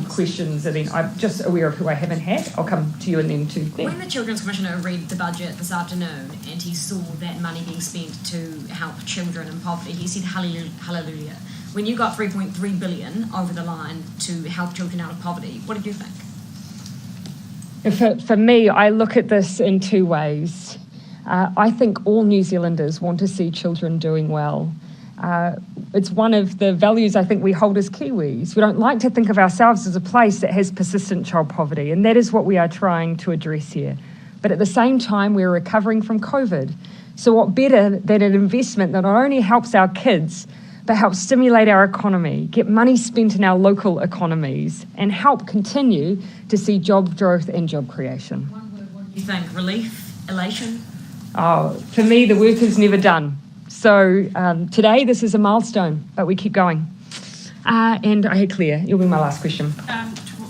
N: questions? I'm just aware of who I haven't had. I'll come to you and then to them.
V: When the Children's Commissioner read the budget this afternoon and he saw that money being spent to help children in poverty, he said hallelujah. When you got $3.3 billion over the line to help children out of poverty, what did you think?
N: For me, I look at this in two ways. I think all New Zealanders want to see children doing well. It's one of the values I think we hold as Kiwis. We don't like to think of ourselves as a place that has persistent child poverty, and that is what we are trying to address here. But at the same time, we're recovering from COVID. So what better than an investment that not only helps our kids, but helps stimulate our economy, get money spent in our local economies, and help continue to see job growth and job creation.
V: One word, what do you think? Relief? Elation?
N: Oh, for me, the work is never done. So today, this is a milestone, but we keep going. And I had Claire, you'll be my last question.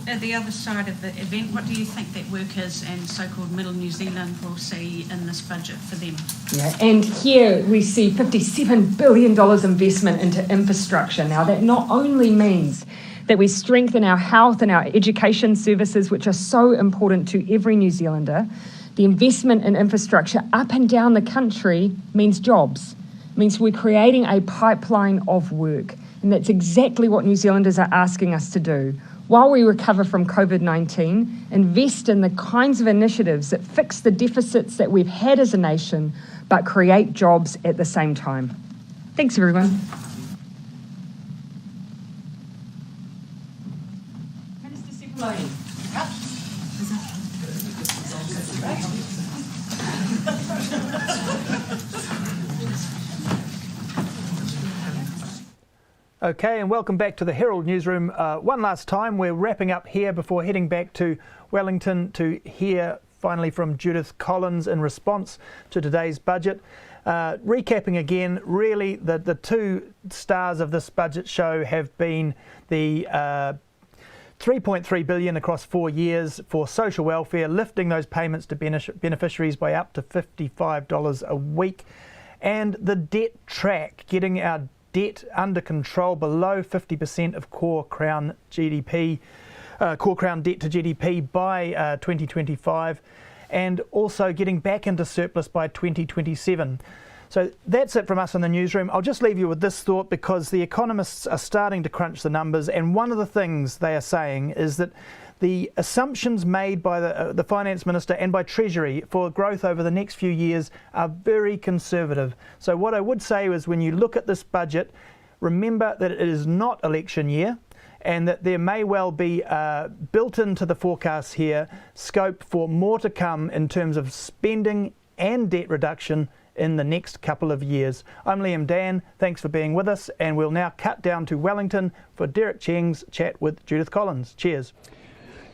V: At the other side of the event, what do you think that workers and so-called Middle New Zealand will see in this budget for them?
N: Yeah, and here we see $57 billion investment into infrastructure. Now, that not only means that we strengthen our health and our education services, which are so important to every New Zealander. The investment in infrastructure up and down the country means jobs, means we're creating a pipeline of work. And that's exactly what New Zealanders are asking us to do. While we recover from COVID-19, invest in the kinds of initiatives that fix the deficits that we've had as a nation, but create jobs at the same time. Thanks, everyone. Minister Cephaloni.
A: Okay, and welcome back to the Herald newsroom. One last time, we're wrapping up here before heading back to Wellington to hear finally from Judith Collins in response to today's budget. Recapping again, really the two stars of this budget show have been the $3.3 billion across 4 years for social welfare, lifting those payments to beneficiaries by up to $55 a week, and the debt track, getting our debt under control, below 50% of core Crown GDP, core Crown debt to GDP by 2025, and also getting back into surplus by 2027. So that's it from us in the newsroom. I'll just leave you with this thought, because the economists are starting to crunch the numbers, and one of the things they are saying is that the assumptions made by the Finance Minister and by Treasury for growth over the next few years are very conservative. So what I would say is, when you look at this budget, remember that it is not election year, and that there may well be built into the forecasts here scope for more to come in terms of spending and debt reduction in the next couple of years. I'm Liam Dan, thanks for being with us, and we'll now cut down to Wellington for Derek Cheng's chat with Judith Collins. Cheers.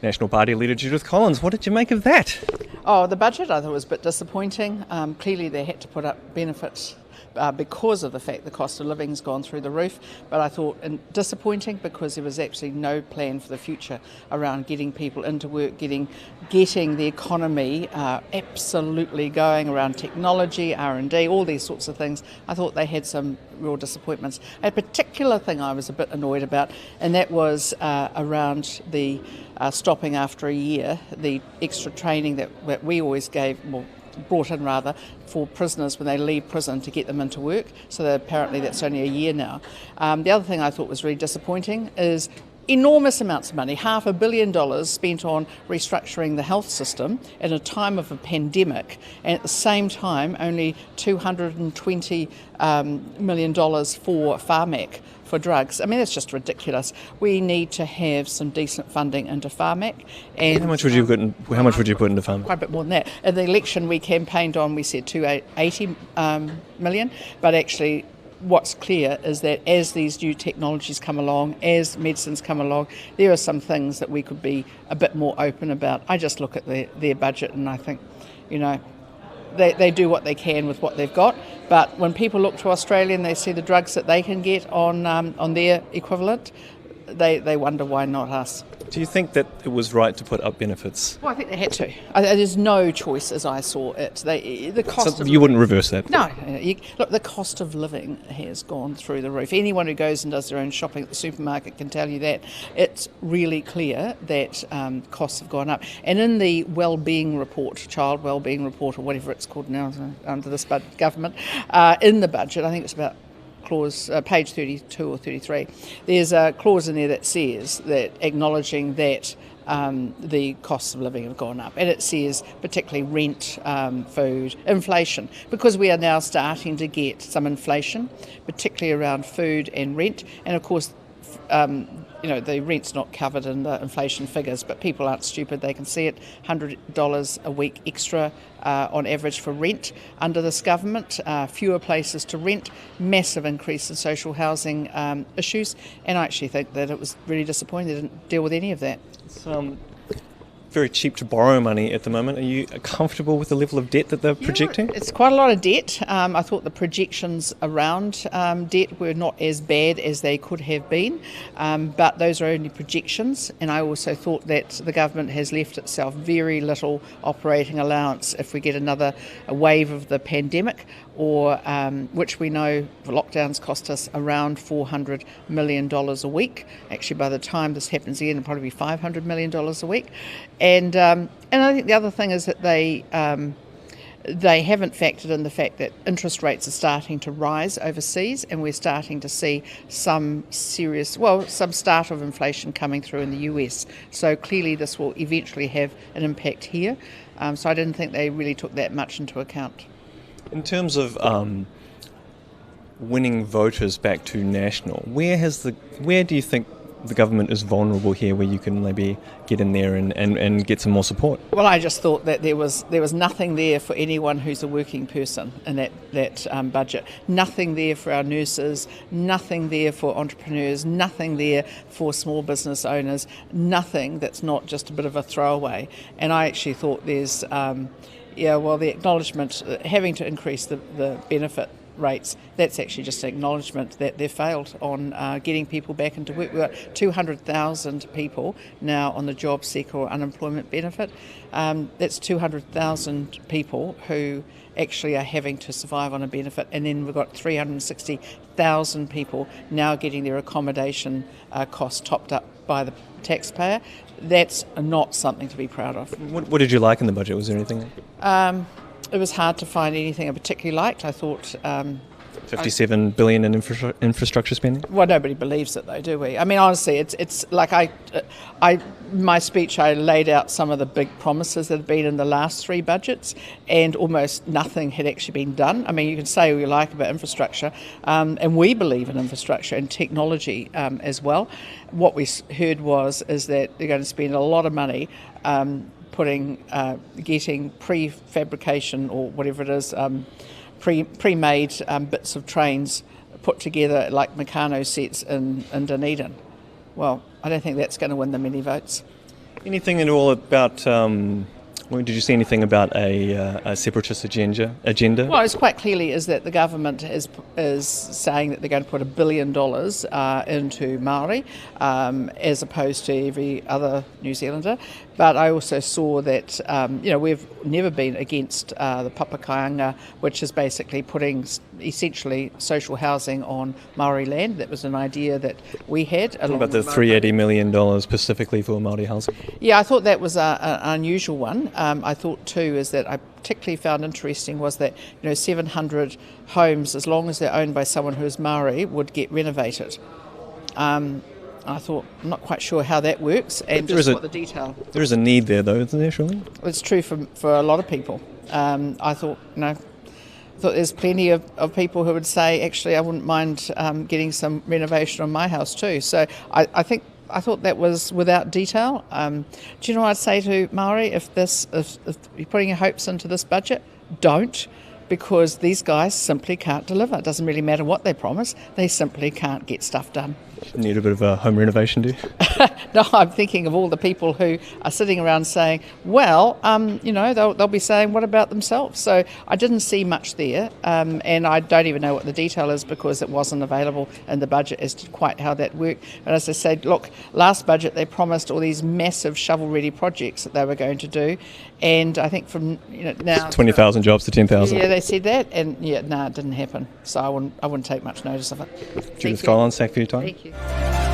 D: National Party leader Judith Collins, what did you make of that?
B: Oh, the budget I thought was a bit disappointing. Clearly they had to put up benefits because of the fact the cost of living has gone through the roof, but I thought disappointing because there was actually no plan for the future around getting people into work, getting the economy absolutely going around technology, R&D, all these sorts of things. I thought they had some real disappointments. A particular thing I was a bit annoyed about, and that was around the stopping after a year, the extra training that we always brought in for prisoners when they leave prison to get them into work. So that apparently that's only a year now. The other thing I thought was really disappointing is enormous amounts of money, $500 million spent on restructuring the health system in a time of a pandemic, and at the same time only $220 million for Pharmac for drugs. I mean, that's just ridiculous. We need to have some decent funding into Pharmac. And
D: how much would you put into Pharmac?
B: Quite a bit more than that. In the election we campaigned on, we said $280 million, but actually what's clear is that as these new technologies come along, as medicines come along, there are some things that we could be a bit more open about. I just look at their budget and I think, they do what they can with what they've got, but when people look to Australia and they see the drugs that they can get on their equivalent, they wonder why not us.
D: Do you think that it was right to put up benefits?
B: Well, I think they had to. There's no choice as I saw it. The cost of
D: you wouldn't reverse that?
B: No. Look, the cost of living has gone through the roof. Anyone who goes and does their own shopping at the supermarket can tell you that. It's really clear that costs have gone up. And in the wellbeing report, child wellbeing report, or whatever it's called now under this government, in the budget, I think it's about page 32 or 33, there's a clause in there that says that acknowledging that the costs of living have gone up, and it says particularly rent, food, inflation, because we are now starting to get some inflation, particularly around food and rent, and of course the rent's not covered in the inflation figures, but people aren't stupid. They can see it, $100 a week extra on average for rent under this government, fewer places to rent, massive increase in social housing issues, and I actually think that it was really disappointing they didn't deal with any of that.
D: It's very cheap to borrow money at the moment. Are you comfortable with the level of debt that they're projecting?
B: It's quite a lot of debt. I thought the projections around debt were not as bad as they could have been, but those are only projections, and I also thought that the government has left itself very little operating allowance if we get another wave of the pandemic, or which we know lockdowns cost us around $400 million a week. Actually, by the time this happens again, it'll probably be $500 million a week. And I think the other thing is that they haven't factored in the fact that interest rates are starting to rise overseas, and we're starting to see some start of inflation coming through in the US. So clearly this will eventually have an impact here. So I didn't think they really took that much into account.
D: In terms of winning voters back to National, where do you think the government is vulnerable here, where you can maybe get in there and get some more support?
B: Well, I just thought that there was nothing there for anyone who's a working person in that budget. Nothing there for our nurses, nothing there for entrepreneurs, nothing there for small business owners, nothing that's not just a bit of a throwaway. And I actually thought there's the acknowledgement having to increase the benefit rates, that's actually just an acknowledgement that they've failed on getting people back into work. We've got 200,000 people now on the job seeker or unemployment benefit. That's 200,000 people who actually are having to survive on a benefit, and then we've got 360,000 people now getting their accommodation costs topped up by the taxpayer. That's not something to be proud of.
D: What did you like in the budget? Was there anything?
B: It was hard to find anything I particularly liked. I thought
D: 57 billion in infrastructure spending?
B: Well, nobody believes it though, do we? I mean, honestly, it's like my speech, I laid out some of the big promises that had been in the last three budgets, and almost nothing had actually been done. I mean, you can say what you like about infrastructure, and we believe in infrastructure and technology as well. What we heard is that they're going to spend a lot of money getting prefabrication or whatever it is, pre-made bits of trains put together like Meccano sets in Dunedin. Well, I don't think that's going to win them any votes.
D: Anything at all about, did you see anything about a separatist agenda?
B: Well, it's quite clearly is that the government is saying that they're going to put $1 billion into Maori, as opposed to every other New Zealander. But I also saw that, we've never been against the papakaianga, which is basically putting essentially social housing on Maori land. That was an idea that we had.
D: What about the $380 million specifically for Maori housing?
B: Yeah, I thought that was an unusual one. I thought too is that I particularly found interesting was that 700 homes, as long as they're owned by someone who is Maori, would get renovated. I thought, I'm not quite sure how that works, and just what the detail.
D: There is a need there, though, isn't there, surely?
B: It's true for a lot of people. I thought there's plenty of people who would say, actually, I wouldn't mind getting some renovation on my house too. So I thought that was without detail. Do you know what I'd say to Maori? If you're putting your hopes into this budget, don't. Because these guys simply can't deliver. It doesn't really matter what they promise, they simply can't get stuff done.
D: Need a bit of a home renovation, do you?
B: No, I'm thinking of all the people who are sitting around saying, well, they'll be saying, what about themselves? So I didn't see much there, and I don't even know what the detail is because it wasn't available in the budget as to quite how that worked. And as I said, look, last budget they promised all these massive shovel-ready projects that they were going to do, and I think from now
D: 20,000 jobs to 10,000.
B: Yeah, they said that, and it didn't happen. So I wouldn't take much notice of it.
D: Judith Collins, thank you for your time.
B: Thank you.